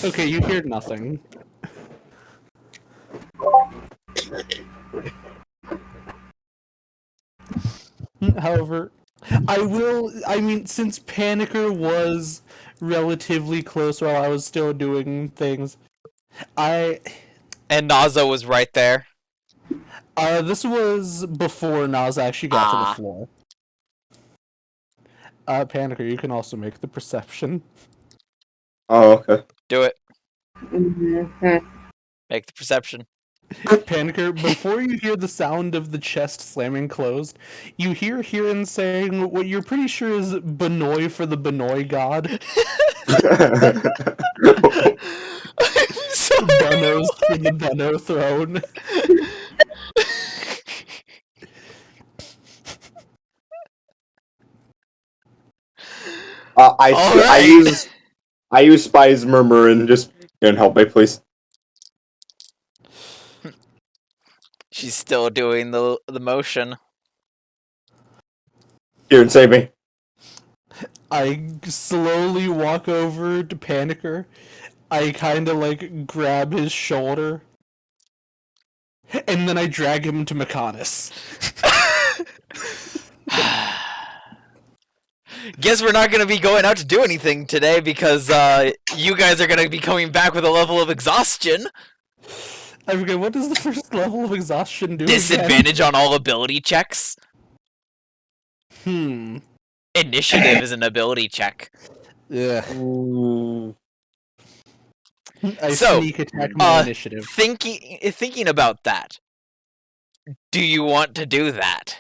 Okay, you hear nothing. However, since Panicker was relatively close while I was still doing things, And Naza was right there. This was before Nas actually got to the floor. Panicker, you can also make the perception. Oh, okay. Do it. Mm-hmm. Make the perception. Panicker, before you hear the sound of the chest slamming closed, you hear Hiran saying what you're pretty sure is Benoi for the Benoi god. I'm sorry. Bunos for the Buno throne. I use Spy's Murmur and just can help me, please. She's still doing the motion. Here and save me. I slowly walk over to Panicker. I kind of like grab his shoulder. And then I drag him to Mechanis. Guess we're not going to be going out to do anything today because you guys are going to be coming back with a level of exhaustion. I forget, what does the first level of exhaustion do? Disadvantage on all ability checks. Initiative is an ability check. Yeah. I So, sneak attack my initiative. Thinking about that, do you want to do that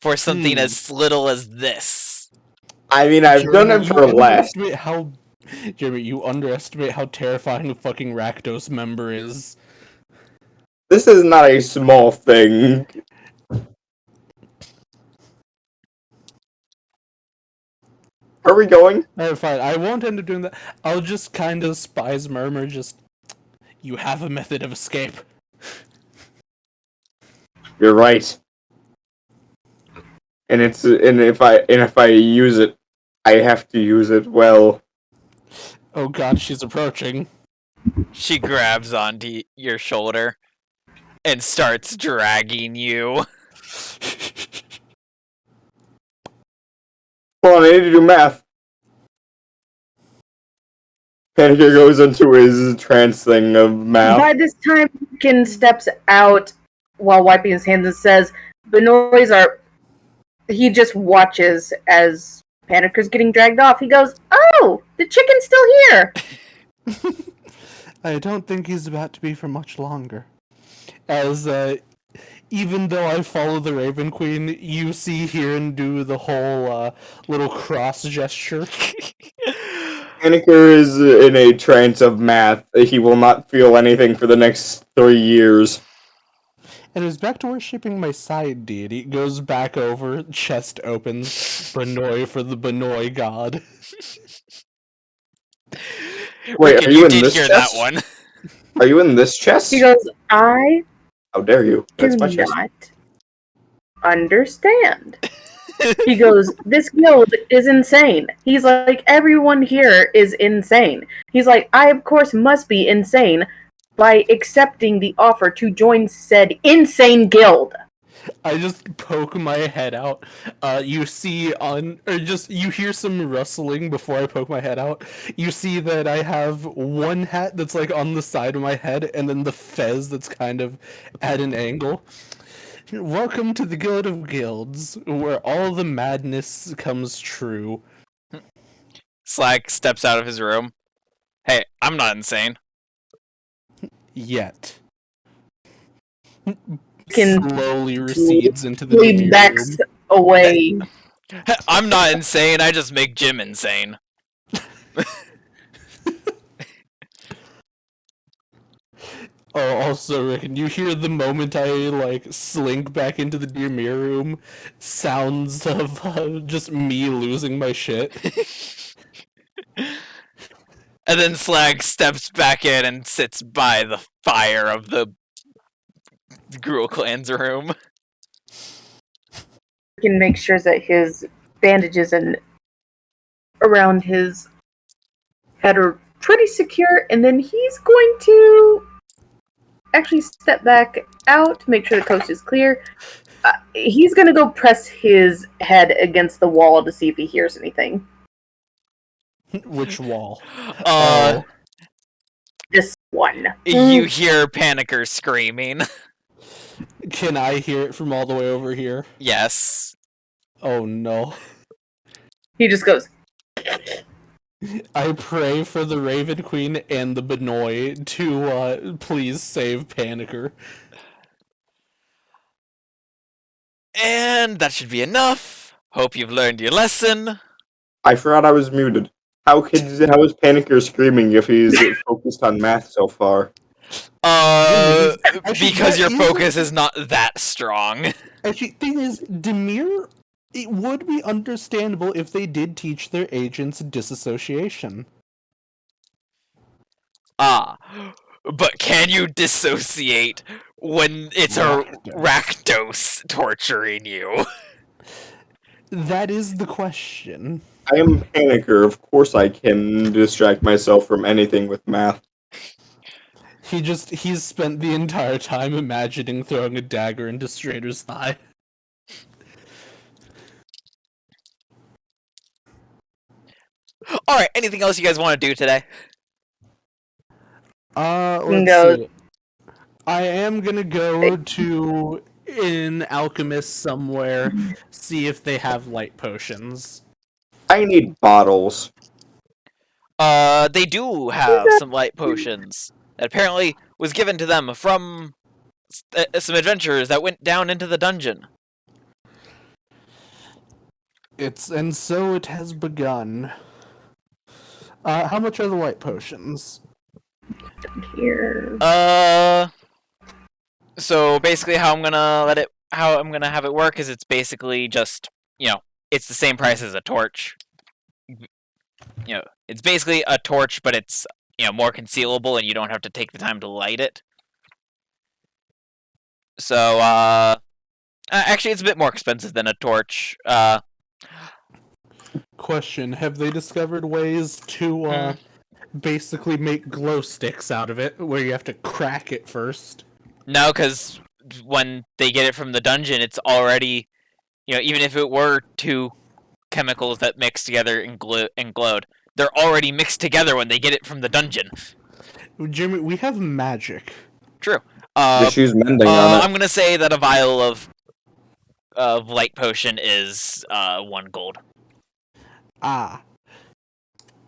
for something as little as this? I mean, I've done it for less. Jeremy, you underestimate how terrifying a fucking Rakdos member is. This is not a small thing. Are we going? Alright, fine. I won't end up doing that. I'll just kind of Spy's Murmur, you have a method of escape. You're right. And if I use it, I have to use it well. Oh god, she's approaching. She grabs onto your shoulder and starts dragging you. Hold on, I need to do math. Panicker goes into his trance thing of math. By this time, Kin steps out while wiping his hands and says, "Benoys are." He just watches as Panicker's getting dragged off. He goes, "Oh, the chicken's still here." I don't think he's about to be for much longer. As, even though I follow the Raven Queen, you see Hiran do the whole, little cross gesture. Panicker is in a trance of math. He will not feel anything for the next 3 years. And is back to worshipping my side deity. Goes back over, chest opens, Benoi for the Benoi god. Wait, Rickon, are you you in did this hear that chest? one. Are you in this He chest? goes, I How dare you? do That's my chest. not understand. He goes, this guild is insane. He's like, everyone here is insane. He's like, I of course must be insane by accepting the offer to join said insane guild. I just poke my head out. You see you hear some rustling before I poke my head out. You see that I have one hat that's like on the side of my head, and then the fez that's kind of at an angle. Welcome to the Guild of Guilds, where all the madness comes true. Slag steps out of his room. Hey, I'm not insane. Yet. Can Slowly recedes into the he Demir backs room. away. I'm not insane, I just make Jim insane. Oh, also, Rick, and you hear the moment I, like, slink back into the Dear Mirror room, sounds of just me losing my shit. And then Slag steps back in and sits by the fire of the Gruul clan's room. Can make sure that his bandages and around his head are pretty secure, and then he's going to actually step back out, make sure the coast is clear. He's going to go press his head against the wall to see if he hears anything. Which wall? Uh, This one. you hear Panicker screaming. Can I hear it from all the way over here? Yes. Oh no. He just goes, I pray for the Raven Queen and the Benoi to please save Panicker. And that should be enough. Hope you've learned your lesson. I forgot I was muted. How is Panicker screaming if he's focused on math so far? Actually, Because that your is focus is not that strong. Actually, thing is, Demir, it would be understandable if they did teach their agents disassociation. Ah. But can you dissociate when it's a Rakdos torturing you? That is the question. I am Panicker. Of course I can distract myself from anything with math. He's spent the entire time imagining throwing a dagger into Strader's thigh. Alright, anything else you guys want to do today? Let's see. I am gonna go to an alchemist somewhere, see if they have light potions. I need bottles. They do have some light potions that apparently was given to them from some adventurers that went down into the dungeon. And so it has begun. How much are the light potions? here. So basically how I'm gonna have it work is it's basically just, it's the same price as a torch. It's basically a torch, but it's, more concealable and you don't have to take the time to light it. So, actually it's a bit more expensive than a torch. Question, have they discovered ways to, basically make glow sticks out of it, where you have to crack it first? No, because when they get it from the dungeon, it's already, even if it were two chemicals that mixed together and glowed, they're already mixed together when they get it from the dungeon. Jimmy, we have magic. True. Just use mending on it. I'm gonna say that a vial of light potion is 1 gold. Ah.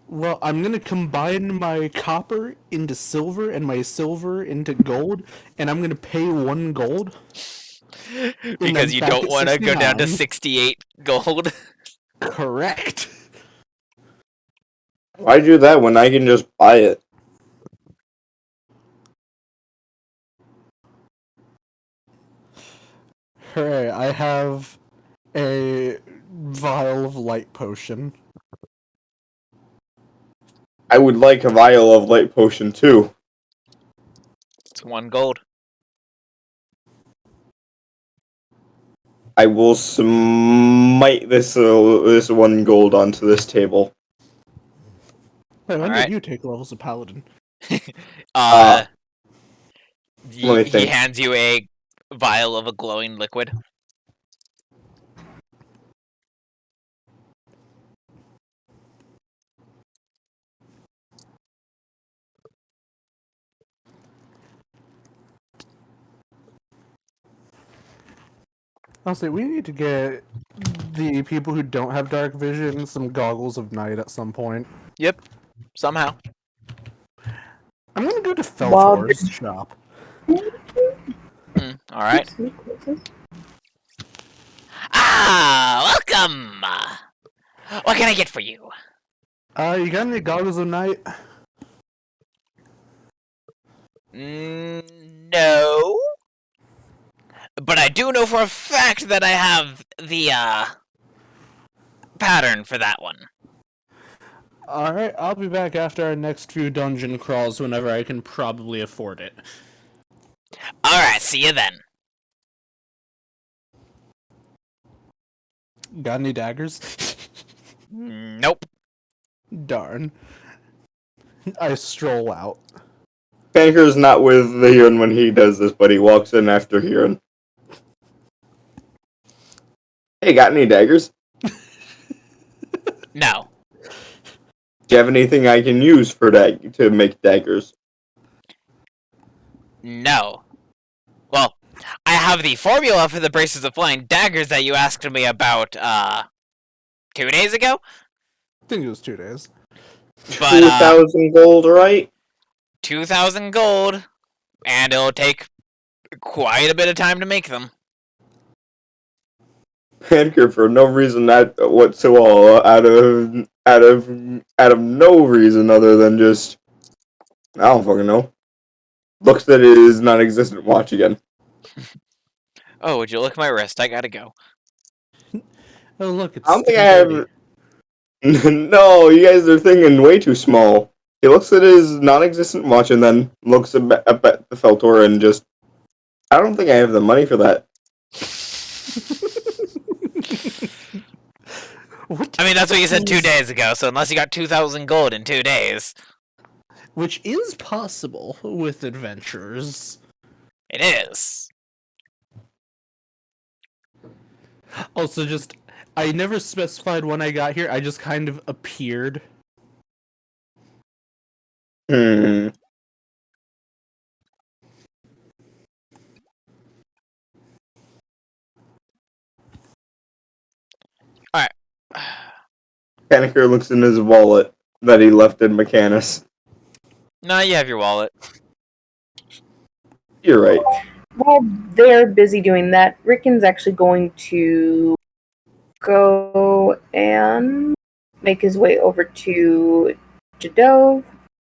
Well, I'm gonna combine my copper into silver and my silver into gold, and I'm gonna pay 1 gold. Because you don't want to go down to 68 gold. Correct. Why do that when I can just buy it? Hooray, I have a vial of light potion. I would like a vial of light potion too. It's 1 gold. I will smite this 1 gold onto this table. Wait, when did Alright. you take levels of paladin? Let me He think. hands you a vial of a glowing liquid. Honestly, we need to get the people who don't have dark vision some goggles of night at some point. Yep. Somehow. I'm gonna go to While Felthor's shop. Alright. Ah! Welcome! What can I get for you? You got any goggles of night? No. But I do know for a fact that I have the, pattern for that one. Alright, I'll be back after our next few dungeon crawls whenever I can probably afford it. Alright, see you then. Got any daggers? Nope. Darn. I stroll out. Paniker's not with the Huron when he does this, but he walks in after Huron. Hey, got any daggers? No. Do you have anything I can use for to make daggers? No. Well, I have the formula for the braces of flying daggers that you asked me about, 2 days ago? I think it was 2 days. But, 2,000 gold, right? 2,000 gold, and it'll take quite a bit of time to make them. Paniker, for no reason whatsoever, out of no reason other than just, I don't fucking know, looks at his non-existent watch again. Oh, would you look at my wrist? I gotta go. Oh look, it's I don't think I 3:30. have. No, you guys are thinking way too small. He looks at his non-existent watch and then looks up at the Feltor and just, I don't think I have the money for that. What? I mean, that's what you said 2 days ago, so unless you got 2,000 gold in 2 days. Which is possible with adventurers. It is. Also, I never specified when I got here, I just kind of appeared. Hmm. Alright. Paniker looks in his wallet that he left in Mechanus. No, you have your wallet. You're right. While they're busy doing that, Rickon's actually going to go and make his way over to Jadove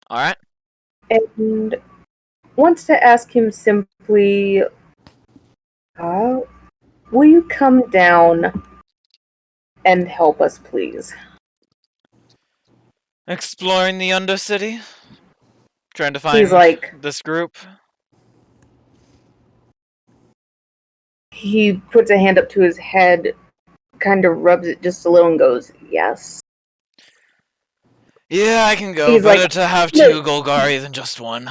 Alright. and wants to ask him simply, will you come down and help us, please? Exploring the Undercity? Trying to find He's like, this group? he puts a hand up to his head, kind of rubs it just a little and goes, yes. Yeah, I can go. He's Better like, to have "No." 2 Golgari than just 1.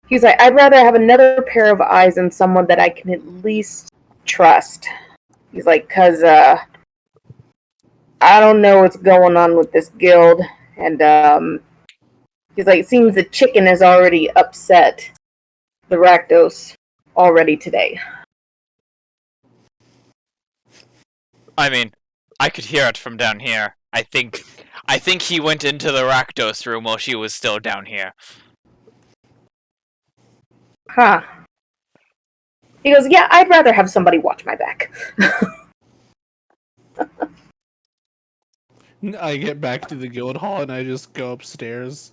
He's like, I'd rather have another pair of eyes than someone that I can at least trust. He's like, cause I don't know what's going on with this guild, and he's like, it seems the chicken has already upset the Rakdos already today. I mean, I could hear it from down here. I think he went into the Rakdos room while she was still down here. Huh. He goes, yeah, I'd rather have somebody watch my back. I get back to the guild hall and I just go upstairs.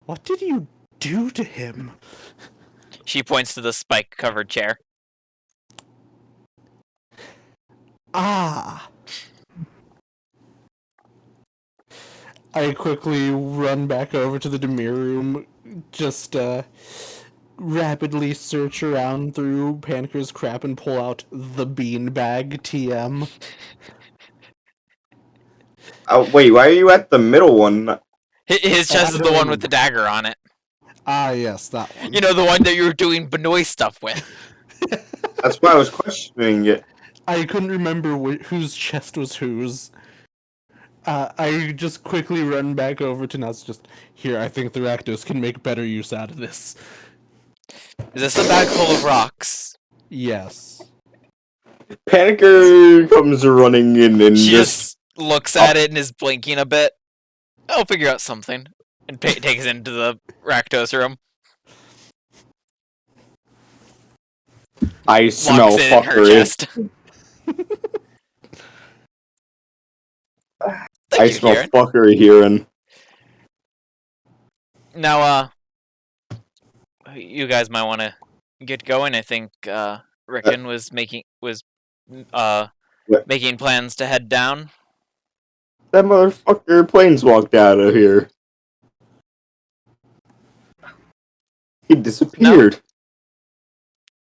What did you do to him? She points to the spike-covered chair. Ah! I quickly run back over to the Demir room, just rapidly search around through Paniker's crap and pull out the beanbag TM. Wait, why are you at the middle one? His chest I is the don't one with the remember. dagger on it. Ah, yes, that one. You know, the one that you were doing Benoit stuff with. That's why I was questioning it. I couldn't remember whose chest was whose. I just quickly run back over to Nuts. Just here, I think the Rakdos can make better use out of this. Is this a bag full of rocks? Yes. Panicker comes running in and She just just looks at it and is blinking a bit. I'll figure out something. And takes it into the Rakdos room. I Locks smell it in her fuckery. chest. I Thank you, smell Kieran. fuckery here, and Now, you guys might want to get going. I think Rickon was making plans to head down. that motherfucker planes walked out of here. He disappeared.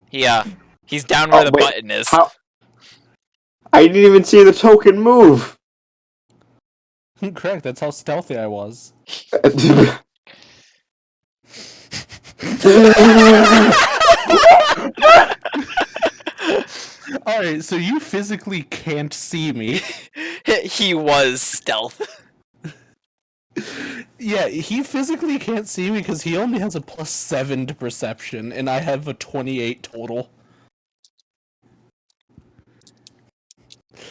He's down where the button is. How? I didn't even see the token move. Correct, that's how stealthy I was. Alright, so you physically can't see me. He was stealth. Yeah, he physically can't see me because he only has a +7 to perception, and I have a 28 total.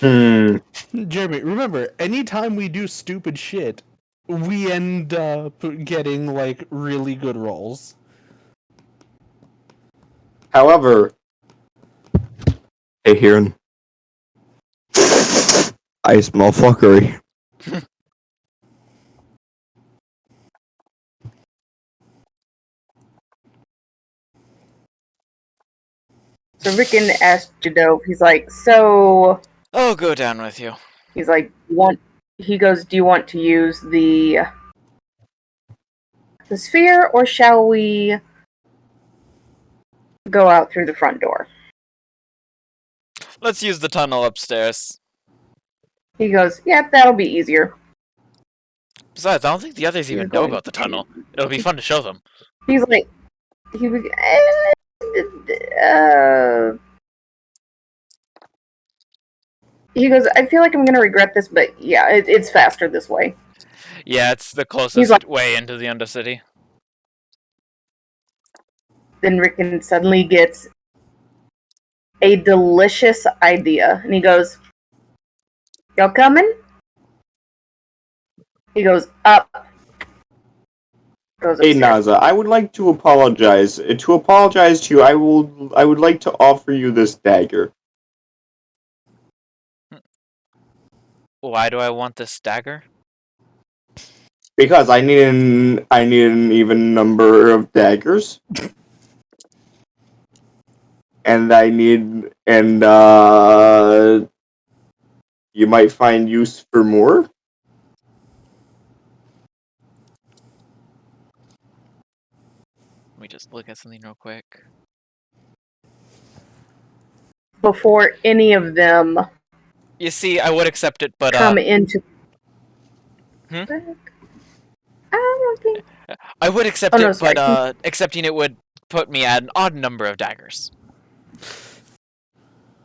Jeremy, remember, anytime we do stupid shit, we end up getting, like, really good rolls. However, hey, Kieran. I smell fuckery. So Rickon asked Jadove, he's like, so... I'll go down with you. He's like, he goes, do you want to use the sphere, or shall we go out through the front door? Let's use the tunnel upstairs. He goes, yeah, that'll be easier. Besides, I don't think the others even know about the tunnel. It'll be fun to show them. He's like, he goes, I feel like I'm gonna regret this, but yeah, it's faster this way. Yeah, it's the closest way into the Undercity. Then Rickon suddenly gets a delicious idea, and he goes, y'all coming? He goes, up. Hey Naza, I would like to apologize. To apologize to you, I would like to offer you this dagger. Why do I want this dagger? Because I need an even number of daggers. And you might find use for more. Let me just look at something real quick. Before any of them You see, I would accept it, but come into... I don't think... I would accept it, but accepting it would put me at an odd number of daggers.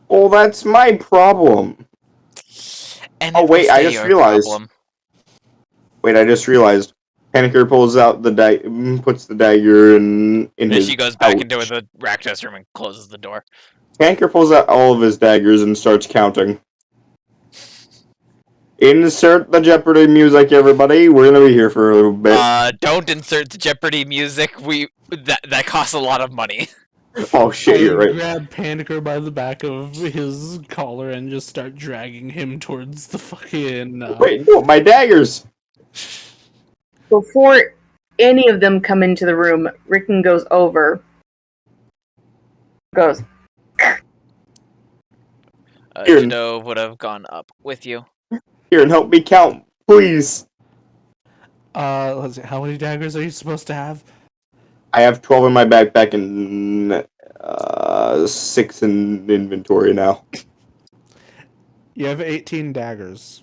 Well, that's my problem. And oh wait, I just realized. Wait, I just realized. Panicker pulls out puts the dagger in his she goes back into the Rakdos room and closes the door. Panicker pulls out all of his daggers and starts counting. Insert the Jeopardy music, everybody. We're gonna be here for a little bit. Don't insert the Jeopardy music. That costs a lot of money. Oh shit, you're right. Grab Panicker by the back of his collar and just start dragging him towards the fucking... Wait, no, my daggers! Before any of them come into the room, Rickon goes over. Kieran. Jado would have gone up with you. Kieran, help me count, please. Let's see. How many daggers are you supposed to have? I have 12 in my backpack and 6 in inventory now. You have 18 daggers.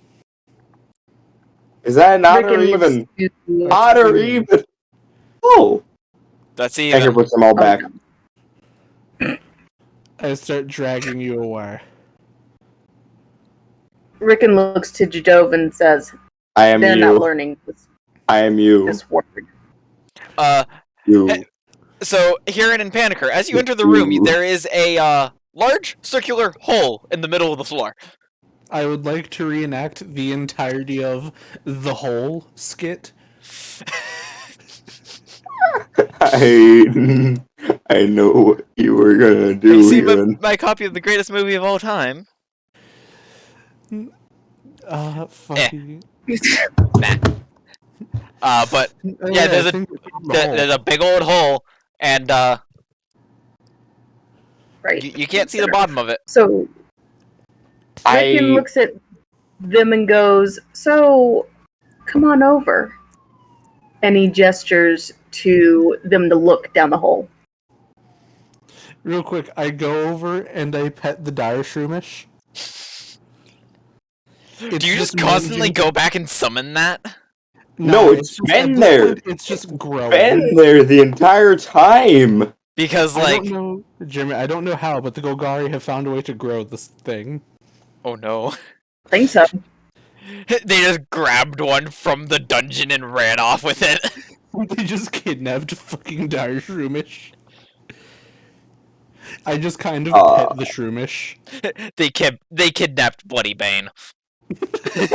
Is that not or Rickon looks even? to Odd or even? Oh. That's Anchor even. puts them all back. I start dragging you away. Rickon looks to Jadov and says, I am "They're you. not learning I am you. this word." You. So, Huron and Panicker, as you enter the room, there is a large circular hole in the middle of the floor. I would like to reenact the entirety of the whole skit. I know what you were gonna do, You see Huron. my copy of the greatest movie of all time? Fuck you. Nah. But yeah, there's a big old hole, and Right. you can't see the bottom of it. So Rickon looks at them and goes, "So, come on over." And he gestures to them to look down the hole. Real quick, I go over and I pet the dire shroomish. Do you just constantly go back and summon that? No, it's been there. Point, it's just growing. Been there the entire time. Because, I don't know, Jeremy, I don't know how, but the Golgari have found a way to grow this thing. Oh no. I think so. They just grabbed one from the dungeon and ran off with it. They just kidnapped fucking dire shroomish. I just kind of pet the shroomish. They kidnapped Bloody Bane.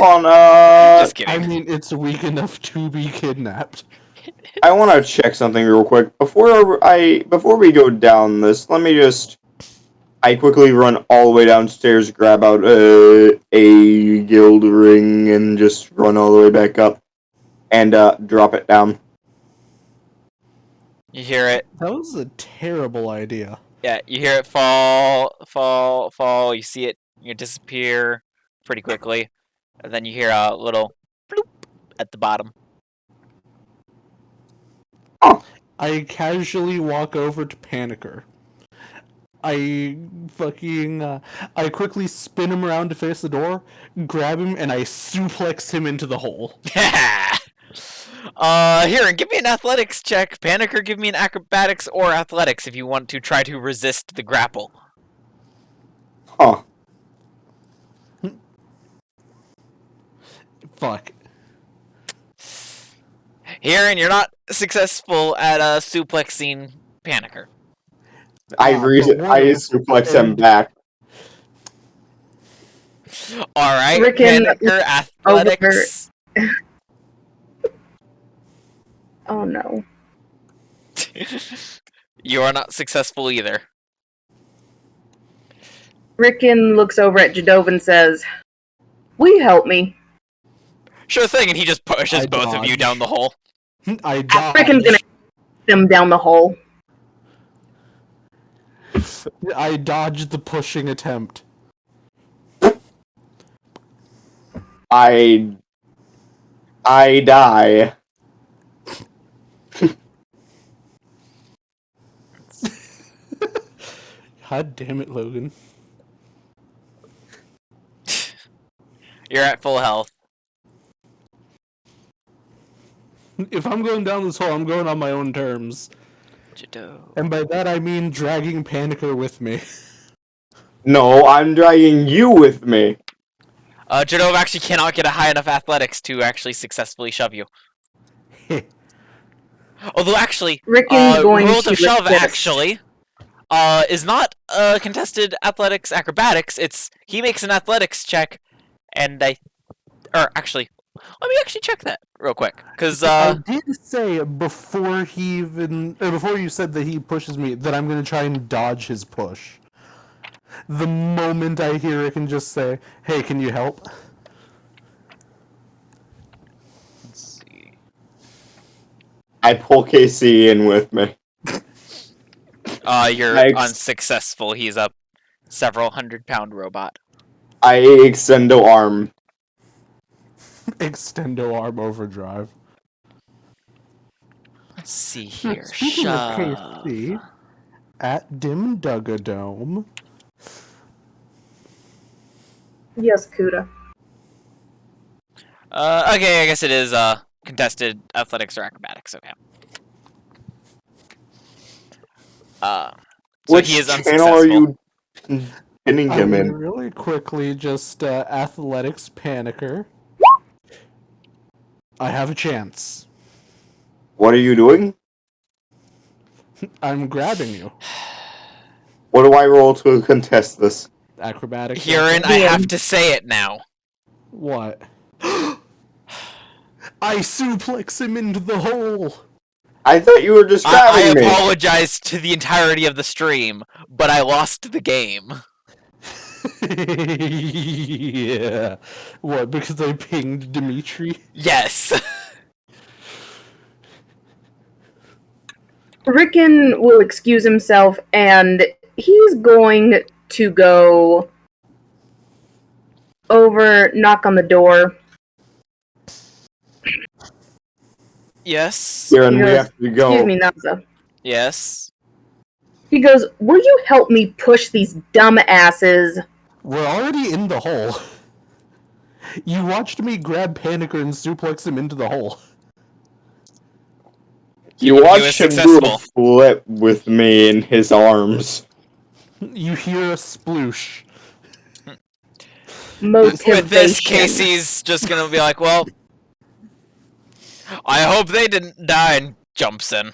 On Just kidding. I mean, it's weak enough to be kidnapped. I want to check something real quick before we go down this. Let me just. I quickly run all the way downstairs, grab out a guild ring, and just run all the way back up and drop it down. You hear it. That was a terrible idea. Yeah, you hear it fall. You see it disappear pretty quickly. And then you hear a little bloop at the bottom. I casually walk over to Panicker. I quickly spin him around to face the door, grab him, and I suplex him into the hole. Here, and give me an athletics check. Panicker, give me an acrobatics or athletics if you want to try to resist the grapple. Huh. Fuck. Here, and you're not successful at suplexing Panicker. I suplex him back. Alright, Rickon Panicker, athletics. Oh no. You are not successful either. Rickon looks over at Jadov and says, "Will you help me?" Sure thing, and he just pushes both of you down the hole. I dodge. Rickon's gonna them down the hole. I dodged the pushing attempt. I die. God damn it, Logan. You're at full health. If I'm going down this hole, I'm going on my own terms. Jado. And by that I mean dragging Panicker with me. No, I'm dragging you with me. Jadov actually cannot get a high enough athletics to actually successfully shove you. Although actually, Rickon's going rules to of shove resist. actually is not contested athletics acrobatics. It's he makes an athletics check, and actually, let me actually check that real quick because I did say before before you said that he pushes me that I'm gonna try and dodge his push. The moment I hear it, can just say, "Hey, can you help?" let's see. I pull KC in with me. You're unsuccessful. He's a several 100-pound robot. I extendo arm. Extendo arm overdrive. Let's see here. Speaking of KC, at Dim Duggadome. Yes, Kuda. Okay, I guess it is contested athletics or acrobatics. Okay. So Which he is channel unsuccessful. are you pinning I'm him gonna in? really quickly just athletics panicker. I have a chance. What are you doing? I'm grabbing you. What do I roll to contest this? Acrobatics. Huron, also? I have to say it now. What? I suplex him into the hole. I thought you were just I grabbing me. apologize to the entirety of the stream, but I lost the game. Yeah. What? Because I pinged Dimitri? Yes. Rickon will excuse himself, and he's going to go over, knock on the door. Yes. Kieran, He we goes, have to "Excuse go. me, Naza." Yes. He goes, "Will you help me push these dumb asses?" We're already in the hole. You watched me grab Panicker and suplex him into the hole. You He watched was him do a successful. flip with me in his arms. You hear a sploosh. Motivation. With this, Casey's just gonna be like, well, I hope they didn't die, and jumps in.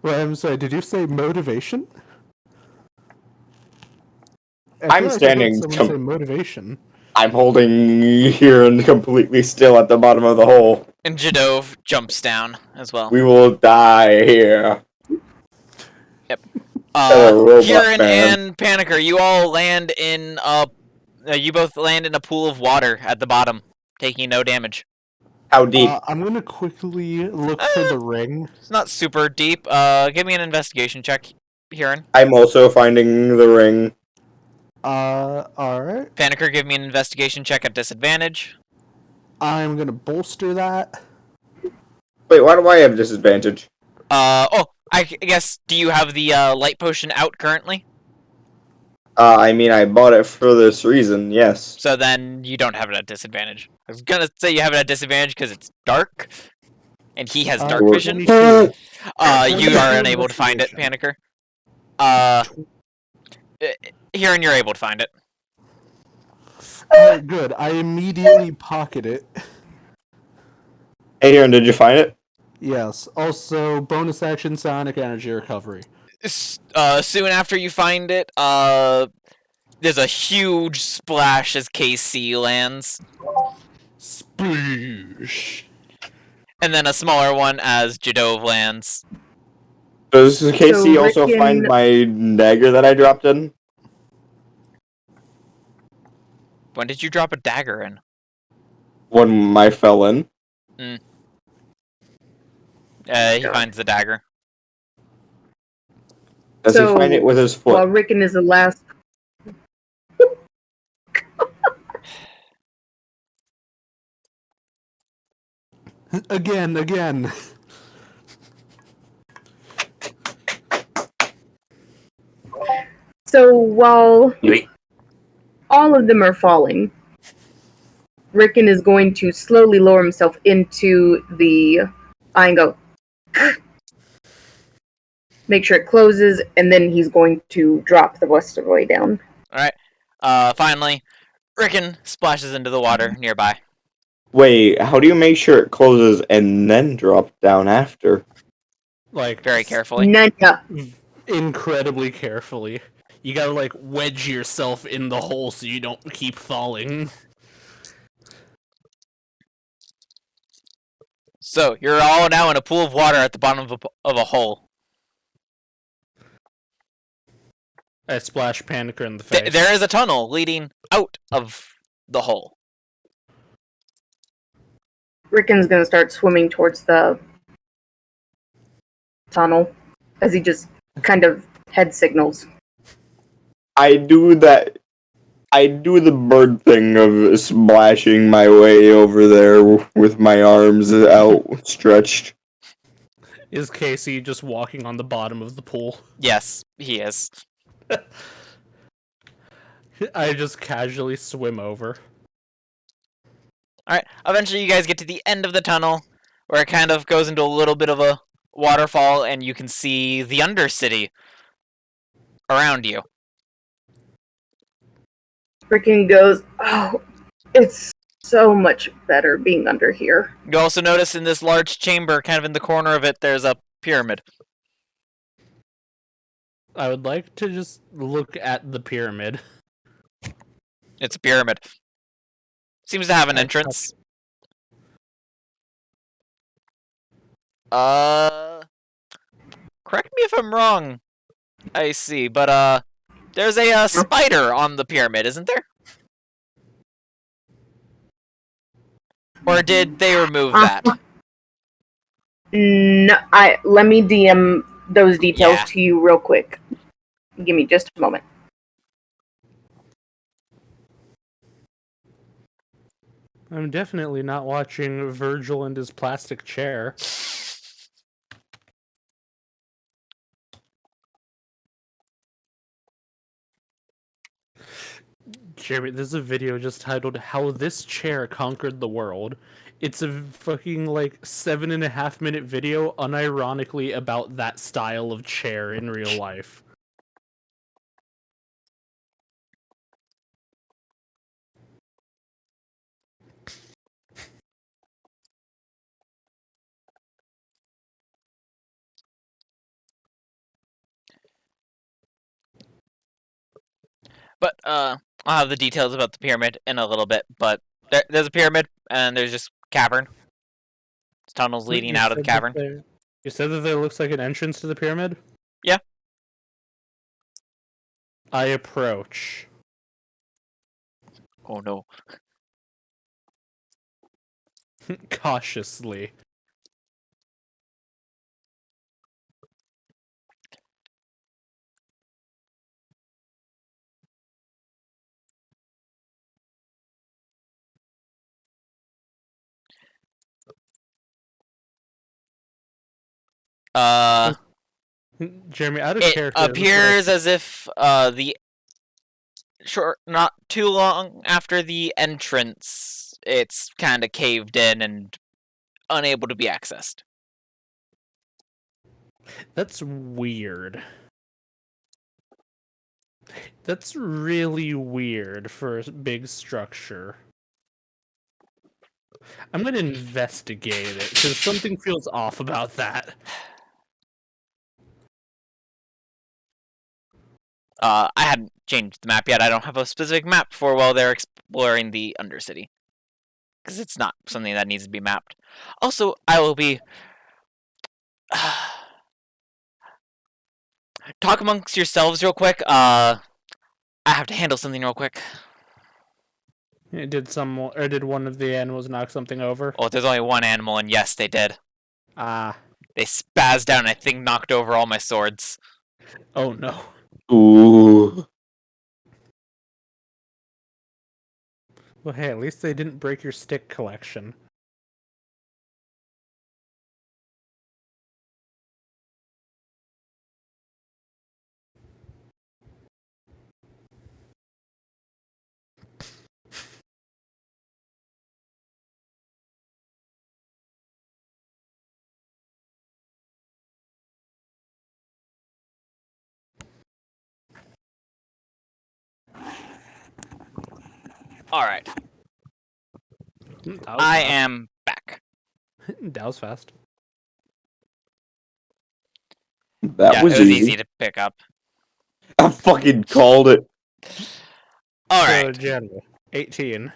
Well, I'm sorry, did you say motivation? I I'm feel like I heard standing someone say motivation. I'm holding Kieran completely still at the bottom of the hole. And Jadove jumps down as well. We will die here. Yep. robot Huron man. and Panicker, you all land in you both land in a pool of water at the bottom, taking no damage. How deep? I'm gonna quickly look for the ring. It's not super deep. Give me an investigation check, Huron. I'm also finding the ring. Alright. Panicker, give me an investigation check at disadvantage. I'm gonna bolster that. Wait, why do I have disadvantage? I guess, do you have the light potion out currently? I mean, I bought it for this reason, yes. So then you don't have it at disadvantage. I was gonna say you have it at disadvantage because it's dark, and he has dark vision. You are unable to find it, Panicker. Huron, you're able to find it. Alright, good. I immediately pocket it. Hey, Aaron, did you find it? Yes. Also, bonus action sonic energy recovery. Soon after you find it, there's a huge splash as KC lands. Sploosh. And then a smaller one as Jadove lands. Does Casey So also Rickon- find my dagger that I dropped in? When did you drop a dagger in? When I fell in. He finds the dagger. Does he find it with his foot? While Rickon is the last. Again. So while all of them are falling, Rickon is going to slowly lower himself into the eye and go, make sure it closes, and then he's going to drop the rest of the way down. Alright. Finally, Rickon splashes into the water nearby. Wait, how do you make sure it closes and then drop down after? Like, Very carefully. Nanya. incredibly carefully. You gotta, like, wedge yourself in the hole so you don't keep falling. So, you're all now in a pool of water at the bottom of a hole. I splash Panicker in the face. There is a tunnel leading out of the hole. Rickon's going to start swimming towards the tunnel as he just kind of head signals. I do that I do the bird thing of splashing my way over there with my arms outstretched. Is Casey just walking on the bottom of the pool? Yes, he is. I just casually swim over. Alright, eventually you guys get to the end of the tunnel, where it kind of goes into a little bit of a waterfall, and you can see the Undercity around you. Freaking goes, oh, it's so much better being under here. You also notice in this large chamber, kind of in the corner of it, there's a pyramid. I would like to just look at the pyramid. It's a pyramid. Seems to have an entrance. Correct me if I'm wrong. I see, but there's a spider on the pyramid, isn't there? Or did they remove that? No, let me DM those details Yeah. to you real quick. Give me just a moment. I'm definitely not watching Virgil and his plastic chair. Jeremy, there's a video just titled "How This Chair Conquered the World." It's a fucking like 7.5 minute video, unironically about that style of chair in real life. But I'll have the details about the pyramid in a little bit. But there's a pyramid, and there's just cavern. There's tunnels leading out of the cavern. You said that there looks like an entrance to the pyramid? Yeah. I approach. Oh no. Cautiously. Jeremy, out of It character. appears as if not too long after the entrance, it's kind of caved in and unable to be accessed. That's weird. That's really weird for a big structure. I'm gonna investigate it, because something feels off about that. I hadn't changed the map yet. I don't have a specific map for while they're exploring the Undercity. Because it's not something that needs to be mapped. Also, I will be... Talk amongst yourselves real quick. I have to handle something real quick. Did one of the animals knock something over? Oh, there's only one animal, and yes, they did. Ah. They spazzed out and I think knocked over all my swords. Oh no. Ooh. Well, hey, at least they didn't break your stick collection. Alright. I am back. That was fast. That was it was easy. easy to pick up. I fucking called it. Alright. So, general, 18.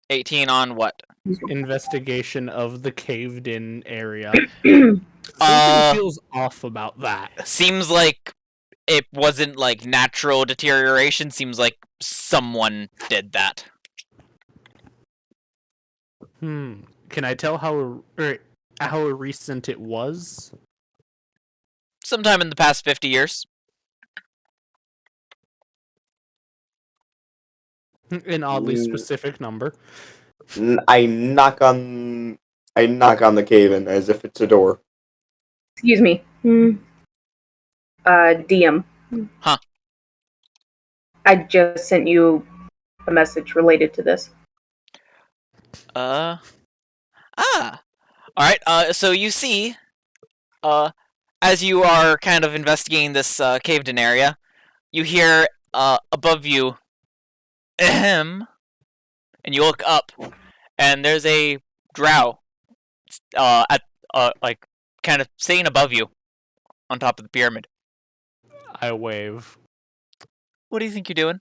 18 on what? Investigation of the caved-in area. Something feels off about that. Seems like it wasn't like natural deterioration. Seems like someone did that. Can I tell how recent it was? Sometime in the past 50 years. An oddly Mm. specific number. I knock on the cave-in as if it's a door. Excuse me. DM. Huh. I just sent you a message related to this. All right. So you see, as you are kind of investigating this caved-in area, you hear above you, ahem, and you look up, and there's a drow at like kind of sitting above you on top of the pyramid. I wave. What do you think you're doing?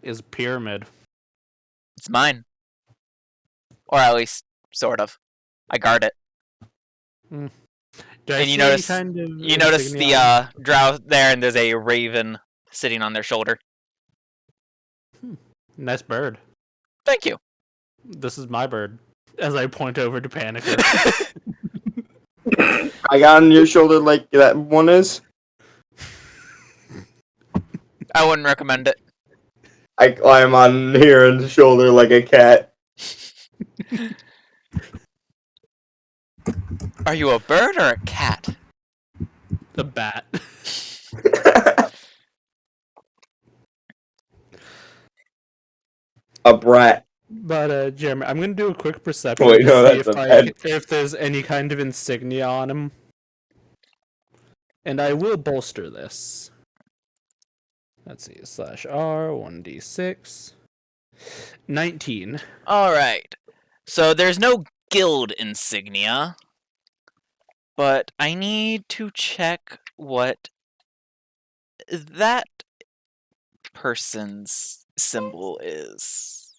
Is pyramid. It's mine, or at least sort of. I guard it. Do I And see you any notice kind of you notice insignia the drow there, and there's a raven sitting on their shoulder. Nice bird. Thank you. This is my bird. As I point over to Panicker. I got on your shoulder like that one is. I wouldn't recommend it. I climb on Heron's shoulder like a cat. Are you a bird or a cat? The bat. A brat. But Jeremy, I'm gonna do a quick perception Wait, to no, see that's a bed. if there's any kind of insignia on him. And I will bolster this. Let's see, /R, 1d6. 19. Alright. So there's no guild insignia. But I need to check what that person's symbol is.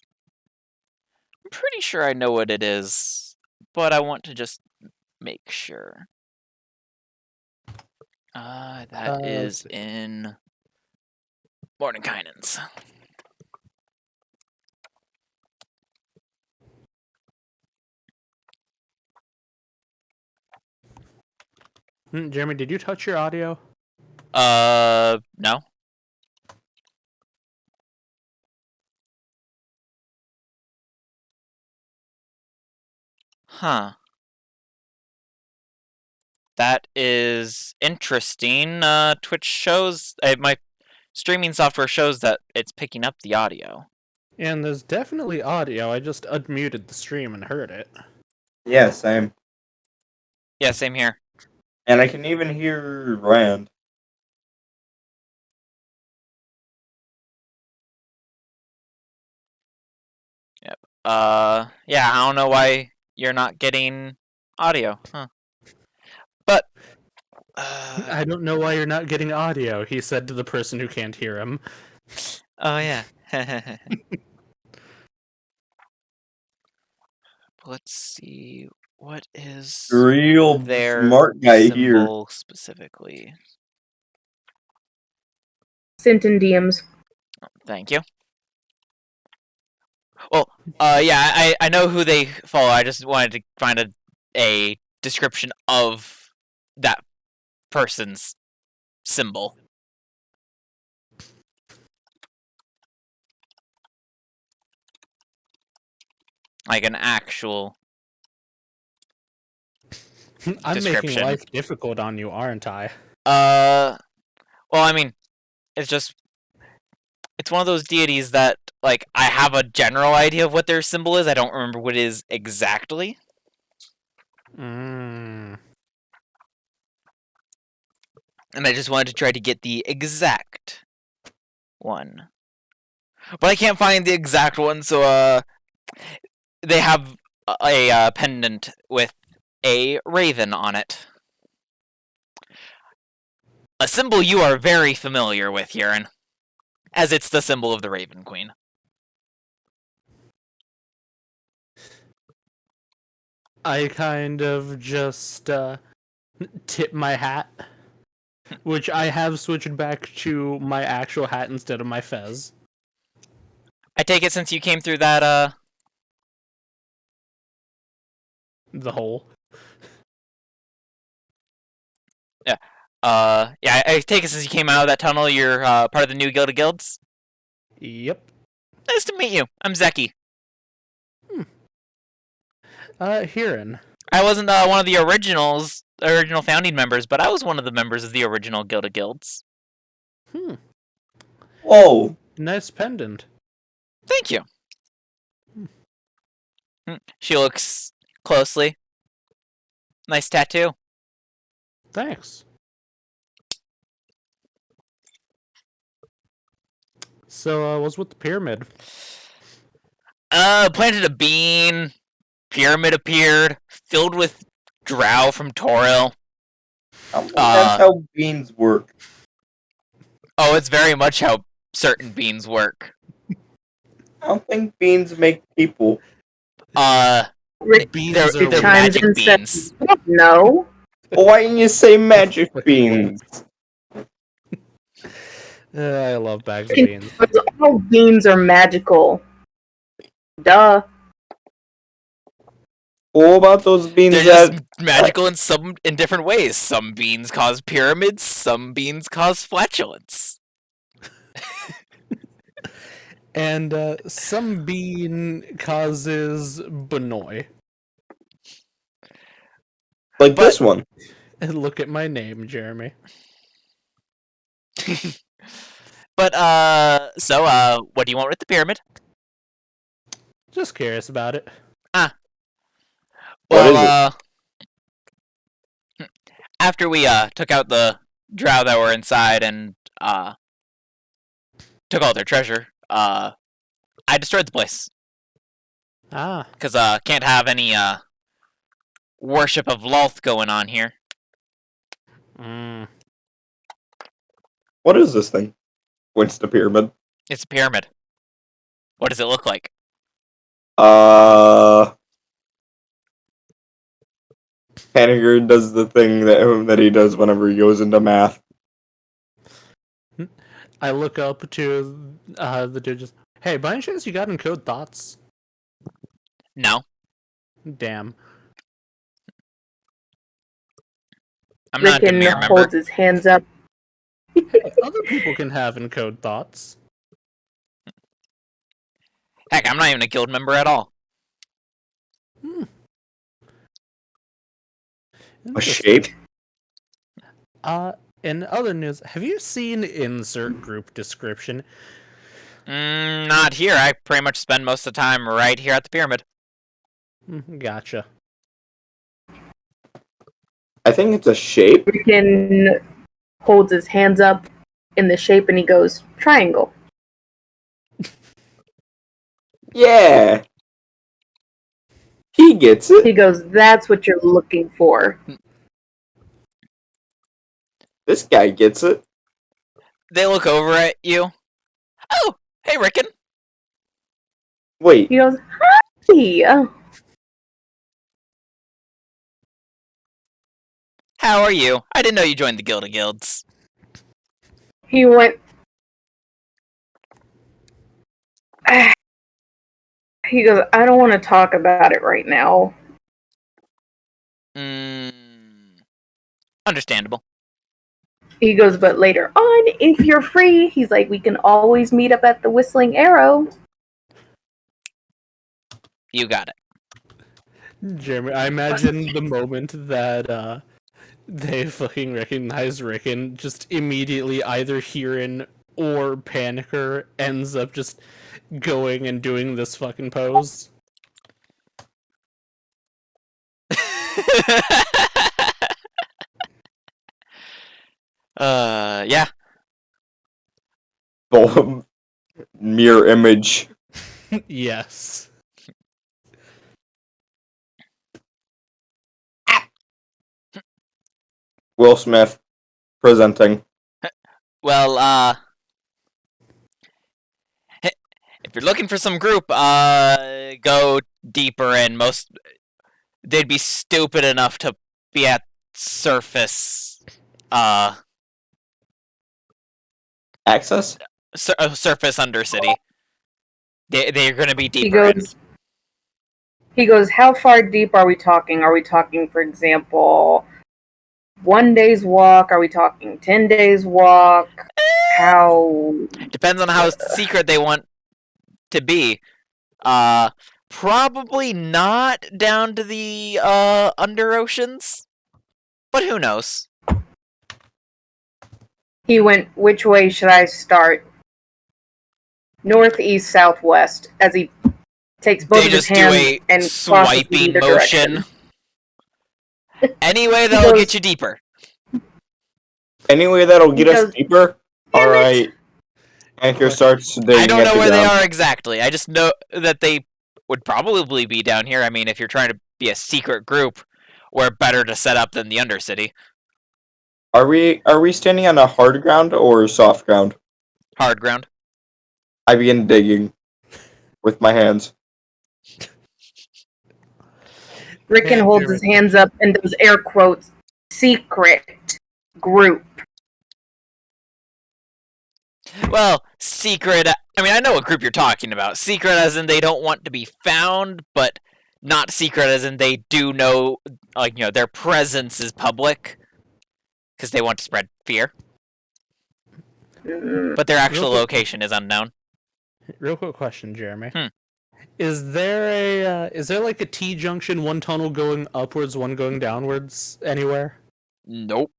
I'm pretty sure I know what it is, but I want to just make sure. That is in Mordenkainen's. Jeremy, did you touch your audio? No. Huh. That is interesting. Twitch shows, my streaming software shows that it's picking up the audio. And there's definitely audio. I just unmuted the stream and heard it. Yeah, same. Yeah, same here. And I can even hear Rand. Yep. Yeah, I don't know why you're not getting audio, huh? But I don't know why you're not getting audio, he said to the person who can't hear him. oh yeah. Let's see. What is Real their smart guy symbol specifically? Sinton DMs. Thank you. Well, yeah, I know who they follow. I just wanted to find a description of that person's symbol. Like an actual I'm making description. life difficult on you, aren't I? Well, I mean, it's one of those deities that, like, I have a general idea of what their symbol is. I don't remember what it is exactly. Mm. And I just wanted to try to get the exact one. But I can't find the exact one, so, they have a pendant with a raven on it. A symbol you are very familiar with, Huron, as it's the symbol of the Raven Queen. I kind of just tip my hat, which I have switched back to my actual hat instead of my fez. I take it since you came through that, The hole. yeah, I take it since you came out of that tunnel, you're part of the new Guild of Guilds? Yep. Nice to meet you. I'm Zeki. Hirin. I wasn't one of the original founding members, but I was one of the members of the original Guild of Guilds. Whoa. Nice pendant. Thank you. She looks closely. Nice tattoo. Thanks. So, what's with the pyramid? Planted a bean. Pyramid appeared, filled with drow from Toril. That's how beans work. Oh, it's very much how certain beans work. I don't think beans make people. Beans They're are magic and beans. says, no. Well, why didn't you say magic beans? I love bags of beans. All beans are magical. Duh. What about those beans They're that... just magical in different ways. Some beans cause pyramids, some beans cause flatulence. And some bean causes Benoy. Like this one. And look at my name, Jeremy. But, so, what do you want with the pyramid? Just curious about it. What is After we, took out the drow that were inside and, took all their treasure, I destroyed the place. Ah. Because, can't have any, worship of Lolth going on here. What is this thing? What's the pyramid? It's a pyramid. What does it look like? Paniger does the thing that he does whenever he goes into math. I look up to the dude just, hey, by any chance you got encode thoughts? No. Damn. I'm not a mere Rickon member. holds his hands up. Hey, other people can have encode thoughts. Heck, I'm not even a guild member at all. A shape? In other news, have you seen insert group description? Not here. I pretty much spend most of the time right here at the pyramid. Gotcha. I think it's a shape. Rickon holds his hands up in the shape and he goes, triangle. Yeah. He gets it. He goes, that's what you're looking for. This guy gets it. They look over at you. Oh, hey, Rickon. Wait. He goes, hi. How are you? I didn't know you joined the Guild of Guilds. He went, he goes, I don't want to talk about it right now. Understandable. He goes, but later on, if you're free, he's like, we can always meet up at the Whistling Arrow. You got it. Jeremy, I imagine the moment that they fucking recognize Rickon, just immediately either Hirin or Panicker ends up just going and doing this fucking pose. Yeah. The mirror image. Yes. Will Smith presenting. Well, if you're looking for some group, go deeper in. They'd be stupid enough to be at surface, Access? surface Undercity. They're gonna be He deeper in. goes, how far deep are we talking? Are we talking, for example, 1 day's walk? Are we talking 10 days walk? How? Depends on how secret they want to be. Probably not down to the under oceans, but who knows? He went, which way should I start? North, east, southwest, as he takes both They of his just do hands a and crosses in swiping either motion. direction. Anyway, He that'll goes, get you deeper. Anyway, that'll He get us goes, deeper. "Damn All it." right. Anchor starts I digging don't at know the where they ground. are exactly. I just know that they would probably be down here. I mean, if you're trying to be a secret group, we're better to set up than the Undercity. Are we standing on a hard ground or soft ground? Hard ground. I begin digging with my hands. Rickon holds his hands up and does air quotes. Secret group. Well, secret. I mean, I know what group you're talking about. Secret as in they don't want to be found, but not secret as in they do know, like, you know, their presence is public because they want to spread fear. But their actual location is unknown. Real quick question, Jeremy. Is there like a T junction, one tunnel going upwards, one going downwards anywhere? Nope.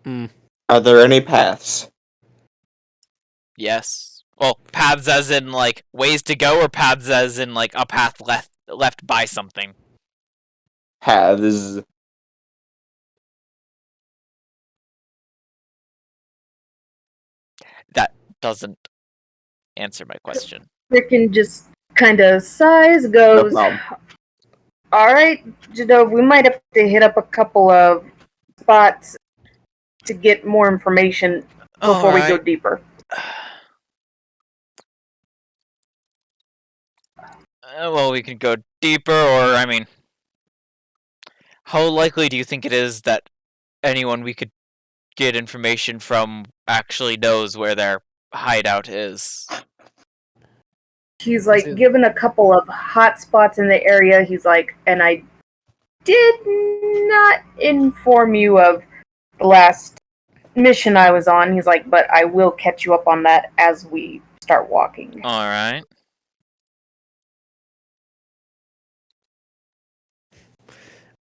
Are there any paths? Yes. Well, paths as in like ways to go, or paths as in like a path left by something. Paths. That doesn't answer my question. Rickon just kind of sighs, No goes, problem. Alright, Jadov, we might have to hit up a couple of spots to get more information before we go deeper. Well, we can go deeper, or, I mean, how likely do you think it is that anyone we could get information from actually knows where their hideout is? He's like, given a couple of hot spots in the area, he's like, and I did not inform you of the last mission I was on. He's like, but I will catch you up on that as we start walking. Alright.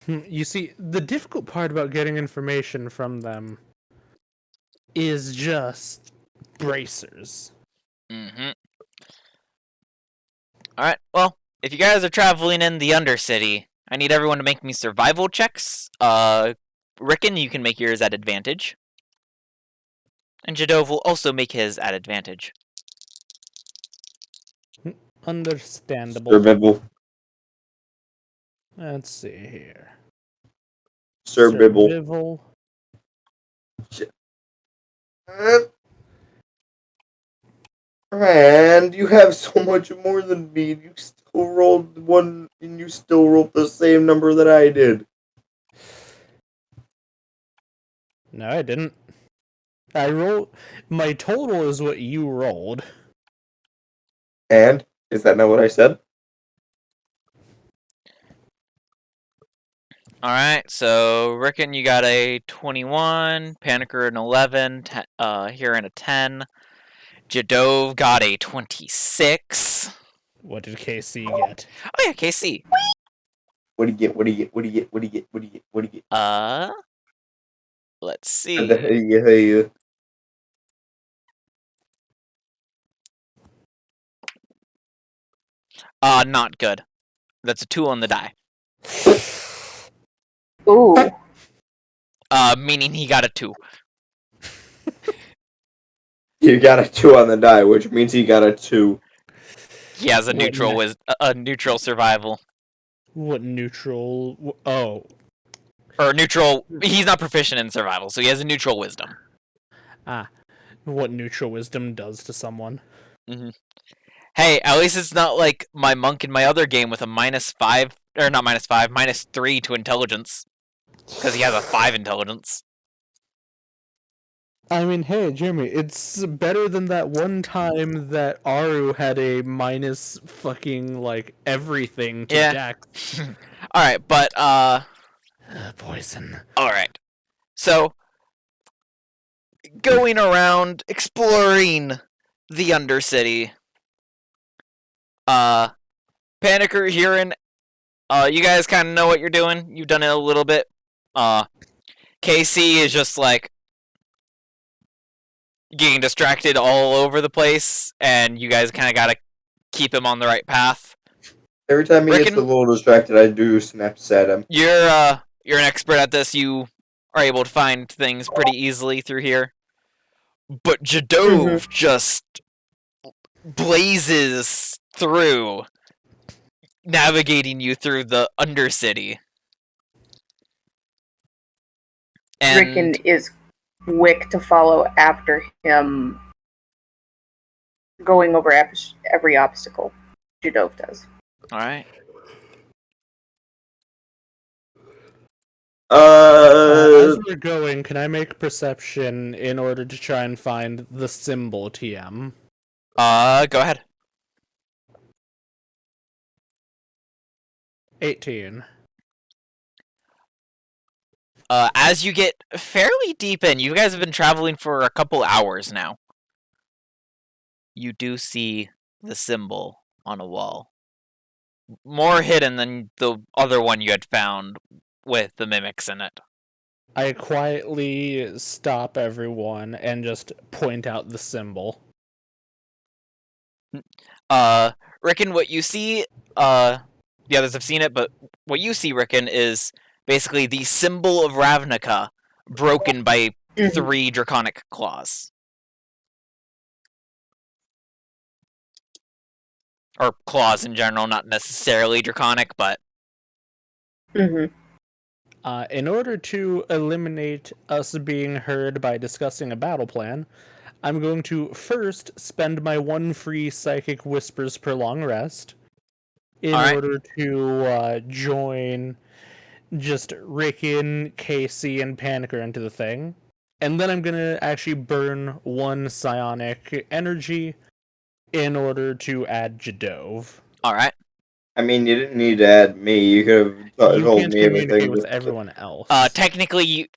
You see, the difficult part about getting information from them is just bracers. Mm-hmm. Alright, well, if you guys are traveling in the Undercity, I need everyone to make me survival checks. Rickon, you can make yours at advantage. And Jadov will also make his at advantage. Understandable. Survival. Let's see here. Survival. And you have so much more than me. You still rolled one, and you still rolled the same number that I did. No, I didn't. I rolled. My total is what you rolled. And? Is that not what I said? Alright, so Rickon, you got a 21, Panicker an 11, Huron a 10, Jadov got a 26. What did KC get? Oh yeah, KC. What do you get? What do you get? What do you get? What do you get? What do you get? What do you get? Let's see. Not good. That's a 2 on the die. Ooh. Meaning he got a 2. You got a 2 on the die, which means he got a 2. He has a neutral survival. What neutral? Oh. Or neutral. He's not proficient in survival, so he has a neutral wisdom. What neutral wisdom does to someone. Mm-hmm. Hey, at least it's not like my monk in my other game with a -5, or not -5, -3 to intelligence. Because he has a 5 intelligence. I mean, hey, Jeremy, it's better than that one time that Aru had a minus fucking, like, everything to Dex. Alright, but, poison. Alright. So, going around, exploring the Undercity. Panicker, Huron, you guys kind of know what you're doing. You've done it a little bit. KC is just like getting distracted all over the place, and you guys kind of gotta keep him on the right path. Every time he gets a Rickon, little distracted, I do snaps at him. you're an expert at this. You are able to find things pretty easily through here. But Jadove just blazes through, navigating you through the Undercity. And Rickon is quick to follow after him, going over every obstacle Jadove does. Alright. As we're going, can I make perception in order to try and find the symbol TM? Go ahead. 18. As you get fairly deep in, you guys have been traveling for a couple hours now. You do see the symbol on a wall. More hidden than the other one you had found with the mimics in it. I quietly stop everyone and just point out the symbol. Rickon, what you see, the others have seen it, but what you see, Rickon, is basically the symbol of Ravnica broken by 3 draconic claws. Or claws in general, not necessarily draconic, but... In order to eliminate us being heard by discussing a battle plan, I'm going to first spend my 1 free Psychic Whispers per long rest in order to join just Rickon, Casey, and Panicker into the thing. And then I'm going to actually burn 1 psionic energy in order to add Jadove. Alright. I mean, you didn't need to add me. You could have told me everything. Communicate with everyone else. Technically,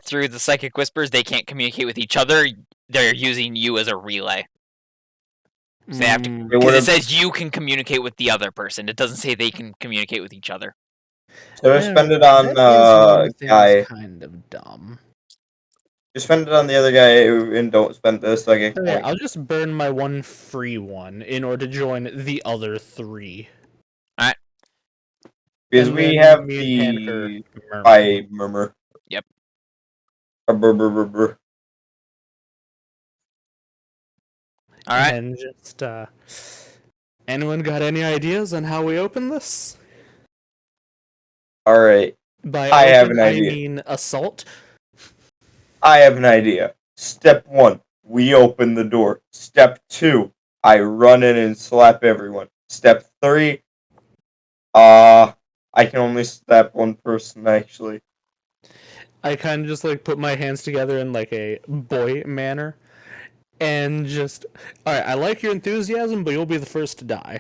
through the Psychic Whispers, they can't communicate with each other. They're using you as a relay. So they have to, because it says you can communicate with the other person. It doesn't say they can communicate with each other. So spend it on guy. Kind of dumb. Just spend it on the other guy and don't spend the psychic point. I'll just burn my 1 free one in order to join the other 3. Alright. Because we have the I murmur. Yep. Alright. And just, anyone got any ideas on how we open this? Alright. I have an idea. I mean assault. I have an idea. Step 1, we open the door. Step 2, I run in and slap everyone. Step 3, I can only slap 1 person, actually. I kind of just, like, put my hands together in, like, a boy manner. And just, alright, I like your enthusiasm, but you'll be the first to die.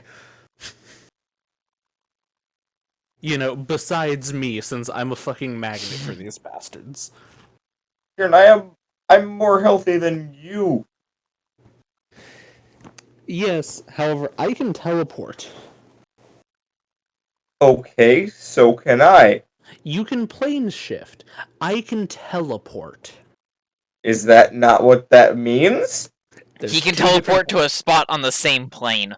You know, besides me, since I'm a fucking magnet for these bastards. And I'm more healthy than you. Yes, however, I can teleport. Okay, so can I. You can plane shift. I can teleport. Is that not what that means? He can teleport to a spot on the same plane.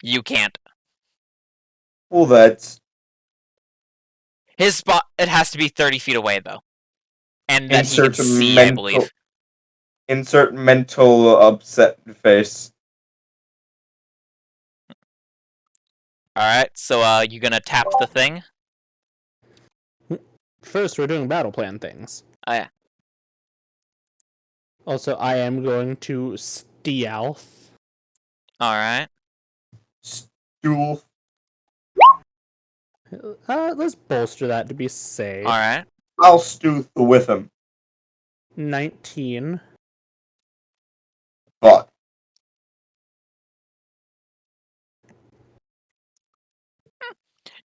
You can't. Well, that's... His spot, it has to be 30 feet away, though. And that he can see, I believe. Insert mental upset face. Alright, so, you gonna tap the thing? First, we're doing battle plan things. Oh, yeah. Also, I am going to stealth. Alright. Stool. Let's bolster that to be safe. Alright. I'll stealth with him. 19. Fuck.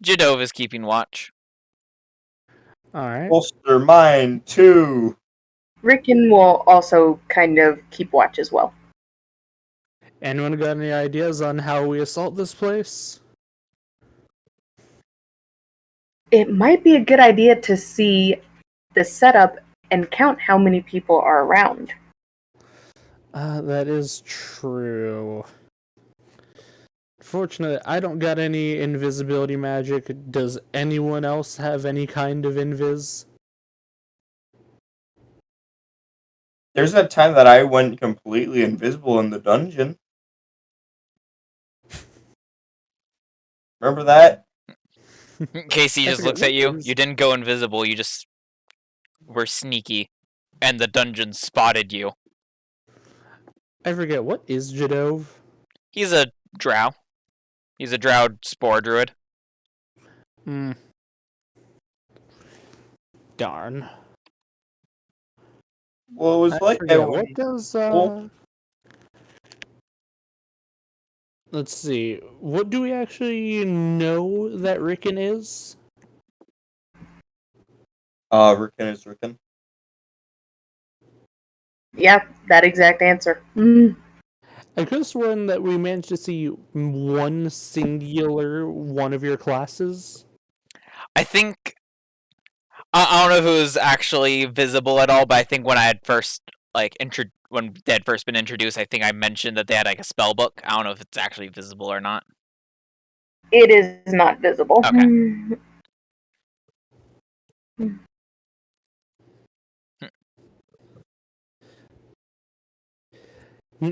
Jadove is keeping watch. Alright. Bolster mine, too. Rickon will also kind of keep watch as well. Anyone got any ideas on how we assault this place? It might be a good idea to see the setup and count how many people are around. That is true. Fortunately, I don't got any invisibility magic. Does anyone else have any kind of invis? There's that time that I went completely invisible in the dungeon. Remember that? Casey I just forget looks what at you. is- You didn't go invisible, you just were sneaky. And the dungeon spotted you. I forget, what is Jadove? He's a drow. He's a drow spore druid. Darn. Well, it was I like that forget, when... what does, let's see, what do we actually know that Rickon is? Rickon is Rickon. Yeah, that exact answer. I could have sworn that we managed to see one singular one of your classes. I think... I don't know if it was actually visible at all, but I think when I had first, when they had first been introduced, I think I mentioned that they had, like, a spell book. I don't know if it's actually visible or not. It is not visible. Okay.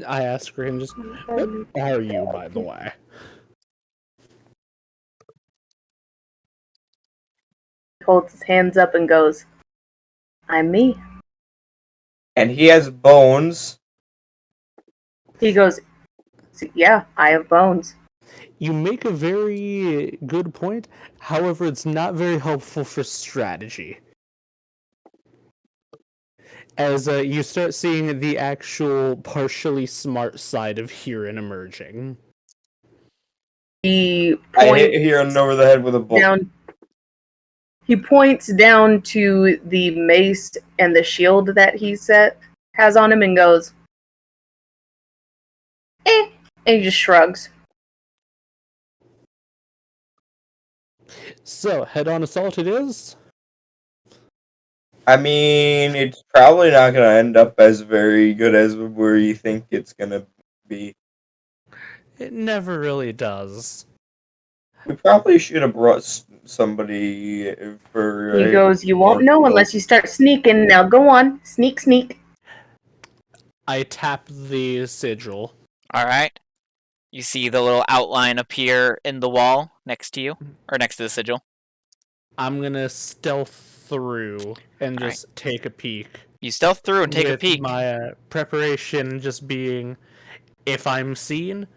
I asked her, and just, what are you, by the way? Holds his hands up and goes, "I'm me." And he has bones. He goes, "Yeah, I have bones." You make a very good point. However, it's not very helpful for strategy. As you start seeing the actual partially smart side of Huron emerging. He I hit points Huron over the head with a book. down. He points down to the mace and the shield that he has on him and goes, "Eh," and he just shrugs. So, head-on assault it is? I mean, it's probably not going to end up as very good as where you think it's going to be. It never really does. We probably should have brought somebody for... He goes, "You won't know unless you start sneaking. Now go on. Sneak, sneak." I tap the sigil. Alright. You see the little outline appear in the wall next to you, or next to the sigil. I'm gonna stealth through and All just take a peek. You stealth through and take a with peek. my preparation just being, if I'm seen,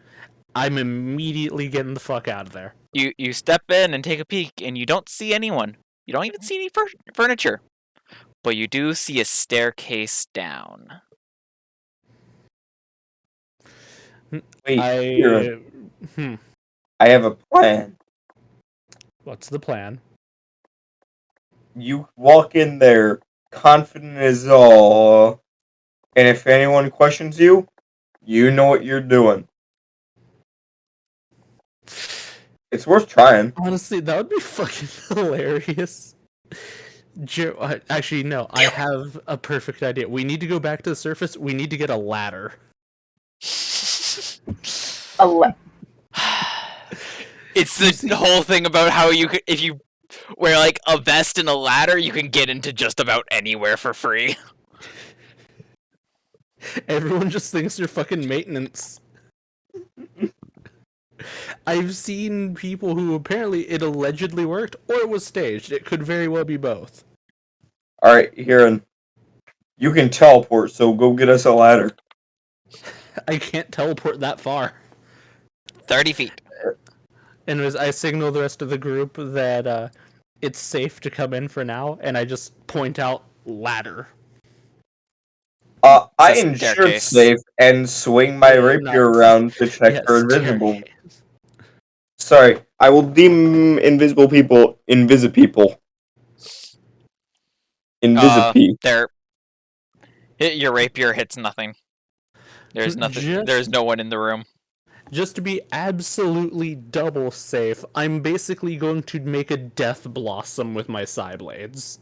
I'm immediately getting the fuck out of there. You step in and take a peek, and you don't see anyone. You don't even see any furniture. But you do see a staircase down. Wait, I have a plan. What's the plan? You walk in there, confident as all, and if anyone questions you, you know what you're doing. It's worth trying. Honestly, that would be fucking hilarious. Actually, no, I have a perfect idea. We need to go back to the surface. We need to get a ladder. It's the whole thing about how you could, if you wear like a vest and a ladder, you can get into just about anywhere for free. Everyone just thinks they're fucking maintenance. I've seen people who apparently it allegedly worked, or it was staged. It could very well be both. Alright, Huron. You can teleport, so go get us a ladder. I can't teleport that far. 30 feet. And as I signal the rest of the group that it's safe to come in for now, and I just point out ladder. I ensure it's safe and swing my rapier around to check for invisible. Sorry, I will deem invisible people invisipeople. Invisipe. Your rapier hits nothing. There's nothing. Just- There's no one in the room. Just to be absolutely double safe, I'm basically going to make a death blossom with my side blades.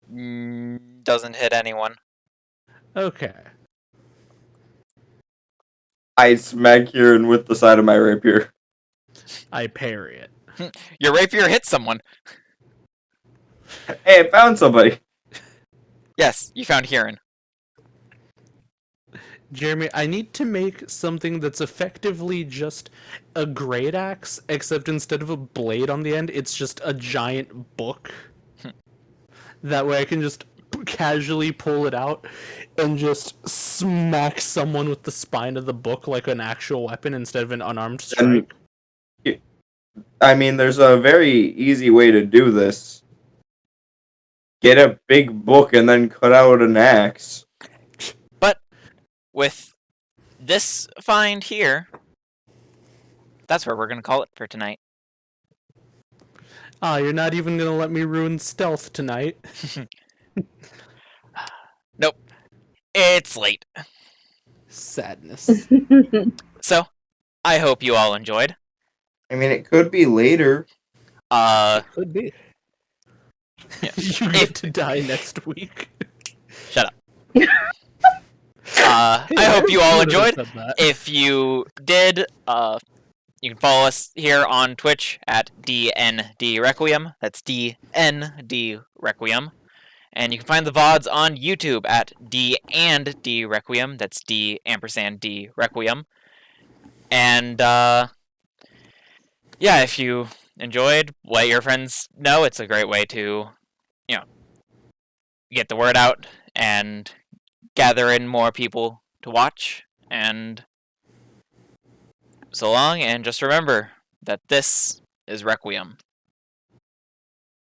Doesn't hit anyone. Okay. I smack Kieran with the side of my rapier. I parry it. Your rapier hit someone. Hey, I found somebody. Yes, you found Huron. Jeremy, I need to make something that's effectively just a great axe, except instead of a blade on the end, it's just a giant book. That way I can just casually pull it out and just smack someone with the spine of the book like an actual weapon instead of an unarmed strike. I mean, there's a very easy way to do this. Get a big book and then cut out an axe. But with this find here, that's where we're gonna call it for tonight. Ah, you're not even gonna let me ruin stealth tonight. Nope. It's late. Sadness. So, I hope you all enjoyed. I mean, it could be later. Could be. Yeah. You get to die next week. Shut up. I hope you all enjoyed. If you did, you can follow us here on Twitch at D&D Requiem. That's D&D Requiem. And you can find the VODs on YouTube at D&D Requiem. That's D&D Requiem. And, yeah, if you enjoyed, let your friends know. It's a great way to, get the word out and gather in more people to watch. And so long, and just remember that this is Requiem.